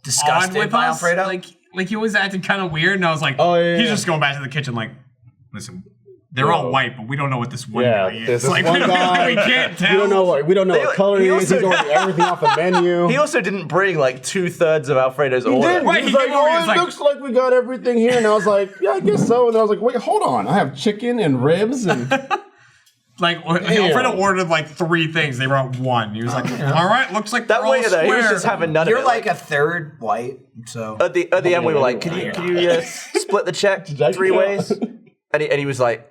Disgusted odd with by us. Alfredo. Like he always acted kind of weird, and I was like, Oh, yeah, he's yeah. just going back to the kitchen like, listen, they're all white, but we don't know what this one Yeah, guy is. there's this Like one guy. we can't tell. We don't know what color he is. He's ordering everything off the menu. He also didn't bring like 2/3 of Alfredo's He order. did. Right, He he was like, came over, he oh, was it like- looks like we got everything here. And I was like, yeah, I guess so. And I was like, wait, hold on. I have chicken and ribs. And Like Alfredo ordered like 3 things. They brought 1. He was like, "All right, looks like That they're all waiter there, he was square." just having none You're of it. like a third white, so. At the end, we were like, "Can you split the check 3 ways?" And he was like,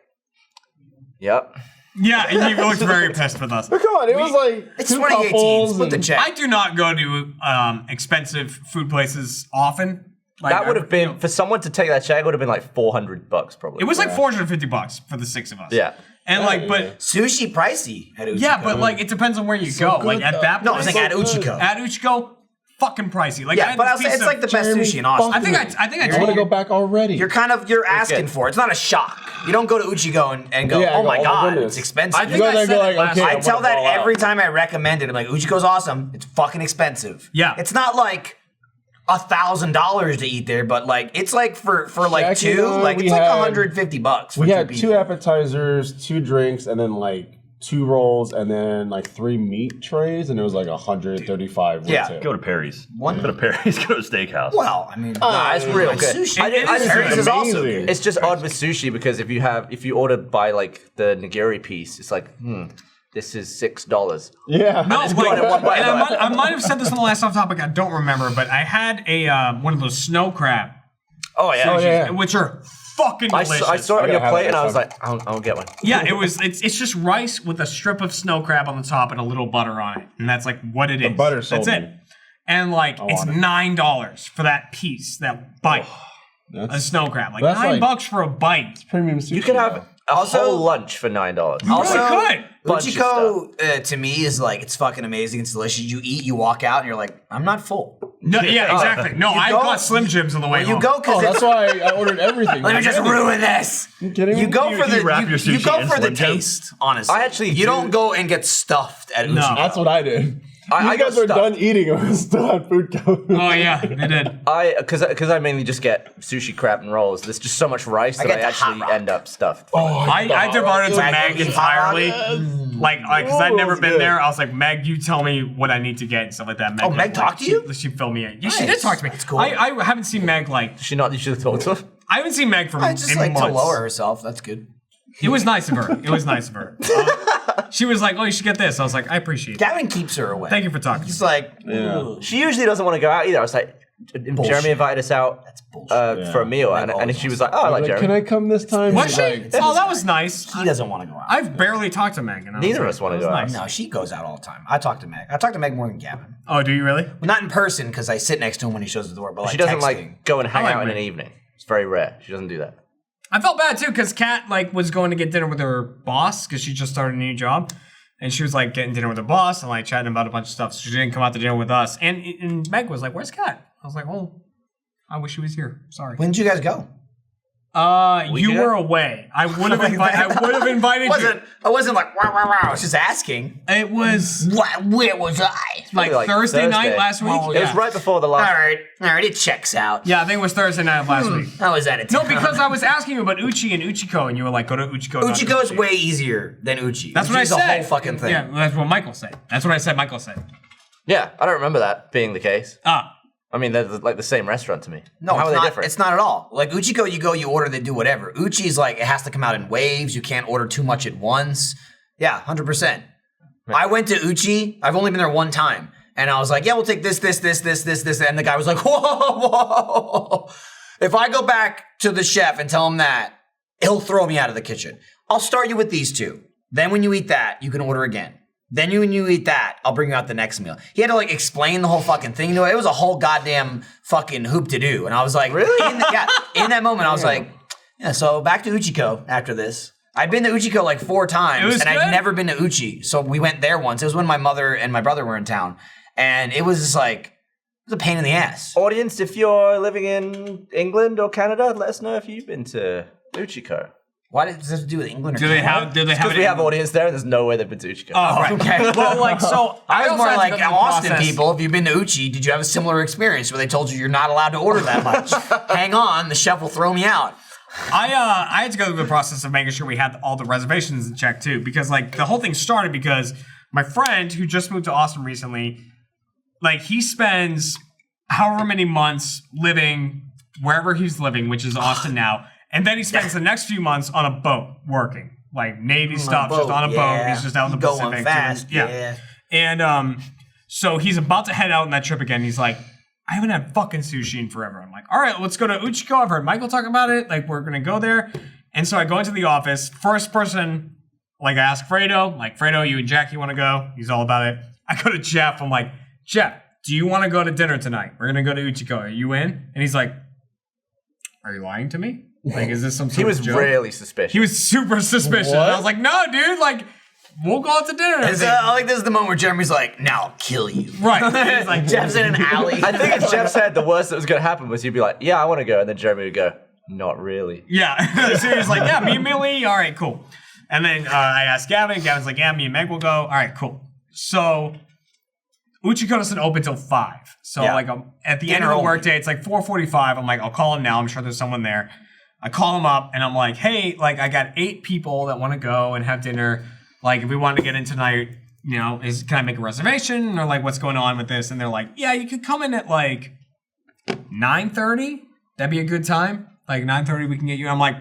"Yep." Yeah, and he looked very pissed with us. come on, it was like It's 2 2018. couples. Split the and- check. I do not go to expensive food places often. Like, That would have been for someone to take that check. It would have been like $400 probably. It was like $450 for the 6 of us. Yeah. And like, but Sushi pricey at Uchiko. yeah, but like, it depends on where you go. Like at that, No, I was place, like at Uchiko. At Uchiko, fucking pricey. Like, I Yeah, had but this I'll say piece it's of- like the best sushi in Austin. I think I I want to told go you. back already. You're asking for it. It's not a shock. You don't go to Uchiko and go, Yeah, I oh go, my oh my god, goodness. it's expensive. I you think go I there and said go it like, last okay, time. I I'm tell gonna that ball out. every time I recommend it. I'm like, Uchiko's awesome. It's fucking expensive. Yeah. It's not like $1,000 to eat there, but like it's like for like Jackie 2, and I, like we it's like had- $150 for We 2 had people. 2 appetizers, 2 drinks, and then like 2 rolls, and then like 3 meat trays, and it was like 135. with Yeah. tip. Go to Perry's. One- Go to Perry's. Go to Steakhouse. Well, I mean, Nah, it's real good. Sushi. I Perry's agree. is also Amazing. good. It's just odd with sushi because if you order by like the nigiri piece, it's like, this is $6. Yeah. No, just like, got it one by and one. I might have said this on the last off topic. I don't remember, but I had a one of those snow crab, Oh yeah. Oh, yeah. which are fucking I delicious. saw it on gotta your have plate that and I was next like, I'll get one. Yeah, it's just rice with a strip of snow crab on the top and a little butter on it, and that's like what it is. butter sold That's me. it. And like it's want it. $9 for that piece, that bite, a That's snow crab. Like That's $9 like- for a bite. premium sushi. You could have a Also- whole lunch for $9. Also, good. Bunch of Uchiko to me is like it's fucking amazing. It's delicious. You eat, you walk out, and you're like, I'm not full. No, yeah, exactly. No, I go- got Slim Jims on the way You home. go Oh, because that's why I ordered everything. let me just ruin this. You kidding me? You go for you wrap the your you sushi go in for the Slim Jim? taste. Honestly, I actually you do- don't go and get stuffed at Uchiko. That's what I did. I You got guys were stuffed. done eating and was still had food coming. Oh yeah, they did. Because I mainly just get sushi, crab, and rolls. There's just so much rice that get I the actually hot rock. end up stuffed. I devoted to Like, Meg it's entirely. hot. Like, because I'd Ooh, never that's been good. there. I was like, Meg, you tell me what I need to get and stuff like that. Meg Oh, Meg talked to you? She filled me in. Yeah, she did Nice. talk to me. That's cool. I haven't seen Meg like You should have talked to her. I haven't seen Meg for I just in like months. to lower herself. That's good. It was nice of her. It was nice of her. She was like, "Oh, you should get this." I was like, "I appreciate it. Gavin keeps her away. Thank you for talking." He's like, She usually doesn't want to go out either. I was like, Jeremy invited us out for a meal, and always she was like, "Oh, I like Like, Jeremy." can I come this time? Was She's she? like, Oh, that was nice. he doesn't want to go out. I've barely talked to Meg. And I was Neither of like, us wanna that was go out. nice. No, she goes out all the time. I talk to Meg. I talk to Meg more than Gavin. Oh, do you really? Well, not in person because I sit next to him when he shows the door. But like She doesn't texting. like go and hang like out in Meg. an evening. It's very rare. She doesn't do that. I felt bad too because Kat like was going to get dinner with her boss because she just started a new job, and she was like getting dinner with her boss and like chatting about a bunch of stuff. So she didn't come out to dinner with us. And Meg was like, "Where's Kat?" I was like, "Well, I wish she was here. Sorry." When did you guys go? You were away. I would have invited you. I wasn't like wow wow wow. I was just asking. It was where was I? Like Thursday night last week. It was right before the last. All right, it checks out. Yeah, I think it was Thursday night of last week. How was that? No, because I was asking you about Uchi and Uchiko, and you were like, "Go to Uchiko." Uchiko is way easier than Uchi. That's what I said. The whole fucking thing. Yeah, that's what Michael said. That's what I said. Michael said. Yeah, I don't remember that being the case. Ah. I mean, they're like the same restaurant to me. No, how are they different? It's not at all. Like Uchiko, you go, you order, they do whatever. Uchi's like it has to come out in waves. You can't order too much at once. Yeah, 100%. I went to Uchi. I've only been there one time, and I was like, yeah, we'll take this, and the guy was like, whoa. If I go back to the chef and tell him that, he'll throw me out of the kitchen. I'll start you with these two. Then when you eat that, you can order again. Then when you eat that, I'll bring you out the next meal. He had to like explain the whole fucking thing to it. It was a whole goddamn fucking hoop to do. And I was like, really? In that moment, I was like, yeah, so back to Uchiko after this. I'd been to Uchiko like 4 times, and I'd never been to Uchi. So we went there once. It was when my mother and my brother were in town. And it was just like, it was a pain in the ass. Audience, if you're living in England or Canada, let us know if you've been to Uchiko. Why does this have to do with England or Do they have? Because we have audience there, and there's no way they've been to Uchiko. Oh, right. Okay. Well, like so, I was also more had to like go through the Austin process. people. If you've been to Uchi, did you have a similar experience where they told you you're not allowed to order that much? Hang on, the chef will throw me out. I had to go through the process of making sure we had all the reservations in check too, because like the whole thing started because my friend who just moved to Austin recently, like he spends however many months living wherever he's living, which is Austin now. And then he spends the next few months on a boat working, like Navy stuff, just on a boat. He's just out in the Going Pacific. fast, yeah. And so he's about to head out on that trip again. He's like, I haven't had fucking sushi in forever. I'm like, all right, let's go to Uchiko. I've heard Michael talk about it. Like, we're gonna go there. And so I go into the office. First person, like, I ask Fredo, like, Fredo, you and Jackie want to go? He's all about it. I go to Jeff. I'm like, Jeff, do you want to go to dinner tonight? We're gonna go to Uchiko. Are you in? And he's like, are you lying to me? Like, is this some sort of joke? He was really suspicious. He was super suspicious. I was like, no, dude, like, we'll go out to dinner. I like this is the moment where Jeremy's like, now I'll kill you. Right. He's like, Jeff's in an alley. I think in Jeff's head, the worst that was going to happen was he'd be like, yeah, I want to go. And then Jeremy would go, not really. Yeah. So he's like, yeah, me and Millie. All right, cool. And then I asked Gavin. Gavin's like, yeah, me and Meg will go. All right, cool. So Uchiko doesn't open till 5. So like at the end of the workday, it's like 4:45. I'm like, I'll call him now. I'm sure there's someone there. I call him up and I'm like, hey, like I got 8 people that want to go and have dinner. Like if we want to get in tonight, you know, can I make a reservation or like what's going on with this? And they're like, yeah, you could come in at like 9:30. That'd be a good time. Like 9:30, we can get you. I'm like,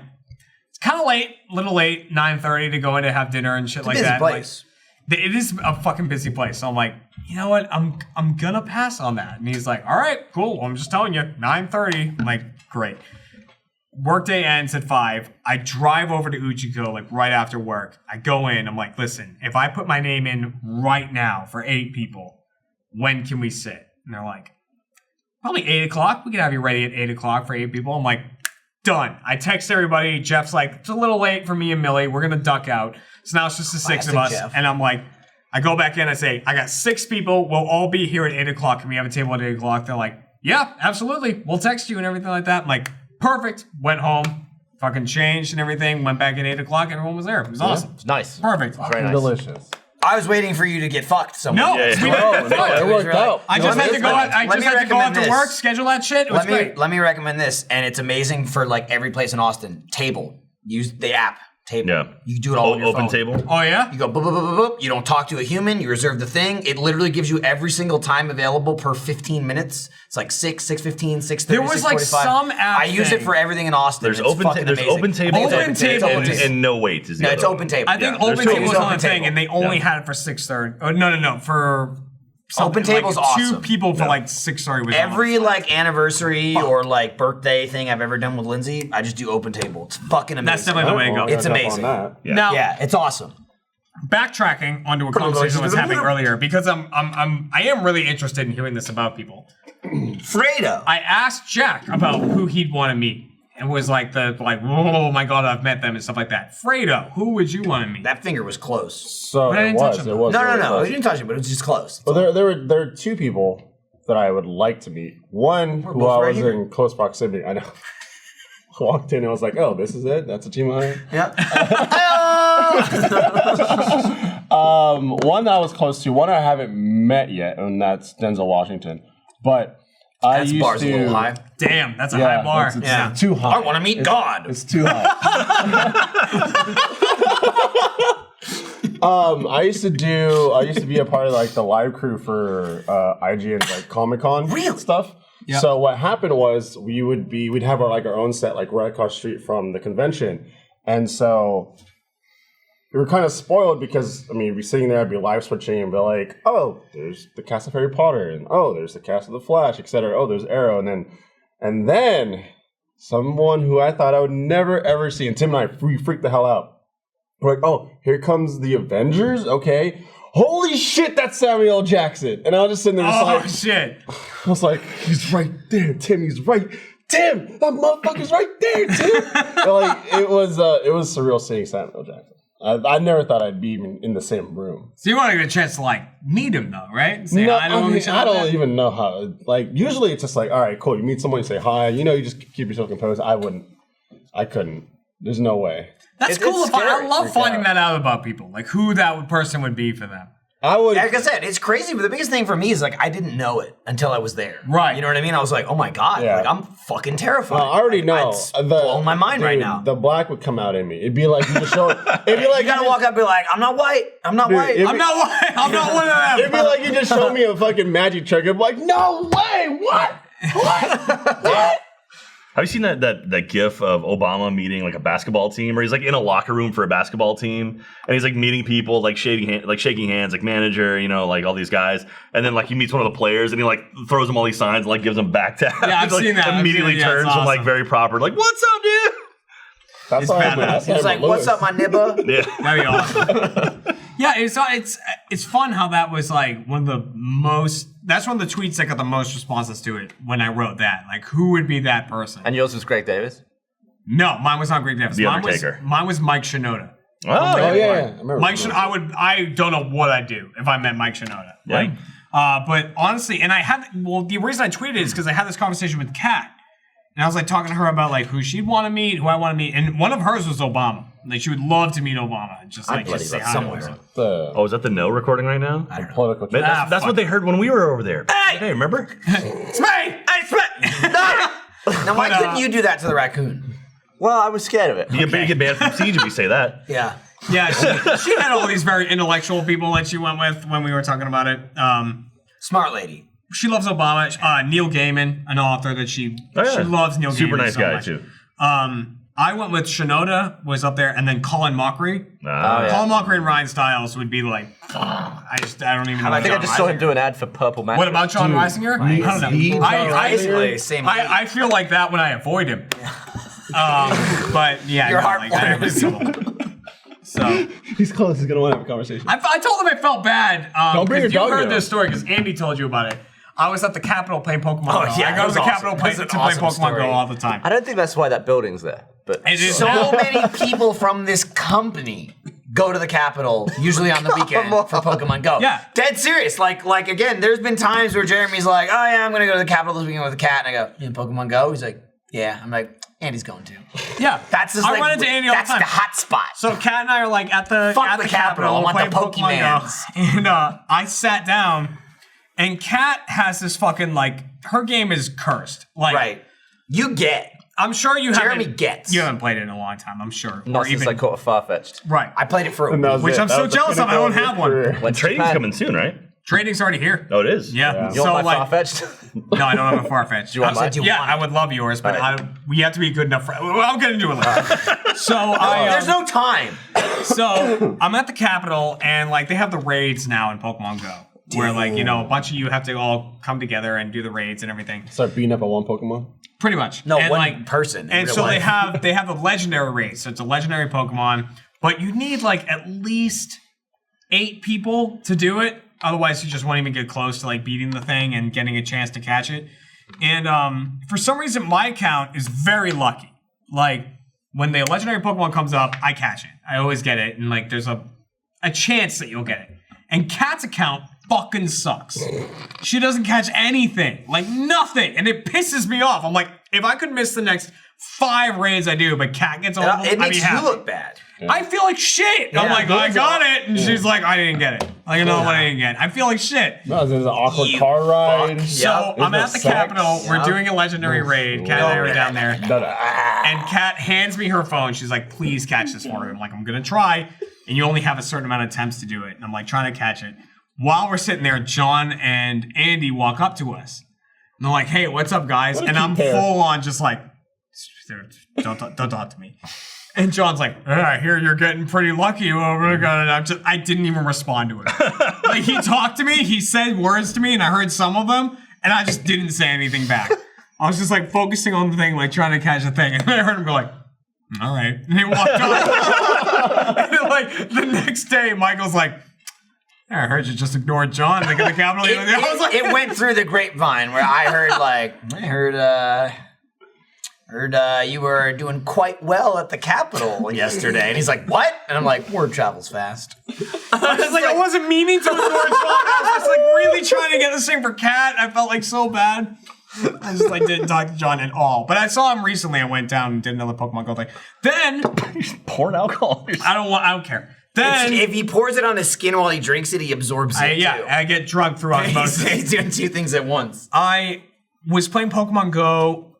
it's kind of late, a little late, 9:30 to go in to have dinner and shit like that. Place. Like, it is a fucking busy place. So I'm like, you know what? I'm gonna pass on that. And he's like, all right, cool. Well, I'm just telling you, 9:30. I'm like, great. Workday ends at 5. I drive over to Uchiko like right after work. I go in. I'm like, listen, if I put my name in right now for 8 people, when can we sit? And they're like, probably 8 o'clock. We can have you ready at 8 o'clock for 8 people. I'm like, done. I text everybody. Jeff's like, it's a little late for me and Millie. We're going to duck out. So now it's just the 6 of us. Jeff. And I'm like, I go back in. I say, I got 6 people. We'll all be here at 8 o'clock. Can we have a table at 8 o'clock? They're like, yeah, absolutely. We'll text you and everything like that. I'm like, perfect. Went home, fucking changed and everything. Went back at 8 o'clock. Everyone was there. It was awesome. It's nice. Perfect. Very nice. Delicious. I was waiting for you to get fucked somewhere. No, we didn't get fucked. It worked out. I just had to go out. I Let just me had to go out recommend to work, this. schedule that shit. It was great. Let me recommend this, and it's amazing for like every place in Austin. Table. Use the app. Table. Yeah. You can do it all on your Open phone. table. Oh yeah. You go boop, boop, boop, boop, boop. You don't talk to a human. You reserve the thing. It literally gives you every single time available per 15 minutes. It's like 6, 6:15, 6:30, There was like 6:45. some app I use it thing. for everything in Austin. There's It's open fucking there's amazing. open table, Open table. and no wait is the No, other it's one. open table. I think Yeah, there's open two table was options. on the Open thing, table. and they only had it for 6:30. Oh no, for Open something, table's like, awesome. 2 people for like 6:30 was Every on. like anniversary or like birthday thing I've ever done with Lindsay, I just do open table. It's fucking amazing. That's definitely the way to go. It's amazing. Yeah. Now, Yeah, it's awesome. backtracking onto a conversation that was happening earlier because I am really interested in hearing this about people. Fredo. I asked Jack about who he'd want to meet. And was like oh my god, I've met them and stuff like that. Fredo, who would you want to meet? That finger was close. So But I it didn't touch was. him. It was. No, really I close. didn't touch it, but it was just close. Well, there are 2 people that I would like to meet. One who both I right was here. in close proximity. I know. walked in and was like, "Oh, this is it. That's a team honor." Yeah. One that I was close to, one I haven't met yet, and that's Denzel Washington. But I That's used bar's to. a little high. Damn, that's a high bar. It's too high. I want to meet God. It's too high. I used to be a part of like the live crew for IGN's like Comic-Con stuff. Yep. So what happened was we'd have our own set like right across the street from the convention, and so we were kind of spoiled because I mean we'd be sitting there, I'd be live switching and be like, oh, there's the cast of Harry Potter, and oh, there's the cast of The Flash, etc. Oh, there's Arrow, and then someone who I thought I would never ever see, and Tim and I we freaked the hell out. We're like, oh, here comes the Avengers, okay. Holy shit, that's Samuel L. Jackson. And I was just sitting there shit. I was like, he's right there, Tim, he's right. Tim, that motherfucker's right there, Tim. Like, it was surreal seeing Samuel L. Jackson. I never thought I'd be even in the same room. So you want to get a chance to like meet him though, right? Say No, hi to him. I don't even know how. Like, usually it's just like, all right, cool. You meet someone, you say hi. You know, you just keep yourself composed. I couldn't. There's no way. That's cool. I love finding that out about people, like who that person would be for them. I would. Like I said, it's crazy, but the biggest thing for me is like I didn't know it until I was there. Right. You know what I mean? I was like, oh my God, like I'm fucking terrified. I already know. It's blowing my mind right now. The black would come out in me. It'd be like you just show. It'd be like you gotta walk up and be like, I'm not white. I'm not white. I'm not white. I'm not one of them. It'd be like you just show me a fucking magic trick. I'd be like, no way. What? What? Have you seen that gif of Obama meeting like a basketball team, where he's like in a locker room for a basketball team, and he's like meeting people, like shaking hands, like manager, you know, like all these guys, and then like he meets one of the players, and he like throws them all these signs, and, like gives them back tab. Yeah, I've like, seen that. Immediately turns from like very proper, like what's up, dude? That's badass. He's like, what's up, my nibba? Yeah, that'd be awesome. Yeah, it's fun how that was like one of the most. That's one of the tweets that got the most responses to it when I wrote that. Like, who would be that person? And yours was Greg Davis? No, mine was not Greg Davis. The Undertaker. Mine was Mike Shinoda. Oh yeah. I don't know what I'd do if I met Mike Shinoda. Yeah. But honestly, and the reason I tweeted is because I had this conversation with Kat. And I was like talking to her about like who she'd want to meet, who I want to meet, and one of hers was Obama. Like she would love to meet Obama, just say hi somewhere. to him. Oh, is that the no recording right now? I don't know. That's what they heard when we were over there. Hey, remember? It's me. Hey, it's me. No. Now why couldn't you do that to the raccoon? Well, I was scared of it. You get banned from Siege if you say that. Yeah. Yeah, she had all these very intellectual people that she went with when we were talking about it. Smart lady. She loves Obama. Neil Gaiman, an author that she loves. Neil Gaiman. Super nice so guy much. too. I went with Shinoda, was up there, and then Colin Mockery. Colin Mockery and Ryan Stiles would be like, I don't even know. I think I just saw him do an ad for Purple Mattress. What about John Reisinger? I don't know. I feel like that when I avoid him. But yeah, your heart So he's close. He's gonna want to have a conversation. I told him I felt bad. Don't bring your dog. You heard this story because Andy told you about it. I was at the Capitol playing Pokemon Go. Yeah, I go to the Capitol to play Pokemon Go all the time. I don't think that's why that building's there. But so many people from this company go to the Capitol, usually on the weekend for Pokemon Go. Yeah. Dead serious. Like again, there's been times where Jeremy's like, oh yeah, I'm gonna go to the Capitol this weekend with a cat. And I go, you Pokemon Go? He's like, yeah. I'm like, Andy's going to. Yeah. That's just I run into Andy all the time. That's the hot spot. So Kat and I are like at the Capitol. I want the Pokemans. And I sat down, and Kat has this fucking like her game is cursed. Like right. You get. I'm sure you Jeremy gets. You haven't played it in a long time, I'm sure. Not since I caught a Farfetched. Right. I played it for a week. Which I'm so jealous of. I don't have one. When trading's coming soon, right? Trading's already here. Oh, it is? Yeah. You want my Farfetched? No, I don't have a Farfetched. Do you want mine? I would love yours, but we have to be good enough for I'll get into it later. There's no time. So I'm at the Capitol, and like they have the raids now in Pokemon Go. Where like, you know, a bunch of you have to all come together and do the raids and everything. Start beating up on one Pokemon? Pretty much. No, and one person. And so they have the legendary raid. So it's a legendary Pokemon, but you need like at least 8 people to do it. Otherwise, you just won't even get close to like beating the thing and getting a chance to catch it. And for some reason, my account is very lucky. Like when the legendary Pokemon comes up, I catch it. I always get it, and like there's a chance that you'll get it. And Kat's account fucking sucks. She doesn't catch anything, like nothing, and it pisses me off. I'm like, if I could miss the next 5 raids I do, but Kat gets all of them, It I'd makes be you happy. look bad. I feel like shit. I'm like, I got it. And she's like, I didn't get it. Like, another one I didn't get. I feel like shit. No, there's an awkward car ride. So I'm at the Capitol. We're doing a legendary raid. Kat and I are down there. And Kat hands me her phone. She's like, please catch this for me. I'm like, I'm going to try. And you only have a certain amount of attempts to do it. And I'm like, trying to catch it. While we're sitting there, John and Andy walk up to us. And they're like, hey, what's up, guys? And I'm full on just like, don't talk to me. And John's like, I hear you're getting pretty lucky over there. I didn't even respond to it. Like, he talked to me, he said words to me, and I heard some of them, and I just didn't say anything back. I was just like focusing on the thing, like trying to catch the thing, and I heard him go like, all right. And he walked on. And then, like, the next day, Michael's like, I heard you just ignored John. Like, at the Capitol. I was like, it went through the grapevine where I heard you were doing quite well at the Capitol yesterday. And he's like, what? And I'm like, word travels fast. I was like, I wasn't meaning to ignore John. I was just like really trying to get this thing for Kat. I felt like so bad. I just like didn't talk to John at all. But I saw him recently. I went down and did another Pokemon Go thing. Then he's pouring alcohol. I don't care. Then if he pours it on his skin while he drinks it, he absorbs it. Yeah, I get drunk through osmosis. He's doing 2 things at once. I was playing Pokemon Go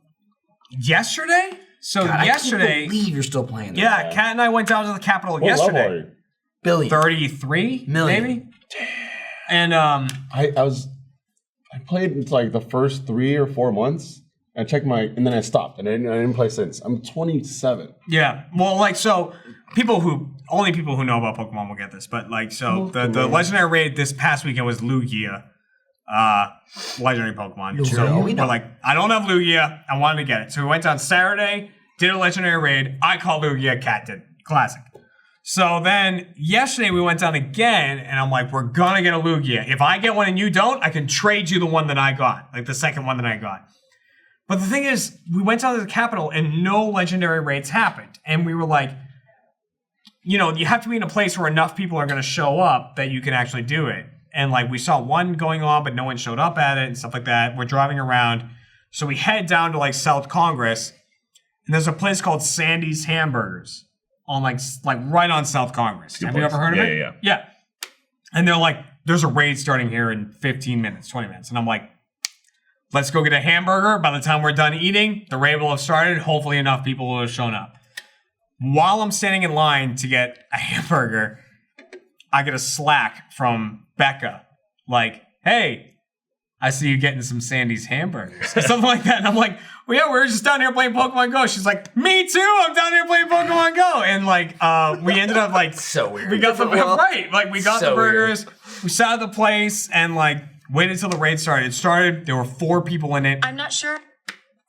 yesterday. So God, yesterday, I can't believe you're still playing that. Yeah, Kat and I went down to the Capitol yesterday. Level are you? Billion. 33 million, maybe. And I played like the first 3 or 4 months. I checked and then I stopped, and I didn't play since. I'm 27. Yeah, well, like, so only people who know about Pokemon will get this, but like, so the legendary raid this past weekend was Lugia, legendary Pokemon. So we're like, I don't have Lugia, I wanted to get it, so we went down Saturday, did a legendary raid. I called Lugia, Kat did, classic. So then yesterday we went down again, and I'm like, we're gonna get a Lugia. If I get one and you don't, I can trade you the one that I got, like the second one that I got. But the thing is, we went down to the Capitol and no legendary raids happened. And we were like, you know, you have to be in a place where enough people are going to show up that you can actually do it. And like, we saw one going on, but no one showed up at it and stuff like that. We're driving around. So we head down to like South Congress. And there's a place called Sandy's Hamburgers on like right on South Congress. Have you ever heard of it? Yeah. And they're like, there's a raid starting here in 15 minutes, 20 minutes. And I'm like, let's go get a hamburger. By the time we're done eating, the raid will have started. Hopefully enough people will have shown up. While I'm standing in line to get a hamburger, I get a Slack from Becca. Like, hey, I see you getting some Sandy's hamburgers. Or something like that. And I'm like, well, yeah, we were just down here playing Pokemon Go. She's like, me too. I'm down here playing Pokemon Go. And like, we ended up like, so weird. We got the right. Like, we got the burgers. Weird. We sat at the place and like, waited until the raid started. It started. There were 4 people in it. I'm not sure.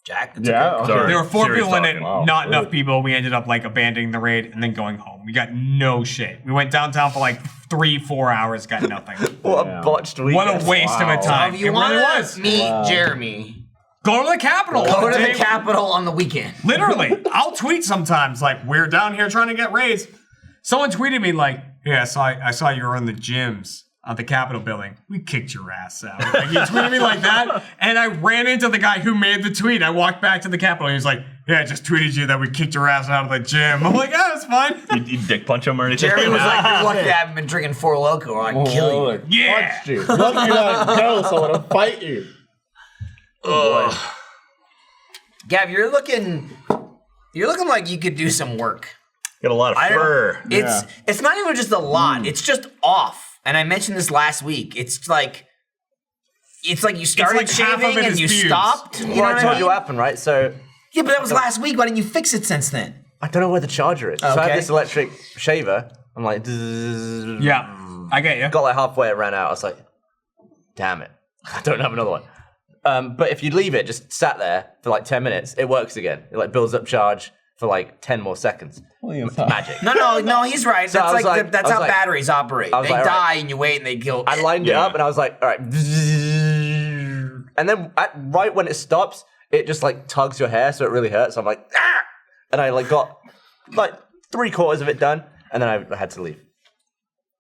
Jack? Yeah. Okay. There were 4 people in it. Wow. Not enough people. We ended up like abandoning the raid and then going home. We got no shit. We went downtown for like 3-4 hours. Got nothing. What a botched weekend. What a waste of a time. If you want to meet Jeremy, go to the Capitol. Go to the Capitol on the weekend. Literally. I'll tweet sometimes like, we're down here trying to get raids. Someone tweeted me like, yeah, I saw you were in the gyms at the Capitol building. We kicked your ass out. Like, he tweeted me like that, and I ran into the guy who made the tweet. I walked back to the Capitol, and he was like, yeah, I just tweeted you that we kicked your ass out of the gym. I'm like, yeah, that's fine. You dick punch him or anything? Jeremy was like, you're lucky I haven't been drinking 4 Loko or I'd kill you. Yeah. Punched you. Lucky you're not jealous, I would have fight you. Gav, you're looking like you could do some work. Got a lot of fur. It's not even just a lot. It's just off. And I mentioned this last week. It's like you started like shaving and you stopped. Well, I told you what happened, right? So yeah, but that was last week. Why didn't you fix it since then? I don't know where the charger is. So I have this electric shaver. I'm like, yeah, I get you. Got like halfway, it ran out. I was like, damn it, I don't have another one. But if you leave it just sat there for like 10 minutes, it works again. It like builds up charge for like 10 more seconds. Magic. No, he's right. So That's that's how batteries operate. They die and you wait and they go. I lined it up and I was like, all right. And then right when it stops, it just like tugs your hair, so it really hurts. So I'm like, ah! And I like got like 3/4 of it done, and then I had to leave.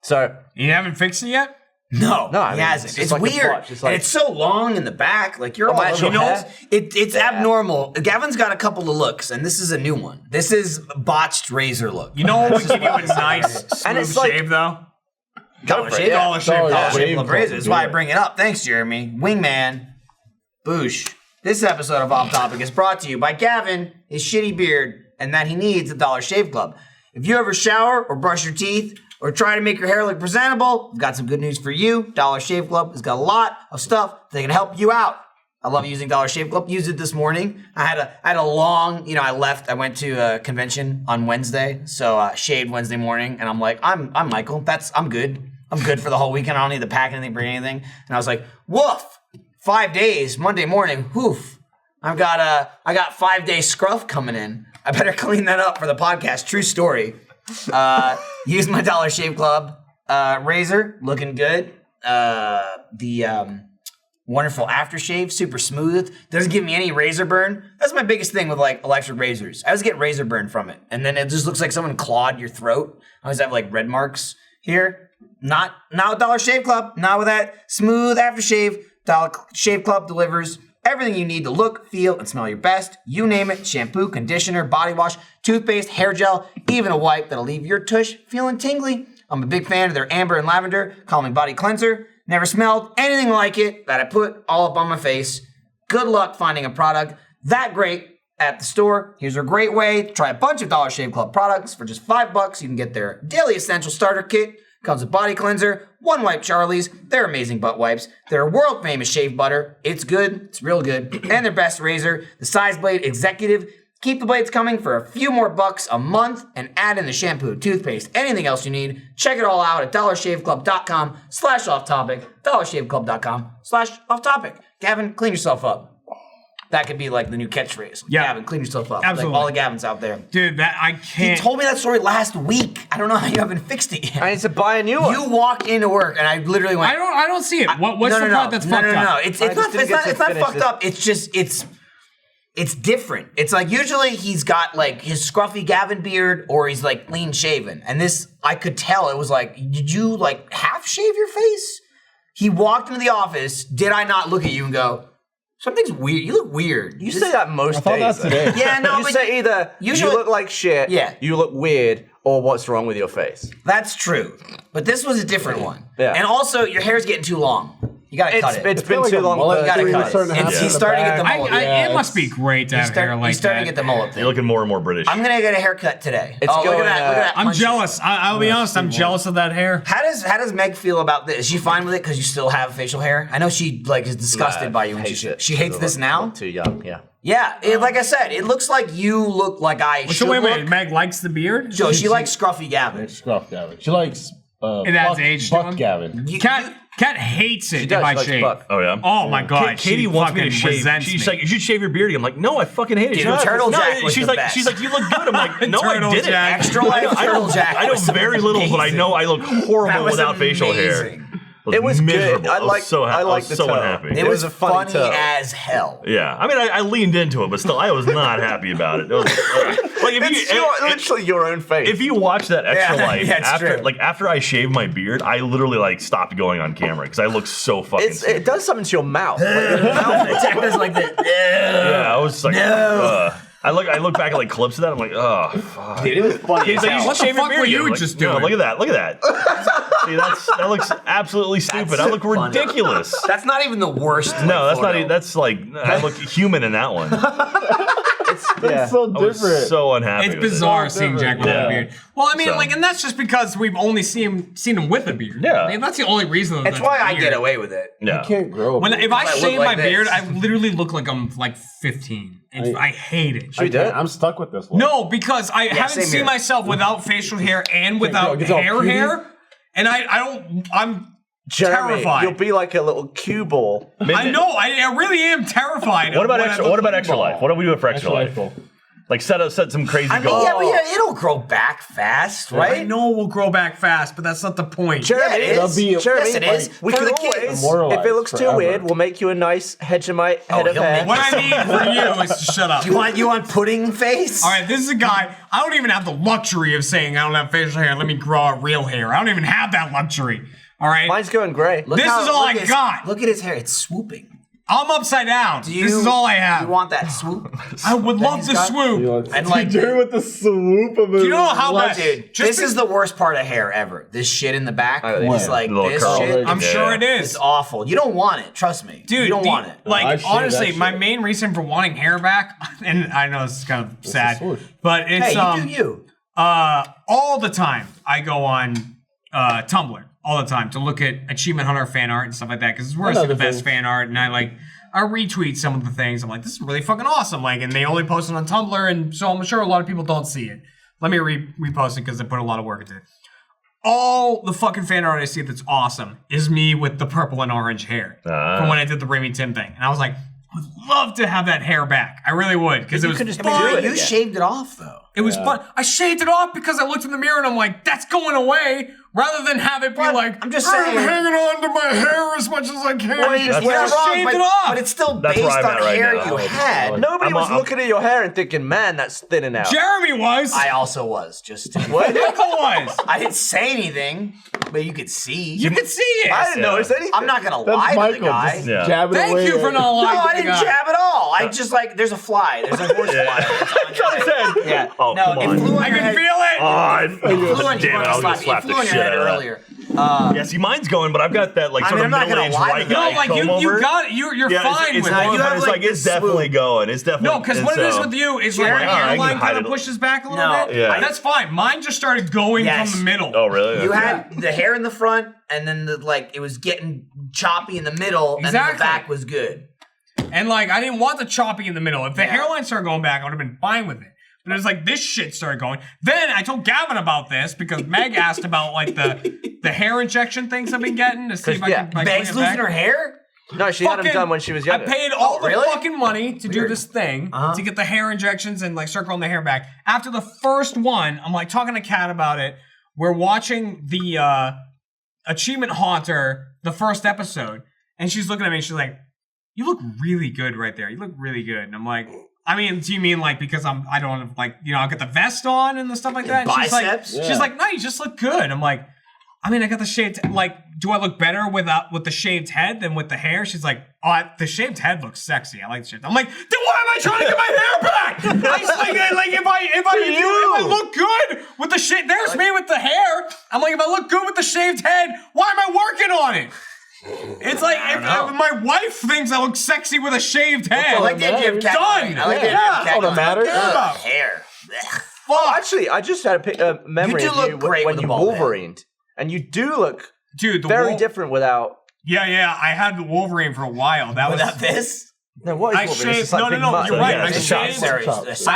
So you haven't fixed it yet? No, I he mean, hasn't. It's like a weird. botch. It's like- And it's so long in the back. Like, you're all my over actual hair? It's abnormal. Gavin's got a couple of looks, and this is a new one. This is botched razor look. You know what would give you a nice And smooth it's like- shave though? Dollar Shave? Dollar Shave. Dollar Dollar Shave. Shave Club razor. That's why I bring it up. Thanks, Jeremy. Wingman. Boosh. This episode of Off Topic is brought to you by Gavin, his shitty beard, and that he needs a Dollar Shave Club. If you ever shower or brush your teeth or try to make your hair look presentable, I've got some good news for you. Dollar Shave Club has got a lot of stuff that can help you out. I love using Dollar Shave Club. Used it this morning. I had a long, I went to a convention on Wednesday, so shaved Wednesday morning, and I'm like, I'm Michael. I'm good. I'm good for the whole weekend. I don't need to pack anything, bring anything. And I was like, woof. 5 days, Monday morning, woof. I got 5 day scruff coming in. I better clean that up for the podcast. True story. Use my Dollar Shave Club razor, looking good. The wonderful aftershave, super smooth. Doesn't give me any razor burn. That's my biggest thing with like electric razors. I always get razor burn from it, and then it just looks like someone clawed your throat. I always have like red marks here. Not with Dollar Shave Club. Not with that smooth aftershave. Dollar Shave Club delivers everything you need to look, feel, and smell your best. You name it: shampoo, conditioner, body wash, toothpaste, hair gel, even a wipe that'll leave your tush feeling tingly. I'm a big fan of their amber and lavender calming body cleanser. Never smelled anything like it that I put all up on my face. Good luck finding a product that great at the store. Here's a great way to try a bunch of Dollar Shave Club products for just $5. You can get their Daily Essential Starter Kit. Comes with body cleanser, one wipe Charlie's, their amazing butt wipes, their world famous shave butter. It's good, it's real good, and their best razor, the Size Blade Executive. Keep the blades coming for a few more bucks a month and add in the shampoo, toothpaste, anything else you need. Check it all out at dollarshaveclub.com/offtopic, dollarshaveclub.com/offtopic. Gavin, clean yourself up. That could be like the new catchphrase. Yeah. Gavin, clean yourself up. Absolutely. Like all the Gavins out there. Dude, that I He can't. told me that story last week. I don't know how you haven't fixed it yet. I need to buy a new one. You walked into work and I literally went. I don't see it. What's the part that's fucked up? No. It's not fucked it. up. It's just it's different. It's like usually he's got like his scruffy Gavin beard or he's like clean shaven. And this I could tell it was like, did you like half shave your face? He walked into the office. Did I not look at you and go, something's weird? You look weird. You say that most thought days. that's today. Yeah, no, You but say either usually- you look like shit, Yeah. you look weird, or what's wrong with your face. that's true. But this was a different one. Yeah. And also your hair's getting too long. You gotta cut it. It's been like too a long mullet for gotta thing cut that's it. starting to It's- happen he's in the starting to get the back. mullet. It must be great to have hair like He's starting that. to get the mullet thing. You're looking more and more British. I'm gonna get a haircut today. It's look going, at that! Look at that! I'm punch. jealous. I'll be honest. I'm jealous of that hair. How does Meg feel about this? Is she fine with it because you still have facial hair? I know she like is disgusted by you when Hates it. she hates this now. Too young, yeah. Yeah, like I said, it looks like you look like I should So wait, look. Meg likes the beard. So she likes scruffy Gavin. Scruff Gavin. She likes It adds age to Buck him? Gavin. Cat hates it She does, if I she likes shave. Buck. Oh yeah. Oh my god, Katie she wants me to fucking shave. resents She's me. like, you should shave your beard. I'm like, no, I fucking hate it. Dude, Shut up. Turtle No, Jack was she's the like, best. she's like, you look good. I'm like, no, Turtle I didn't. Jack. Extra life Turtle Jack. I know was very little, but I know I look That horrible was without facial hair. amazing. It was miserable. good. I was so happy. I liked was the so toe. unhappy. It was a funny funny toe. as hell. Yeah, I mean, I leaned into it, but still, I was not happy about it. It was like if It's literally your own face. if you watch that extra Yeah, life yeah, it's after true. after I shaved my beard, I literally like stopped going on camera because I look so fucking. it does something to your mouth. Like, your mouth Jack does like this. Yeah, I was like, I look back at like clips of that. I'm like, oh, fuck. Dude, it was funny. He's like, you should What the shave your fuck beard were again. you I'm like, just no, doing? look at that. Look at that. See, that looks absolutely stupid. I look funny. ridiculous. That's not even the worst. No, that's not. photo. That's like I look human in that one. That's so I was different. so unhappy. It's with it. bizarre seeing Jack with Yeah. a beard. Well, I mean, So- like, and that's just because we've only seen him with a beard. Yeah. I mean, that's the only reason. That's why I get away with it. Yeah. You can't grow. When if I I look shave like my beard, this. I literally look like I'm like 15. I hate it. Should we do it? I'm stuck with this one. No, because I haven't same seen here. myself without facial hair and without it's all hair, and I'm Jeremy, terrified. you'll be like a little cue ball. I know. I really am terrified. What of about I extra? look What about like. extra life? What do we do for extra life? Like set some crazy I mean, goal. yeah, but yeah, it'll grow back fast, I right? know we'll grow back fast, but that's not the point. Jeremy, Yeah, it is. Jeremy, Yes, it is. we For can the always, kids. if it looks too Forever. weird, we'll make you a nice Hegemite head of he'll hair. make What I need for you is to shut up. You want pudding face? All right, this is a guy. I don't even have the luxury of saying I don't have facial hair. Let me grow out real hair. I don't even have that luxury. All right. Mine's going gray. This is all I got. Look at his hair. It's swooping. I'm upside down. This is all I have. You want that swoop? I would love the swoop. And like, dude, with the swoop of it. You know how much? Dude, this is the worst part of hair ever. This shit in the back. It's like this shit. I'm sure it is. It's awful. You don't want it. Trust me. Dude, you don't want it. Like, honestly, my main reason for wanting hair back, and I know this is kind of sad, but it's hey, you do you. All the time I go on Tumblr all the time to look at Achievement Hunter fan art and stuff like that because it's where I see the best fan art, and I retweet some of the things. I'm like, this is really fucking awesome. Like, and they only post it on Tumblr, and so I'm sure a lot of people don't see it. Let me repost it because they put a lot of work into it. All the fucking fan art I see that's awesome is me with the purple and orange hair from when I did the Remy Tim thing, and I was like, I would love to have that hair back. I really would because it was fun. You shaved it off though. It was fun. I shaved it off because I looked in the mirror and I'm like, that's going away. Rather than have it be like, I'm just saying, hanging on to my hair as much as I can. Well, I shaved it off. But it's still based on hair you had. Nobody was looking at your hair and thinking, man, that's thinning out. Jeremy was. I also was. Just what? Michael was. I didn't say anything, but you could see. You could see it. I didn't notice anything. I'm not gonna lie to the guy. Thank you for not lying. No, I didn't jab at all. I just like, there's a fly. There's a horse fly. Yeah. Oh, no, come on. it flew on I your can head. feel it. Damn it, I was gonna slap the shit out of that. Earlier. Yeah, see, mine's going, but I've got that like sort of middle-aged white guy. No, like you got it. You're fine it's with going, it. but it's like it's definitely going. It's definitely No, because what it is with you is like Jeremy, your I can hairline hide kind of it. pushes back a little bit. Yeah. That's fine. Mine just started going from the middle. Oh, really? You had the hair in the front, and then it was getting choppy in the middle, and then the back was good. And like, I didn't want the choppy in the middle. If the hairline started going back, I would have been fine with it. But it was like this shit started going. Then I told Gavin about this because Meg asked about like the hair injection things I've been getting to see if I can. Meg's losing her hair? No, she had them done when she was younger. I paid all the fucking money to do this thing to get the hair injections and like start growing the hair back. After the first one, I'm like talking to Kat about it. We're watching the Achievement Haunter, the first episode, and she's looking at me and she's like, "You look really good right there. You look really good." And I'm like, I mean, do you mean like because I don't have like, you know, I'll get the vest on and the stuff like that? And biceps? She's like, no, you just look good. I'm like, I mean, I got the shaved, like, do I look better with the shaved head than with the hair? She's like, oh, the shaved head looks sexy. I like the shaved. I'm like, then why am I trying to get my hair back? If I look good with the shit, there's me with the hair. I'm like, if I look good with the shaved head, why am I working on it? It's like if my wife thinks I look sexy with a shaved head. I like the idea of cat. Done. I like the idea of cat. All that matters. Hair. Oh, actually, I just had a memory You do of look you great when with you the bald head. Wolverined, and you do look very different without. Yeah. I had the Wolverine for a while. That Without was this. No, what is I Wolverine? It's shaved. just like No, big no. muscle. You're right. Yeah, I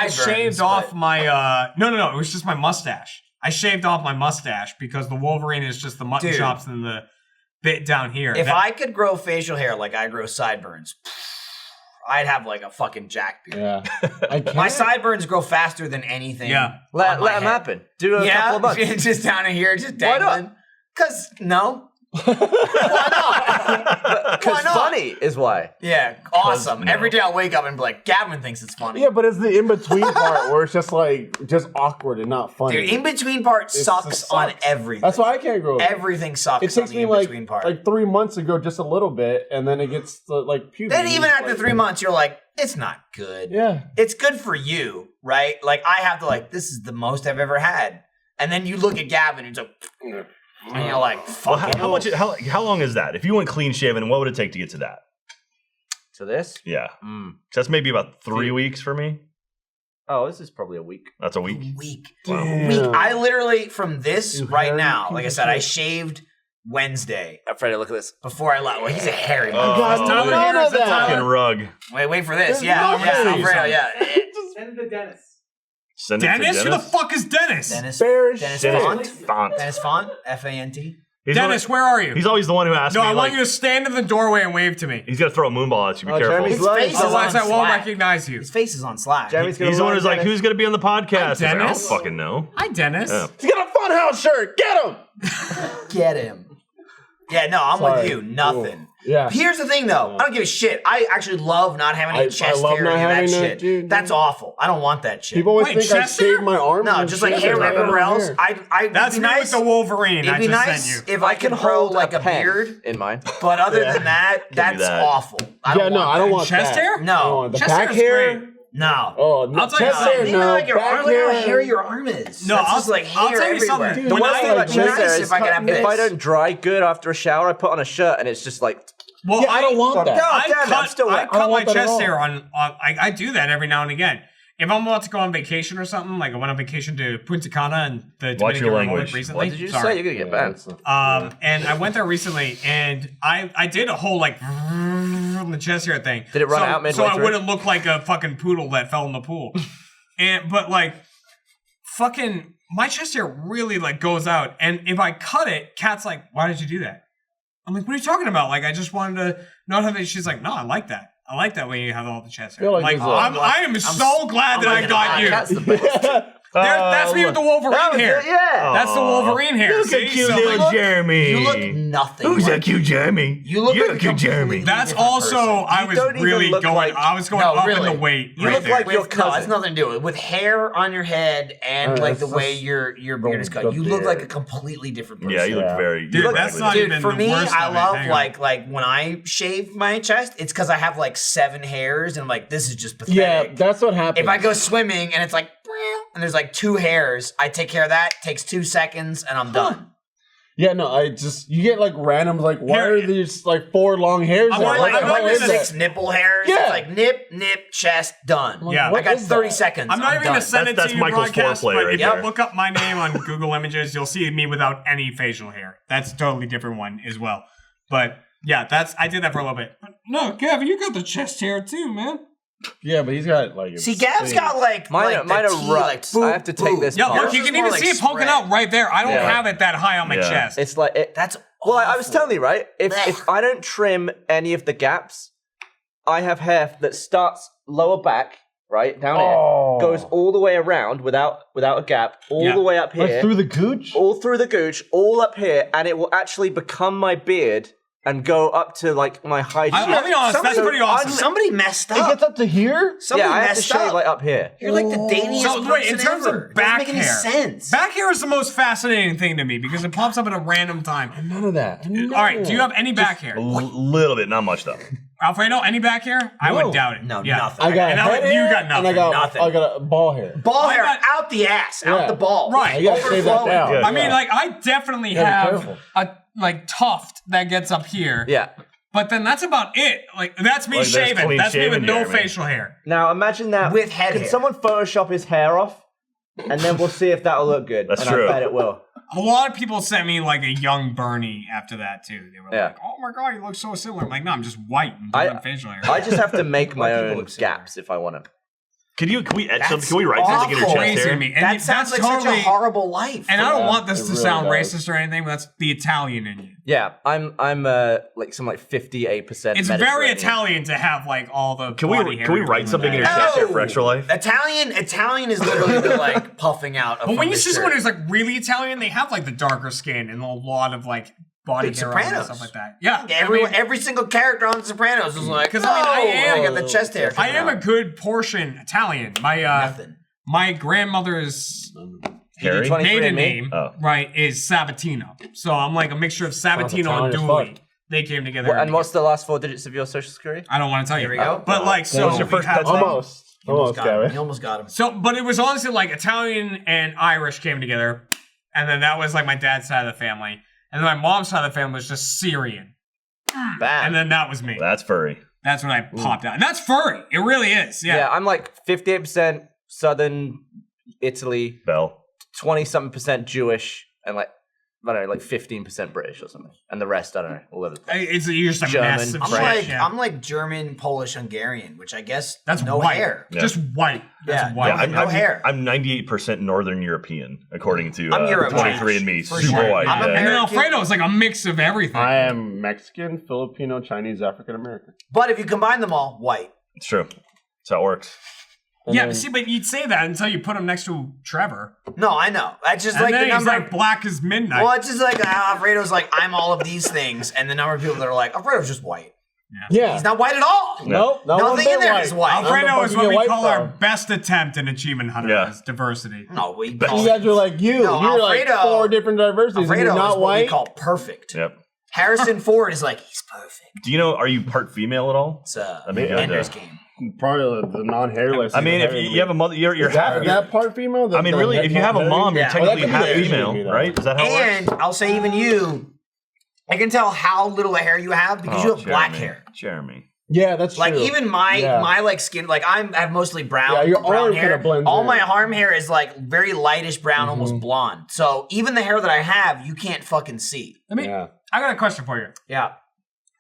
it's shaved off my. No. It was just my mustache. I shaved off my mustache because the Wolverine is just the mutton chops and the bit down here. If I could grow facial hair like I grow sideburns, I'd have like a fucking jack beard. Yeah. My sideburns grow faster than anything. Yeah. Let them happen. Do a couple of months. Just down in here, just Why dangling. not? Because no. Why Because not? funny is why. Yeah, awesome. No. Every day I'll wake up and be like, Gavin thinks it's funny. Yeah, but it's the in-between part where it's just awkward and not funny. Dude, in-between part sucks on everything. That's why I can't grow. Everything sucks It takes on the me in-between part. like 3 months to grow just a little bit, and then it gets to, like puberty. Then even after 3 months, you're like, it's not good. Yeah. It's good for you, right? Like, I have to this is the most I've ever had. And then you look at Gavin and you're like, and you're like, Well, fuck. how long is that? If you went clean shaven, what would it take to get to that? To this? Yeah. So that's maybe about 3 weeks for me. Oh, this is probably a week. That's a week. Week. Wow. I literally, from this right now, like I said, I shaved Wednesday. Freddie, look at this. Before I left. Well, he's a hairy Oh, motherfucker. God, none of that. Fucking rug. Wait for this. There's Yeah, no hairy. yeah. Send him to Dennis. Send it to Dennis? Who the fuck is Dennis? Dennis Bearish. Font. Font. Dennis Font. F-A-N-T. Dennis, where are you? He's always the one who asks No, me. I want like, you to stand in the doorway and wave to me. He's gonna throw a moonball at you. Be Oh, careful. Jeremy's His face is Otherwise, on I won't Slack. recognize you. His face is on Slack. Jeremy's gonna He's the one learn who's like, Dennis. who's gonna be on the podcast? I was like, I don't Dennis? fucking know. Hi, Dennis. Yeah. He's got a Funhouse shirt. Get him. Get him. Yeah, no, I'm Sorry. with you. Nothing. Yeah. Here's the thing, though. I don't give a shit. I actually love not having any chest love hair not and that having shit. that, dude. That's awful. I don't want that shit. People always Wait, think I chest hair? shave my arms. No, and just shit, like hair but I don't everywhere have else. hair. That's it'd be me nice. with the Wolverine. It'd I be just nice sent you. if I could grow like a pen beard, in mine. but other than that, that's that. awful. I Yeah, no, I don't want Chest that. hair? I don't No, want the Chest back hair's hair. great. no. Oh, no, I'll tell you chest something. hair, Think no. like your arm, Back look how hair. hairy your arm is. No, That's I'll just like I'll hair tell you everywhere. something. Dude, The When worst I- thing about Nice chest hair is if I could have if I this. don't dry good after a shower, I put on a shirt and it's just like. well, Yeah, I don't want that. God damn it, I'm still wet. I I don't cut my want that at chest all. hair on I do that every now and again. If I'm about to go on vacation or something, like I went on vacation to Punta Cana and the Watch your Dominican Republic language. recently. What did you Sorry. say? You're gonna get banned. And I went there recently, and I did a whole like from the chest hair thing. Did it run so, out midway So I through? wouldn't look like a fucking poodle that fell in the pool. But like, fucking, my chest hair really like goes out, and if I cut it, Kat's like, "Why did you do that?" I'm like, "What are you talking about? Like, I just wanted to not have it." She's like, "No, I like that. I like that way you have all the chest hair." feel like Like, there's a- I am so glad that I got you. That's the best. That's me with the Wolverine hair. Yeah. That's the Wolverine hair. Look See? at cute So- little Jeremy. You look nothing. Who's like that cute Jeremy? You look You're like a cute Jeremy. completely That's different also person. I You was don't even really look going. like- I was going No, up really. in the weight. You right look there. like your your cousin. No, cousin. it's nothing to do with it. With hair on your head and like the that's way just- your beard is cut. the You look beard. like a completely different person. Yeah, you look Yeah. very. Dude, you that's look not like- even For the me, worst I of it. love Hang on. like when I shave my chest, it's because I have like 7 hairs and I'm like, this is just pathetic. Yeah, that's what happens. If I go swimming and it's like, and there's like 2 hairs, I take care of that. Takes 2 seconds and I'm done. Yeah, no, you get like random, like, why Hair- are these like 4 long hairs? I'm there? like- What I'm the not hell even is gonna 6 nipple hairs. Yeah. It's like nip, chest, done. Like, Yeah. what I got is 30 that? seconds. I'm not even done. gonna send it That's to you Michael's broadcast, foreplay but right if you there. look up my name on Google Images, you'll see me without any facial hair. That's a totally different one as well. But yeah, I did that for a little bit. But no, Gavin, you got the chest hair too, man. Yeah, but he's got like. See, Gab's got like Mine are the T, ruts. like, I have to take boop. this Yeah, part. look, you Yours can is more even see like it poking spread. out right there. I don't Yeah. have it that high on my Yeah. chest. It's like it. That's Well, I was awful. telling you, right? If I don't trim any of the gaps, I have hair that starts lower back, right down Oh. here, goes all the way around without a gap, all Yeah. the way up here, Like through the gooch? all through the gooch, all up here, and it will actually become my beard and go up to like my high cheek. I'll be honest, that's pretty awesome. Somebody messed It up. gets up to here? Somebody Yeah, I have to messed shave up. like up here. You're like the daintiest So wait, in person terms ever. of back Doesn't make hair, any sense. back hair is the most fascinating thing to me because it pops up at a random time. None of that. All right, do you have any back hair, A little bit, not much though. Alfredo? Any back hair? I would No. doubt it. No, yeah. nothing. I got And head you hair, got nothing. And Nothing. I got a ball hair. Ball hair got- out the ass, Yeah. out the ball. Right. You gotta shave that Overflowing. down. Yeah. I mean, like, I definitely Yeah, be have careful. a like tuft that gets up here. Yeah. But then that's about it. Like, that's me Like, that's shaven. clean That's me with shaven, no Jeremy. facial hair. Now imagine that With head Can hair. someone Photoshop his hair off, and then we'll see if that'll look good. That's and true. I bet it will. A lot of people sent me like a young Bernie after that too. They were Yeah. like, "Oh my god, you look so similar." I'm like, "No, I'm just white and I- don't have facial hair." I just have to make my White people own look similar. gaps if I want to. Can we etch That's something? Can we write something in your awful. chest Crazy to hair? me. And That sounds that's like such totally, a horrible life. And I don't Yeah, want this it to really sound does. racist or anything, but that's the Italian in you. Yeah, I'm like some like 58%. It's very Mediterranean. Italian to have like all the Can body we hair write and something in your that. chest hair for extra life? Italian is literally the like puffing out of But when from you the see shirt. someone who's like really Italian, they have like the darker skin and a lot of like body Big hair on and Sopranos. stuff like that. Yeah, Every single character on The Sopranos was like, 'Cause, I mean, I am- I got the chest hair. I am a good portion Italian. My nothing. my grandmother's Harry? 23 maiden and me? name, Oh. right, is Sabatino. So I'm like a mixture of Sabatino Italian and as Dooley. fuck. They came together. And what's the last 4 digits of your social security? I don't want to tell you. Here we go. But like, so What's your first we had, pet's name? Almost. You almost Almost, got him. Gavin. You almost got him. So, but it was honestly like Italian and Irish came together, and then that was like my dad's side of the family, and then my mom's side of the family was just Syrian, Bam. and then that was me. That's furry. That's when I popped out, and that's furry. It really is. yeah, Yeah. I'm like 58% Southern Italy, Bell. 20-something% Jewish, and like I don't know, like 15% British or something, and the rest I don't know, all over the place. It's you're just a German, mess of I'm shit. like yeah. I'm like German, Polish, Hungarian, which I guess That's no white. hair. Yeah. Just white. That's Yeah. white. Yeah, no hair. I'm 98% Northern European, according to I'm European. 23andMe. For Super sure. white. I'm yeah. And then American. Alfredo is like a mix of everything. I am Mexican, Filipino, Chinese, African American. But if you combine them all, white. It's true. That's how it works. Yeah, but you'd say that until you put him next to Trevor. No, I know. That's just And like then the he's number. like black as midnight. Well, it's just like Alfredo's like, I'm all of these things, and the number of people that are like, Alfredo's just white. Yeah. He's not white at all. Nope. Nothing in there is white. Alfredo is what we white call our bro. best attempt in Achievement Hunter is diversity. No, we You call guys are like No, You're like Alfredo- 4 different diversities. And Alfredo you're is not what we white. call perfect. Yep. Harrison Ford is like, he's perfect. Do you know? Are you part female at all? It's I mean, Ender's Game. Probably the non-hairless. I mean, if you have a mother, you're half. that part female. I mean, really, if you have a mom, you're Yeah. technically Well, that half could be the female, Asian, right? Is that how it works? And I'll say even you, I can tell how little hair you have because you have black hair. Jeremy. Yeah, that's like true. even my Yeah. my like skin, like I have mostly brown. Yeah, your brown arm hair. kinda blends All in. my arm hair is like very lightish brown, almost blonde. So even the hair that I have, you can't fucking see. I mean, I got a question for you. Yeah.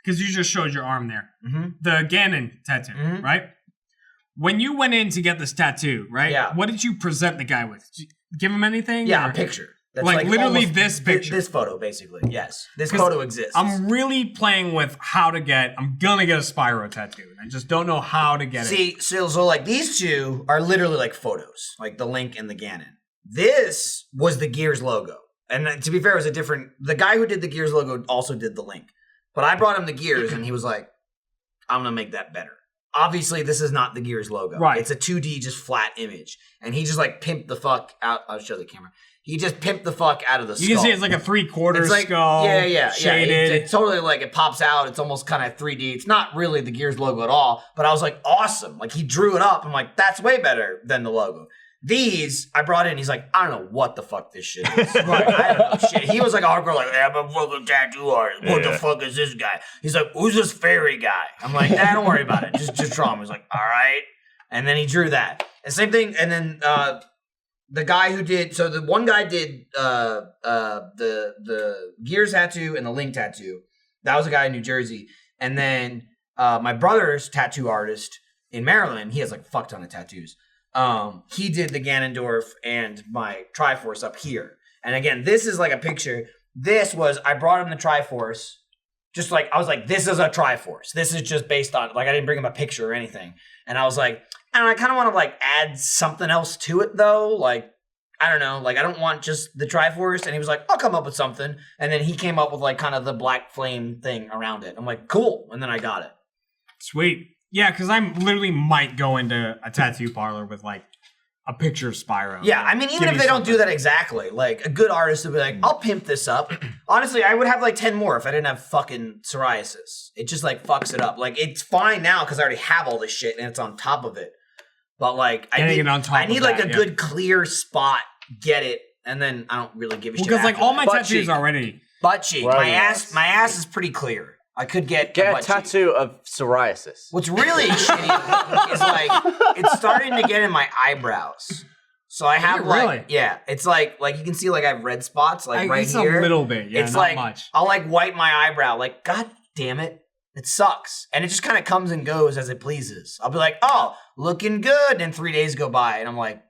Because you just showed your arm there. Mm-hmm. The Ganon tattoo, right? When you went in to get this tattoo, right? Yeah. What did you present the guy with? Did you give him anything? Yeah, or? a picture. That's Like literally almost this picture. This photo, basically. Yes. This 'Cause photo exists. I'm really playing with how to get. I'm gonna get a Spyro tattoo. I just don't know how to get it. See, so like these two are literally like photos, like the Link and the Ganon. This was the Gears logo. And to be fair, it was a different. The guy who did the Gears logo also did the Link. But I brought him the Gears and he was like, I'm going to make that better. Obviously, this is not the Gears logo. Right. It's a 2D, just flat image. And he just like pimped the fuck out. I'll show the camera. He just pimped the fuck out of the skull. You can see it's like a 3/4 It's like, skull. yeah. Shaded. It's totally like it pops out. It's almost kind of 3D. It's not really the Gears logo at all. But I was like, awesome. Like he drew it up. I'm like, that's way better than the logo. These I brought in. He's like, I don't know what the fuck this shit is. Right? I don't know shit. He was like a hardcore, like, I'm a fucking tattoo artist. What the fuck is this guy? He's like, who's this fairy guy? I'm like, nah, don't worry about it. Just draw him. He's like, all right. And then he drew that. And same thing. And then the guy who did, so the one guy did the Gears tattoo and the Link tattoo. That was a guy in New Jersey. And then my brother's tattoo artist in Maryland, he has like a fuck ton of tattoos. He did the Ganondorf and my Triforce up here. And again, this is like a picture. This was, I brought him the Triforce. Just like, I was like, this is a Triforce. This is just based on, like, I didn't bring him a picture or anything. And I was like, and I kind of want to like add something else to it though. Like, I don't know. Like, I don't want just the Triforce. And he was like, I'll come up with something. And then he came up with like kind of the black flame thing around it. I'm like, cool. And then I got it. Sweet. Yeah, because I literally might go into a tattoo parlor with like a picture of Spyro. Yeah, I mean, even if they don't do that exactly, like a good artist would be like, I'll pimp this up. Honestly, I would have like 10 more if I didn't have fucking psoriasis. It just like fucks it up. Like it's fine now because I already have all this shit and it's on top of it. But like, I need like a good clear spot, get it, and then I don't really give a shit. Because like all my Butt tattoos cheek. already. Butt cheek. Right. My ass is pretty clear. I could get a butt tattoo of psoriasis. What's really shitty is like it's starting to get in my eyebrows. So I have like it's like you can see like I have red spots like right it's here. a little bit, yeah, it's not like much. I'll like wipe my eyebrow. Like, God damn it, it sucks, and it just kind of comes and goes as it pleases. I'll be like, oh, looking good, and 3 days go by, and I'm like,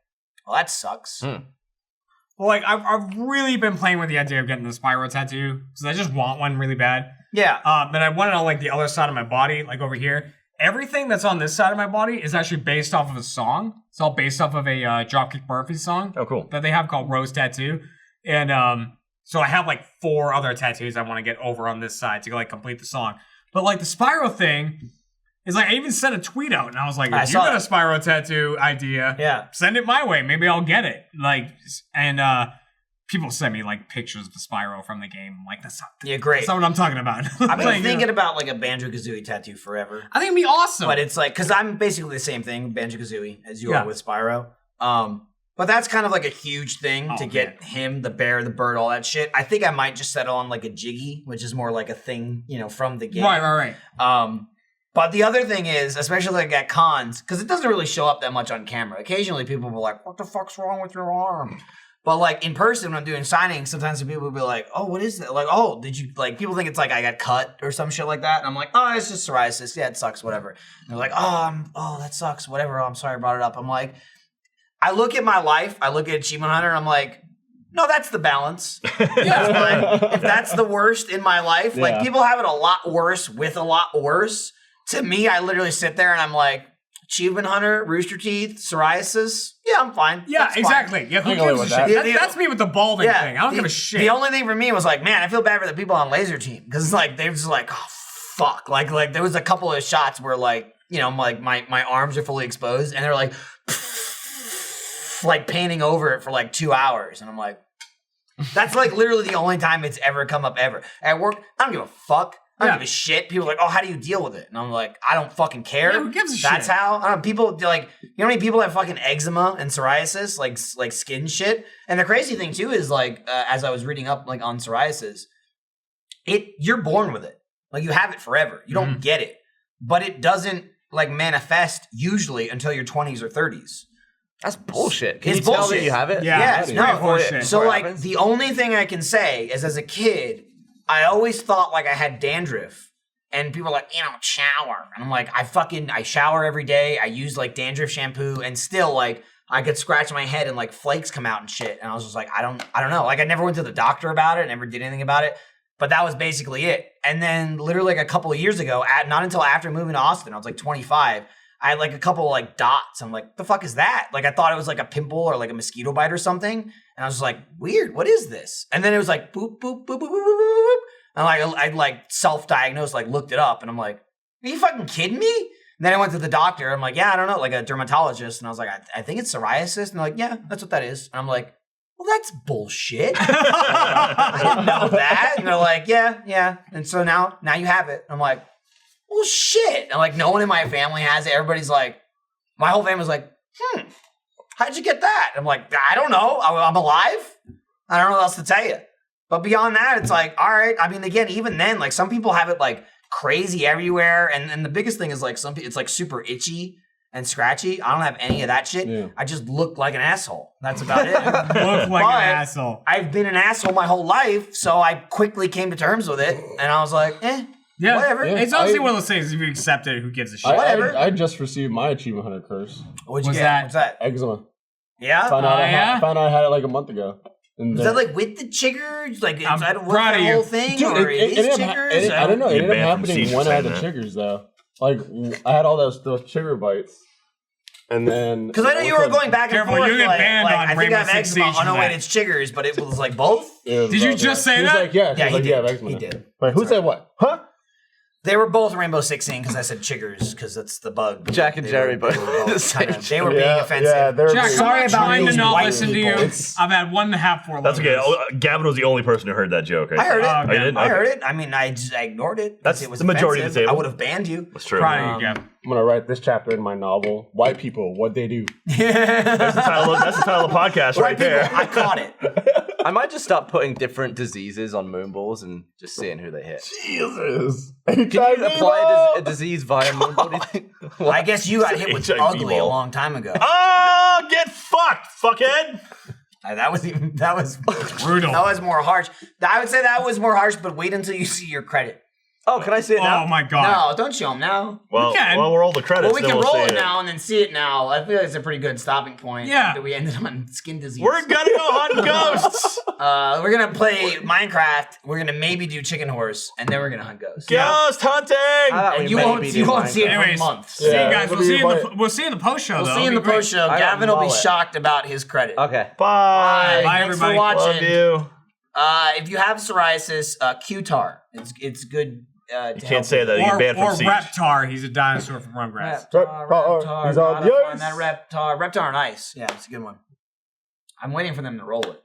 well, that sucks. Well, like I've really been playing with the idea of getting the Spyro tattoo because I just want one really bad. Yeah. But I want it on like the other side of my body, like over here. Everything that's on this side of my body is actually based off of a song. It's all based off of a Dropkick Murphys song. Oh, cool. That they have called Rose Tattoo. And so I have like 4 other tattoos I want to get over on this side to like complete the song. But like the Spyro thing is like I even sent a tweet out and I was like, if you got a Spyro tattoo idea, send it my way. Maybe I'll get it. Like, and people send me like pictures of the Spyro from the game. I'm like, that's not what I'm talking about. I've been thinking about like a Banjo-Kazooie tattoo forever. I think it'd be awesome. But it's like, because I'm basically the same thing, Banjo-Kazooie, as you are with Spyro. But that's kind of like a huge thing to get him, the bear, the bird, all that shit. I think I might just settle on like a Jiggy, which is more like a thing, you know, from the game. Right. But the other thing is, especially like at cons, because it doesn't really show up that much on camera. Occasionally people will be like, what the fuck's wrong with your arm? But like in person, when I'm doing signings, sometimes people will be like, oh, what is that? Like, oh, did you, like, people think it's like I got cut or some shit like that. And I'm like, oh, it's just psoriasis. Yeah, it sucks, whatever. And they're like, oh, that sucks, whatever. Oh, I'm sorry I brought it up. I'm like, I look at my life, I look at Achievement Hunter, and I'm like, no, that's the balance. That's fine. If that's the worst in my life, like people have it a lot worse with a lot worse. To me, I literally sit there and I'm like, achievement hunter, rooster teeth, psoriasis. Yeah, I'm fine. Yeah, That's exactly. fine. Yeah, who I can live gives a with shit? that. That's me with the balding thing. I don't give a shit. The only thing for me was like, man, I feel bad for the people on laser team because it's like they're just like, oh fuck. Like there was a couple of shots where like, you know, like my arms are fully exposed and they're like painting over it for like 2 hours. And I'm like, that's like literally the only time it's ever come up ever. At work, I don't give a fuck. I don't give a shit. People are like, oh, how do you deal with it? And I'm like, I don't fucking care. Yeah, who gives a shit? That's how. I don't know, people like, you know how many people have fucking eczema and psoriasis, like skin shit? And the crazy thing too is like, as I was reading up like on psoriasis, you're born with it. Like you have it forever. You don't get it, but it doesn't like manifest usually until your 20s or 30s. That's bullshit. Can It's you tell bullshit. that you have it? Yeah, it's no. pretty bullshit. So Before it like happens? the only thing I can say is as a kid, I always thought like I had dandruff. And people are like, you don't shower. And I'm like, I shower every day. I use like dandruff shampoo and still like I could scratch my head and like flakes come out and shit. And I was just like, I don't know. Like I never went to the doctor about it, never did anything about it. But that was basically it. And then literally like a couple of years ago, not until after moving to Austin, I was like 25, I had like a couple of like dots. I'm like, the fuck is that? Like I thought it was like a pimple or like a mosquito bite or something. And I was just like, weird, what is this? And then it was like boop, boop, boop, boop, boop, boop, boop. And like I like self-diagnosed, like looked it up and I'm like, are you fucking kidding me? And then I went to the doctor. I'm like, yeah, I don't know, like a dermatologist. And I was like, I think it's psoriasis. And they're like, yeah, that's what that is. And I'm like, well, that's bullshit. I didn't know that. And they're like, yeah. And so now you have it. I'm like, well, shit. And like, no one in my family has it. Everybody's like, my whole family's like, how'd you get that? I'm like, I don't know. I'm alive. I don't know what else to tell you. But beyond that, it's like, all right. I mean, again, even then, like some people have it like crazy everywhere. And the biggest thing is like it's like super itchy and scratchy. I don't have any of that shit. Yeah. I just look like an asshole. That's about it. Look like an asshole. I've been an asshole my whole life, so I quickly came to terms with it. And I was like, yeah, whatever. Yeah, it's honestly one of those things, if you accept it, who gives a shit? Whatever. I just received my Achievement Hunter curse. What'd you get? What's that? Eczema. Yeah? Found out I had it like a month ago. Is that like with the chiggers? Like I'm inside of proud of the you. whole thing? Dude, or it is chiggers? I don't know. It You're ended up banned from happening Siege when I had the saying that. chiggers though. Like I had all those chigger bites. And then because I know you were going back and Careful, forth. you get like, banned like, on I think Rainbow I have Six eczema. Siege Oh no, for wait, that. it's chiggers, but it was like both. Did you just say he was that? like, yeah, he like, did. yeah, eczema. He did. Wait, who said what? Huh? They were both Rainbow Sixing because I said chiggers because that's the bug. Jack and Jerry, but they were being offensive. Yeah, Jack, Sorry I'm about trying to those not white listen to people. you. I've had 1.5 4 That's okay. logos. Gavin was the only person who heard that joke. I heard it. Oh, you did? I Okay. heard it. I mean, I ignored it. That's it was the majority of the offensive. table. I would have banned you. That's true. Proud of you, Gavin. I'm gonna write this chapter in my novel. White people, what they do. That's the title of the podcast right there. I caught it. I might just start putting different diseases on moonballs and just seeing who they hit. Jesus. Can you apply a disease via moonball, do you think? I guess you got hit with HIV ugly a ball. long time ago. Oh, get fucked, fuckhead. That was Brutal. That was more harsh. I would say that was more harsh, but wait until you see your credit. Oh, can I see it now? Oh my god. No, don't show them now. Well, can. we'll roll the credits. Well, we then can we'll roll say it now and then see it now. I feel like it's a pretty good stopping point. Yeah. That we ended on skin disease. We're gonna go hunt ghosts. We're gonna play Minecraft. We're gonna maybe do Chicken Horse, and then we're gonna hunt ghosts. Ghost hunting. And you won't see it for Anyways, months. see you Yeah, guys. what We'll do see you you in buy? we'll see you in the post show. We'll though. see you in the It'll be post show. I got Gavin will be mullet. shocked about his credit. Okay. Bye. Thanks everybody. for watching. Love you. If you have psoriasis, Q-Tar. It's good. You can't say that. You're banned Or from Siege. Reptar. He's a dinosaur from Rugrats. Reptar. He's on Gotta the find ice. that Reptar. Reptar on ice. Yeah, it's a good one. I'm waiting for them to roll it.